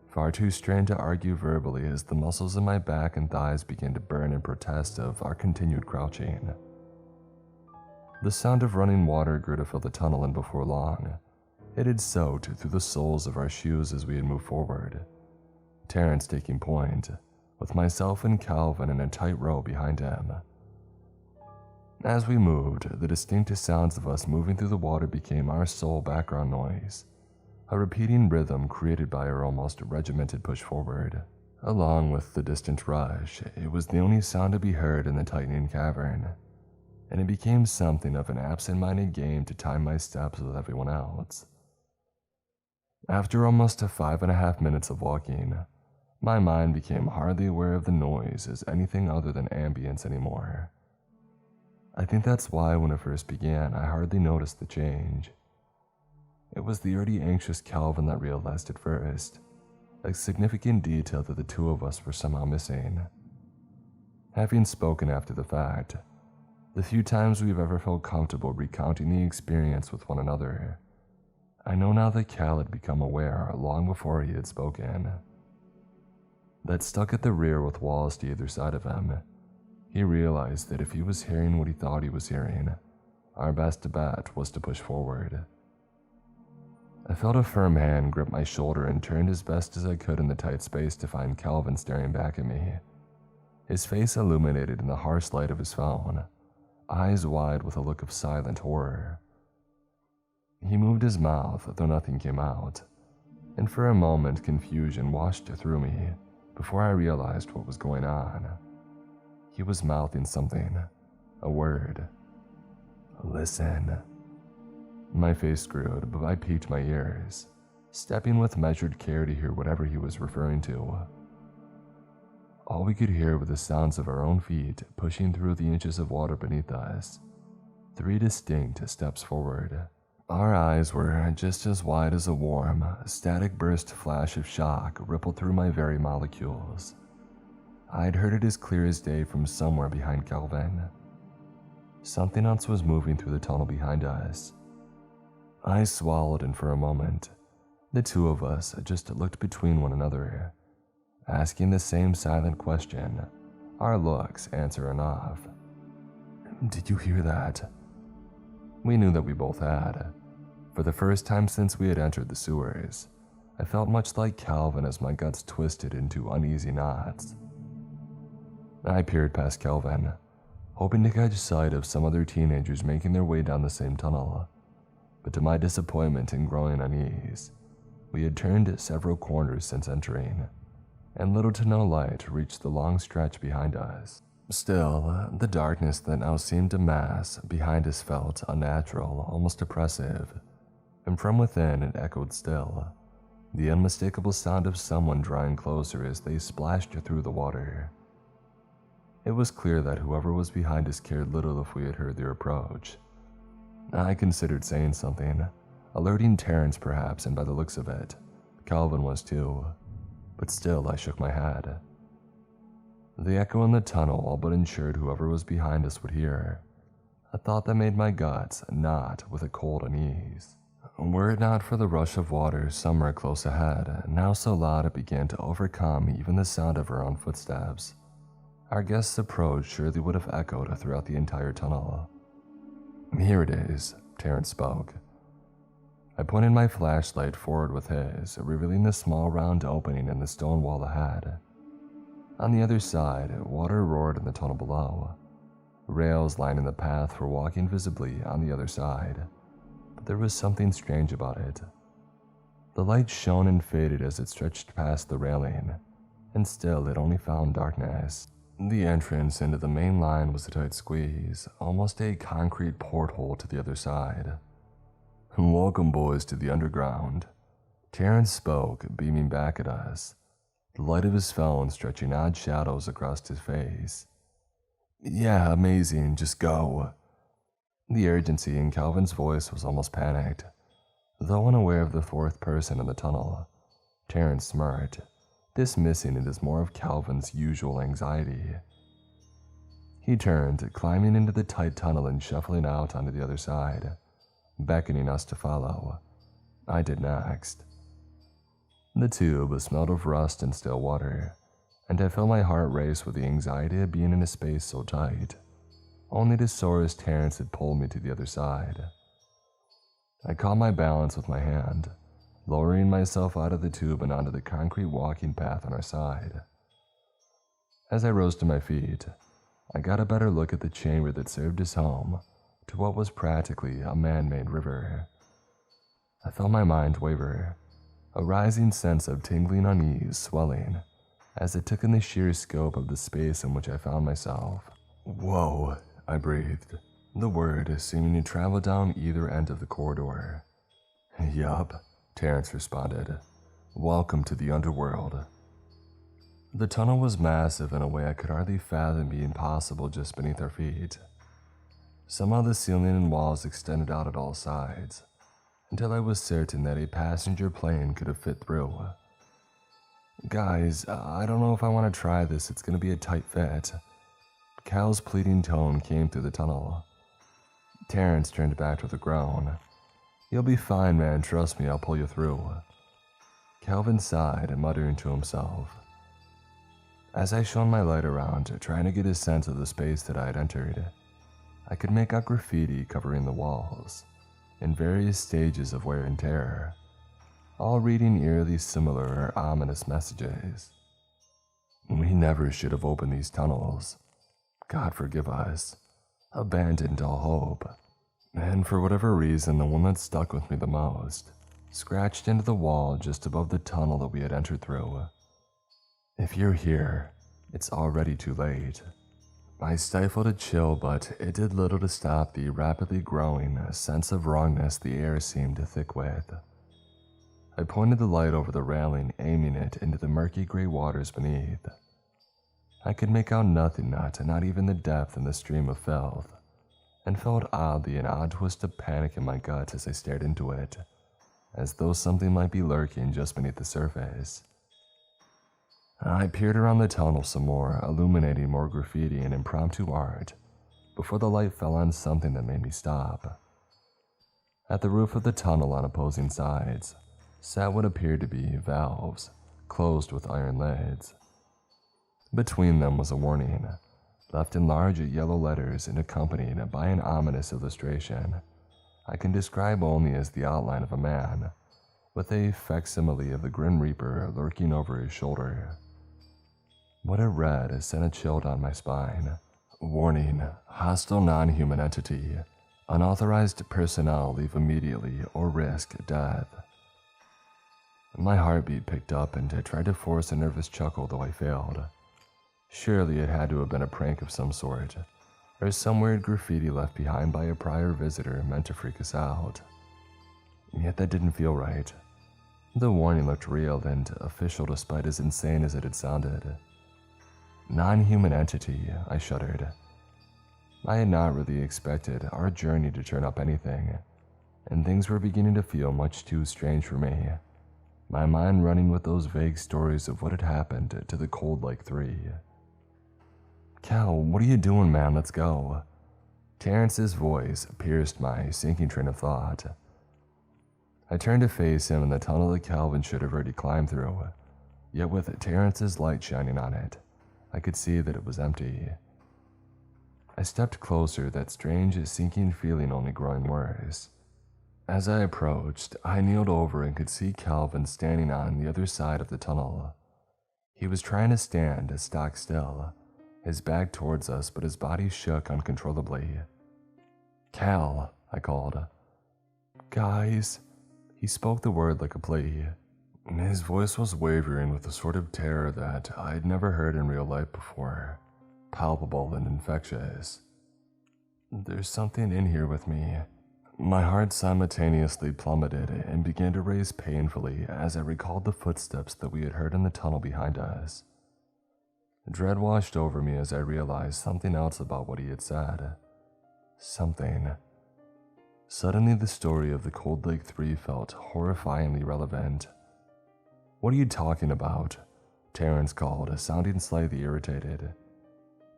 far too strained to argue verbally as the muscles in my back and thighs began to burn in protest of our continued crouching. The sound of running water grew to fill the tunnel, and before long, it had soaked through the soles of our shoes as we had moved forward, Terrence taking point, with myself and Calvin in a tight row behind him. As we moved, the distinct sounds of us moving through the water became our sole background noise, a repeating rhythm created by our almost regimented push forward. Along with the distant rush, it was the only sound to be heard in the tightening cavern, and it became something of an absent-minded game to time my steps with everyone else. After almost 5.5 minutes of walking, my mind became hardly aware of the noise as anything other than ambience anymore. I think that's why when it first began, I hardly noticed the change. It was the already anxious Calvin that realized it first, a significant detail that the two of us were somehow missing. Having spoken after the fact, the few times we've ever felt comfortable recounting the experience with one another, I know now that Cal had become aware long before he had spoken. That stuck at the rear with walls to either side of him, he realized that if he was hearing what he thought he was hearing, our best bet was to push forward. I felt a firm hand grip my shoulder and turned as best as I could in the tight space to find Calvin staring back at me, his face illuminated in the harsh light of his phone, eyes wide with a look of silent horror. He moved his mouth, though nothing came out, and for a moment confusion washed through me, before I realized what was going on. He was mouthing something, a word. Listen. My face screwed, but I peaked my ears, stepping with measured care to hear whatever he was referring to. All we could hear were the sounds of our own feet pushing through the inches of water beneath us. 3 distinct steps forward. Our eyes were just as wide as a warm, static burst flash of shock rippled through my very molecules. I'd heard it as clear as day from somewhere behind Kelvin. Something else was moving through the tunnel behind us. I swallowed, and for a moment, the two of us just looked between one another, asking the same silent question, our looks answering off. Did you hear that? We knew that we both had. For the first time since we had entered the sewers, I felt much like Calvin as my guts twisted into uneasy knots. I peered past Kelvin, hoping to catch sight of some other teenagers making their way down the same tunnel, but to my disappointment and growing unease, we had turned several corners since entering, and little to no light reached the long stretch behind us. Still, the darkness that now seemed to mass behind us felt unnatural, almost oppressive, and from within it echoed still, the unmistakable sound of someone drawing closer as they splashed through the water. It was clear that whoever was behind us cared little if we had heard their approach. I considered saying something, alerting Terrence perhaps, and by the looks of it, Calvin was too, but still I shook my head. The echo in the tunnel all but ensured whoever was behind us would hear, a thought that made my guts knot with a cold unease. Were it not for the rush of water somewhere close ahead, now so loud it began to overcome even the sound of our own footsteps, our guest's approach surely would have echoed throughout the entire tunnel. Here it is, Terrence spoke. I pointed my flashlight forward with his, revealing the small round opening in the stone wall ahead. On the other side, water roared in the tunnel below. Rails lining the path were walking visibly on the other side, but there was something strange about it. The light shone and faded as it stretched past the railing, and still it only found darkness. The entrance into the main line was a tight squeeze, almost a concrete porthole to the other side. Welcome, boys, to the underground. Terrence spoke, beaming back at us, the light of his phone stretching odd shadows across his face. Yeah, amazing, just go. The urgency in Calvin's voice was almost panicked. Though unaware of the fourth person in the tunnel, Terrence smirked, dismissing it as more of Calvin's usual anxiety. He turned, climbing into the tight tunnel and shuffling out onto the other side, beckoning us to follow. I did next. The tube smelled of rust and still water, and I felt my heart race with the anxiety of being in a space so tight, only to soar as Terrence had pulled me to the other side. I caught my balance with my hand, lowering myself out of the tube and onto the concrete walking path on our side. As I rose to my feet, I got a better look at the chamber that served as home to what was practically a man-made river. I felt my mind waver, a rising sense of tingling unease swelling as it took in the sheer scope of the space in which I found myself. Whoa, I breathed, the word seeming to travel down either end of the corridor. Yup, Terrence responded. Welcome to the underworld. The tunnel was massive in a way I could hardly fathom being possible just beneath our feet. Somehow the ceiling and walls extended out at all sides, until I was certain that a passenger plane could have fit through. Guys, I don't know if I want to try this, it's going to be a tight fit. Cal's pleading tone came through the tunnel. Terrence turned back with a groan. You'll be fine, man, trust me, I'll pull you through. Calvin sighed, muttering to himself. As I shone my light around, trying to get a sense of the space that I had entered, I could make out graffiti covering the walls, in various stages of wear and tear, all reading eerily similar or ominous messages. We never should have opened these tunnels. God forgive us. Abandoned all hope. And for whatever reason, the one that stuck with me the most scratched into the wall just above the tunnel that we had entered through. If you're here, it's already too late. I stifled a chill, but it did little to stop the rapidly growing sense of wrongness the air seemed thick with. I pointed the light over the railing, aiming it into the murky gray waters beneath. I could make out nothing, not even the depth in the stream of filth, and felt oddly an odd twist of panic in my gut as I stared into it, as though something might be lurking just beneath the surface. I peered around the tunnel some more, illuminating more graffiti and impromptu art, before the light fell on something that made me stop. At the roof of the tunnel on opposing sides sat what appeared to be valves, closed with iron lids. Between them was a warning, left in large yellow letters and accompanied by an ominous illustration I can describe only as the outline of a man, with a facsimile of the Grim Reaper lurking over his shoulder. What it read sent a chill down my spine. Warning, hostile non-human entity. Unauthorized personnel leave immediately or risk death. My heartbeat picked up and I tried to force a nervous chuckle, though I failed. Surely it had to have been a prank of some sort, or some weird graffiti left behind by a prior visitor meant to freak us out. Yet that didn't feel right. The warning looked real and official despite as insane as it had sounded. Non-human entity, I shuddered. I had not really expected our journey to turn up anything, and things were beginning to feel much too strange for me, my mind running with those vague stories of what had happened to the Cold Lake Three. Cal, what are you doing, man? Let's go. Terrence's voice pierced my sinking train of thought. I turned to face him in the tunnel that Calvin should have already climbed through, yet with Terrence's light shining on it, I could see that it was empty. I stepped closer, that strange sinking feeling only growing worse. As I approached, I kneeled over and could see Calvin standing on the other side of the tunnel. He was trying to stand stock still, his back towards us, but his body shook uncontrollably. Cal, I called. Guys. He spoke the word like a plea. His voice was wavering with a sort of terror that I'd never heard in real life before, palpable and infectious. There's something in here with me. My heart simultaneously plummeted and began to race painfully as I recalled the footsteps that we had heard in the tunnel behind us. Dread washed over me as I realized something else about what he had said. Something. Suddenly the story of the Cold Lake Three felt horrifyingly relevant. What are you talking about? Terrence called, sounding slightly irritated.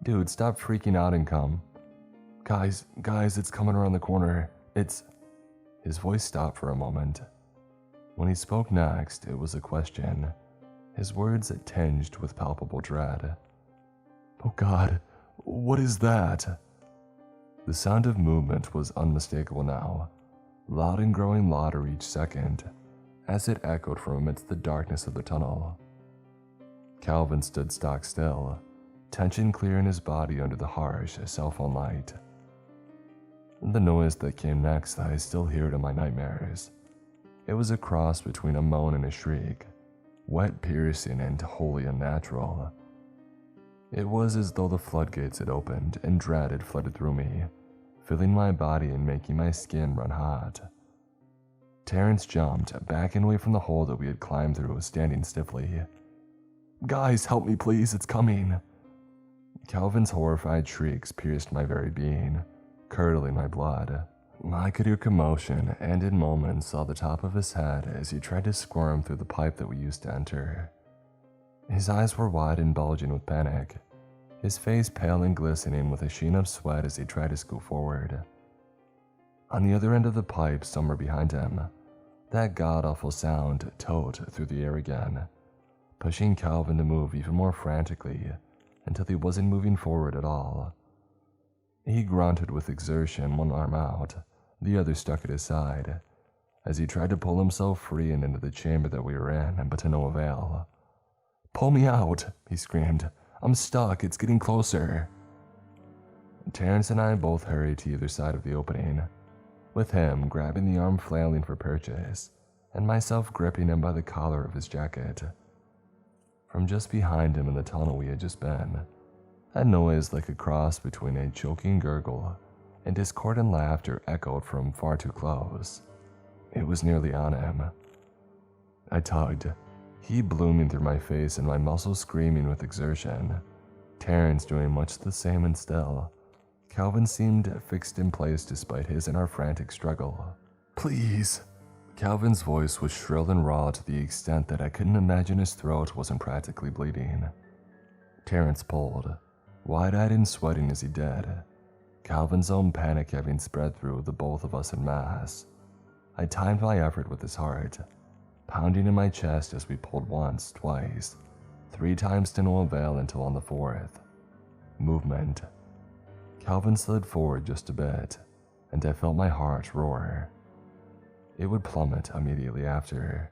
Dude, stop freaking out and come. Guys, it's coming around the corner. His voice stopped for a moment. When he spoke next, it was a question, his words tinged with palpable dread. Oh God, what is that? The sound of movement was unmistakable now, loud and growing louder each second, as it echoed from amidst the darkness of the tunnel. Calvin stood stock still, tension clear in his body under the harsh cell phone light. The noise that came next I still hear it in my nightmares. It was a cross between a moan and a shriek, wet, piercing, and wholly unnatural. It was as though the floodgates had opened and dread had flooded through me, filling my body and making my skin run hot. Terrence jumped back and away from the hole that we had climbed through, standing stiffly. Guys, help me please, it's coming. Calvin's horrified shrieks pierced my very being, curdling my blood. I could hear commotion and in moments saw the top of his head as he tried to squirm through the pipe that we used to enter. His eyes were wide and bulging with panic, his face pale and glistening with a sheen of sweat as he tried to scoot forward. On the other end of the pipe, somewhere behind him, that god-awful sound towed through the air again, pushing Calvin to move even more frantically until he wasn't moving forward at all. He grunted with exertion, one arm out, the other stuck at his side, as he tried to pull himself free and into the chamber that we were in, but to no avail. Pull me out, he screamed. I'm stuck, it's getting closer. Terrence and I both hurried to either side of the opening, with him grabbing the arm flailing for purchase, and myself gripping him by the collar of his jacket. From just behind him in the tunnel we had just been, a noise like a cross between a choking gurgle and discordant laughter echoed from far too close. It was nearly on him. I tugged, heat blooming through my face and my muscles screaming with exertion. Terrence doing much the same, and still, Calvin seemed fixed in place despite his and our frantic struggle. "Please." Calvin's voice was shrill and raw to the extent that I couldn't imagine his throat wasn't practically bleeding. Terrence pulled, wide-eyed and sweating as he did, Calvin's own panic having spread through the both of us en masse. I timed my effort with his heart, pounding in my chest as we pulled once, twice, 3 times to no avail until on the 4th movement, Calvin slid forward just a bit, and I felt my heart roar. It would plummet immediately after.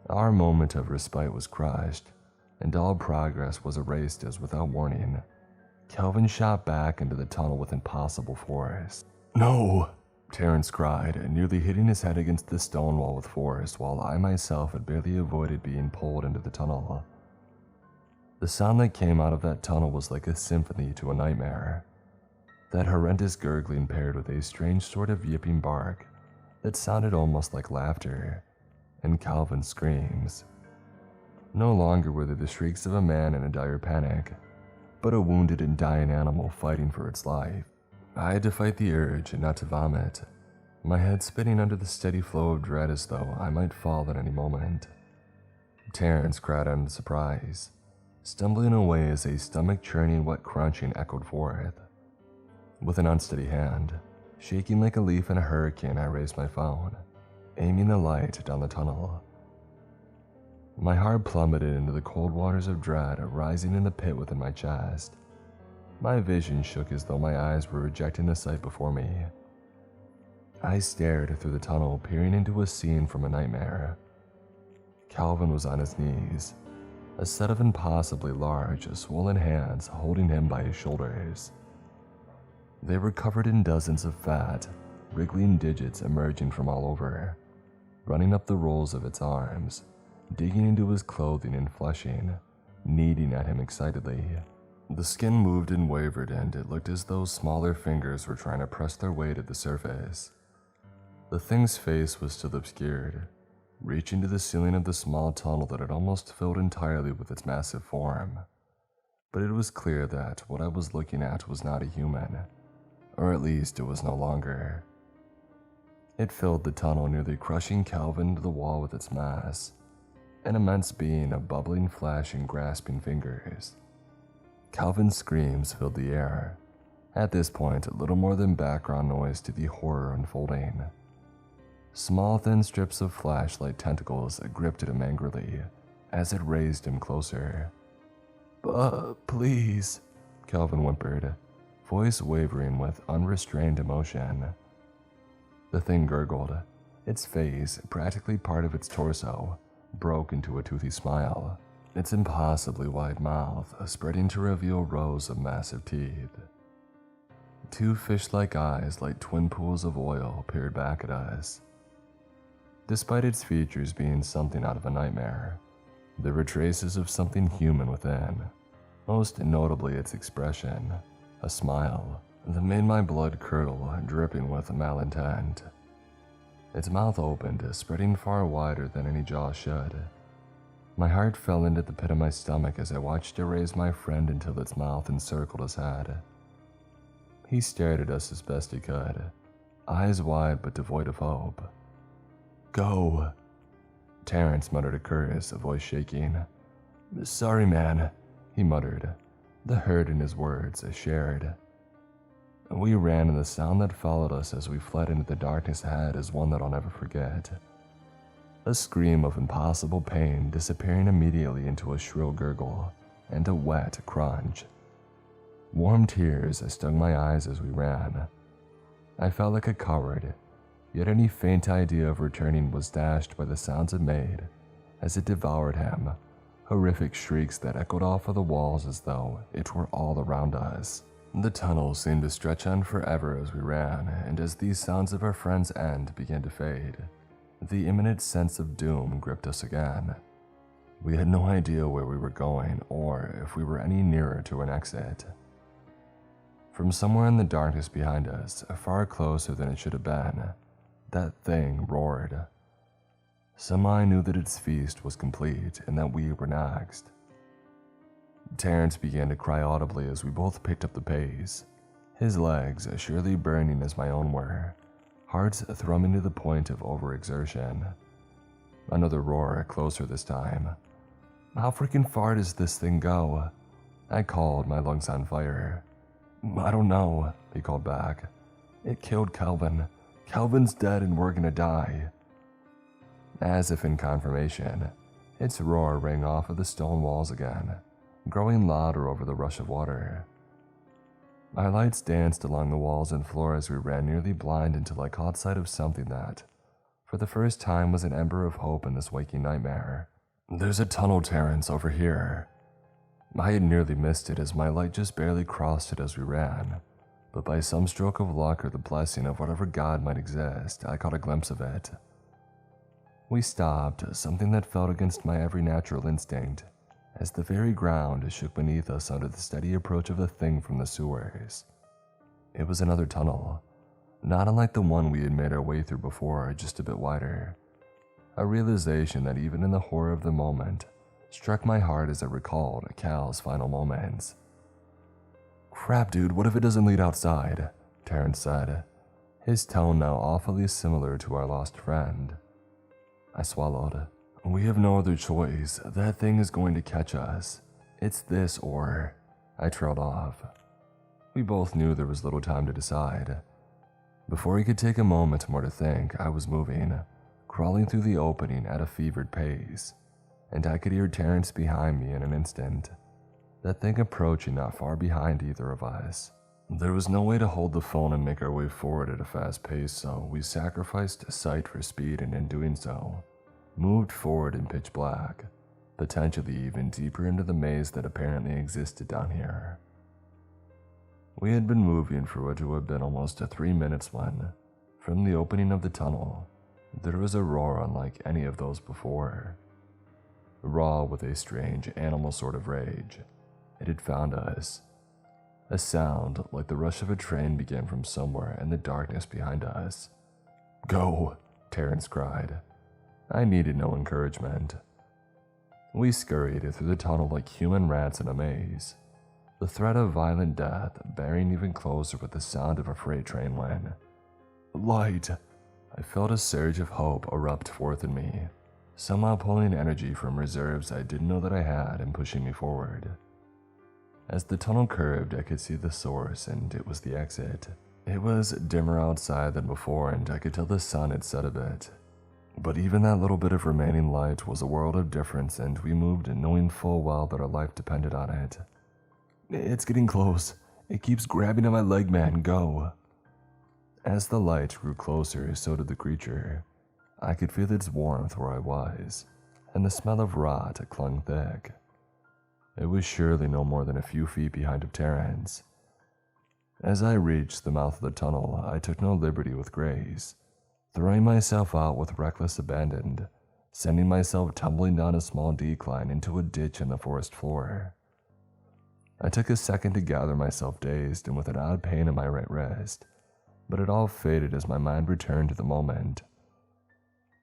Our moment of respite was crushed, and all progress was erased as, without warning, Calvin shot back into the tunnel with impossible force. "No!" Terrence cried, nearly hitting his head against the stone wall with force, while I myself had barely avoided being pulled into the tunnel. The sound that came out of that tunnel was like a symphony to a nightmare. That horrendous gurgling paired with a strange sort of yipping bark that sounded almost like laughter, and Calvin's screams. No longer were they the shrieks of a man in a dire panic, but a wounded and dying animal fighting for its life. I had to fight the urge not to vomit, my head spinning under the steady flow of dread as though I might fall at any moment. Terrence cried out in surprise, stumbling away as a stomach-churning wet crunching echoed forth. With an unsteady hand, shaking like a leaf in a hurricane, I raised my phone, aiming the light down the tunnel. My heart plummeted into the cold waters of dread rising in the pit within my chest. My vision shook as though my eyes were rejecting the sight before me. I stared through the tunnel, peering into a scene from a nightmare. Calvin was on his knees, a set of impossibly large, swollen hands holding him by his shoulders. They were covered in dozens of fat, wriggling digits emerging from all over, running up the rolls of its arms, digging into his clothing and fleshing, kneading at him excitedly. The skin moved and wavered, and it looked as though smaller fingers were trying to press their way to the surface. The thing's face was still obscured, reaching to the ceiling of the small tunnel that had almost filled entirely with its massive form. But it was clear that what I was looking at was not a human, or at least it was no longer. It filled the tunnel, nearly crushing Calvin to the wall with its mass, an immense being of bubbling flesh and grasping fingers. Calvin's screams filled the air, at this point little more than background noise to the horror unfolding. Small thin strips of flesh like tentacles gripped at him angrily as it raised him closer. Please," Calvin whimpered, voice wavering with unrestrained emotion. The thing gurgled, its face, practically part of its torso, broke into a toothy smile, its impossibly wide mouth spreading to reveal rows of massive teeth. 2 fish-like eyes like twin pools of oil peered back at us. Despite its features being something out of a nightmare, there were traces of something human within, most notably its expression, a smile that made my blood curdle, dripping with malintent. Its mouth opened, spreading far wider than any jaw should. My heart fell into the pit of my stomach as I watched it raise my friend until its mouth encircled his head. He stared at us as best he could, eyes wide but devoid of hope. "Go," Terrence muttered a curse, a voice shaking. "Sorry, man," he muttered, the hurt in his words shared. We ran, and the sound that followed us as we fled into the darkness ahead is one that I'll never forget. A scream of impossible pain disappearing immediately into a shrill gurgle and a wet crunch. Warm tears stung my eyes as we ran. I felt like a coward, yet any faint idea of returning was dashed by the sounds it made as it devoured him, horrific shrieks that echoed off of the walls as though it were all around us. The tunnel seemed to stretch on forever as we ran, and as these sounds of our friend's end began to fade, the imminent sense of doom gripped us again. We had no idea where we were going or if we were any nearer to an exit. From somewhere in the darkness behind us, far closer than it should have been, that thing roared. Somehow I knew that its feast was complete and that we were next. Terrence began to cry audibly as we both picked up the pace, his legs surely burning as my own were, hearts thrumming to the point of overexertion. Another roar, closer this time. How freaking far does this thing go? I called, my lungs on fire. I don't know, he called back. It killed Kelvin. Kelvin's dead and we're gonna die. As if in confirmation, its roar rang off of the stone walls again, growing louder over the rush of water. Our lights danced along the walls and floor as we ran nearly blind until I caught sight of something that, for the first time, was an ember of hope in this waking nightmare. There's a tunnel, Terrence, over here. I had nearly missed it as my light just barely crossed it as we ran, but by some stroke of luck or the blessing of whatever God might exist, I caught a glimpse of it. We stopped, something that felt against my every natural instinct, as the very ground shook beneath us under the steady approach of the thing from the sewers. It was another tunnel, not unlike the one we had made our way through before, just a bit wider. A realization that even in the horror of the moment struck my heart as I recalled Cal's final moments. Crap, dude, what if it doesn't lead outside? Terrence said, his tone now awfully similar to our lost friend. I swallowed. We have no other choice. That thing is going to catch us. It's this or... I trailed off. We both knew there was little time to decide. Before he could take a moment more to think, I was moving, crawling through the opening at a fevered pace, and I could hear Terrence behind me in an instant, that thing approaching not far behind either of us. There was no way to hold the phone and make our way forward at a fast pace, so we sacrificed sight for speed, and in doing so, moved forward in pitch black, potentially even deeper into the maze that apparently existed down here. We had been moving for what would have been almost 3 minutes when, from the opening of the tunnel, there was a roar unlike any of those before. Raw with a strange animal sort of rage, it had found us. A sound like the rush of a train began from somewhere in the darkness behind us. Go, Terrence cried. I needed no encouragement. We scurried through the tunnel like human rats in a maze, the threat of violent death bearing even closer with the sound of a freight train when... Light! I felt a surge of hope erupt forth in me, somehow pulling energy from reserves I didn't know that I had and pushing me forward. As the tunnel curved, I could see the source, and it was the exit. It was dimmer outside than before, and I could tell the sun had set a bit. But even that little bit of remaining light was a world of difference, and we moved knowing full well that our life depended on it. It's getting close. It keeps grabbing at my leg, man. Go. As the light grew closer, so did the creature. I could feel its warmth where I was, and the smell of rot clung thick. It was surely no more than a few feet behind of Terrence. As I reached the mouth of the tunnel, I took no liberty with grace, throwing myself out with reckless abandon, sending myself tumbling down a small decline into a ditch in the forest floor. I took a second to gather myself dazed and with an odd pain in my right wrist, but it all faded as my mind returned to the moment.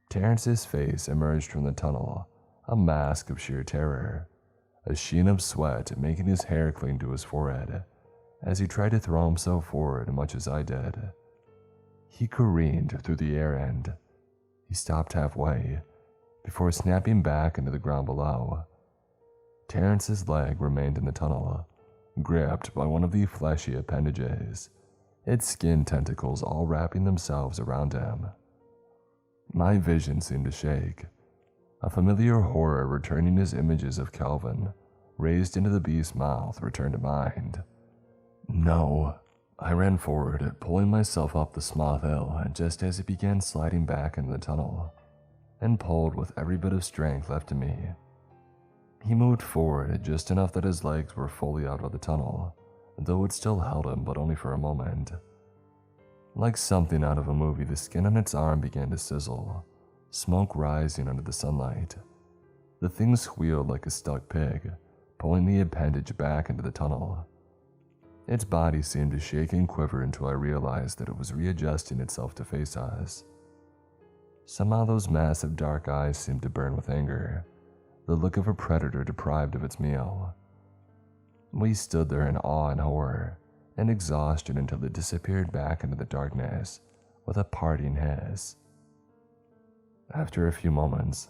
Terrence's face emerged from the tunnel, a mask of sheer terror, a sheen of sweat making his hair cling to his forehead, as he tried to throw himself forward much as I did. He careened through the air and he stopped halfway, before snapping back into the ground below. Terrence's leg remained in the tunnel, gripped by one of the fleshy appendages, its skin tentacles all wrapping themselves around him. My vision seemed to shake, a familiar horror returning as images of Kelvin, raised into the beast's mouth, returned to mind. No. I ran forward, pulling myself up the small hill just as it began sliding back into the tunnel, and pulled with every bit of strength left in me. He moved forward just enough that his legs were fully out of the tunnel, though it still held him, but only for a moment. Like something out of a movie, the skin on its arm began to sizzle, smoke rising under the sunlight. The thing squealed like a stuck pig, pulling the appendage back into the tunnel. Its body seemed to shake and quiver until I realized that it was readjusting itself to face us. Somehow those massive dark eyes seemed to burn with anger, the look of a predator deprived of its meal. We stood there in awe and horror and exhaustion until it disappeared back into the darkness with a parting hiss. After a few moments,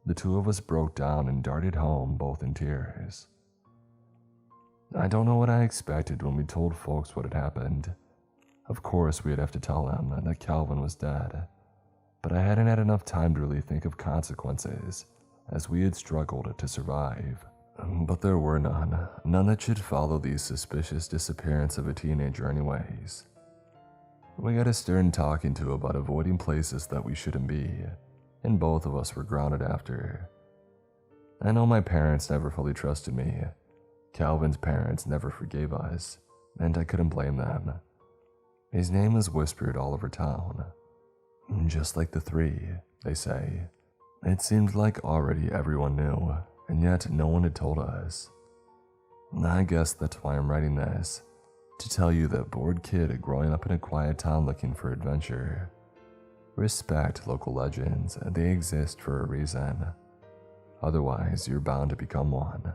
the two of us broke down and darted home, both in tears. I don't know what I expected when we told folks what had happened. Of course, we'd have to tell them that Calvin was dead, but I hadn't had enough time to really think of consequences, as we had struggled to survive. But there were none that should follow the suspicious disappearance of a teenager anyways. We got a stern talking to about avoiding places that we shouldn't be, and both of us were grounded after. I know my parents never fully trusted me. Calvin's parents never forgave us, and I couldn't blame them. His name was whispered all over town. Just like the three, they say. It seemed like already everyone knew, and yet no one had told us. I guess that's why I'm writing this, to tell you that bored kid growing up in a quiet town looking for adventure. Respect local legends, they exist for a reason. Otherwise, you're bound to become one.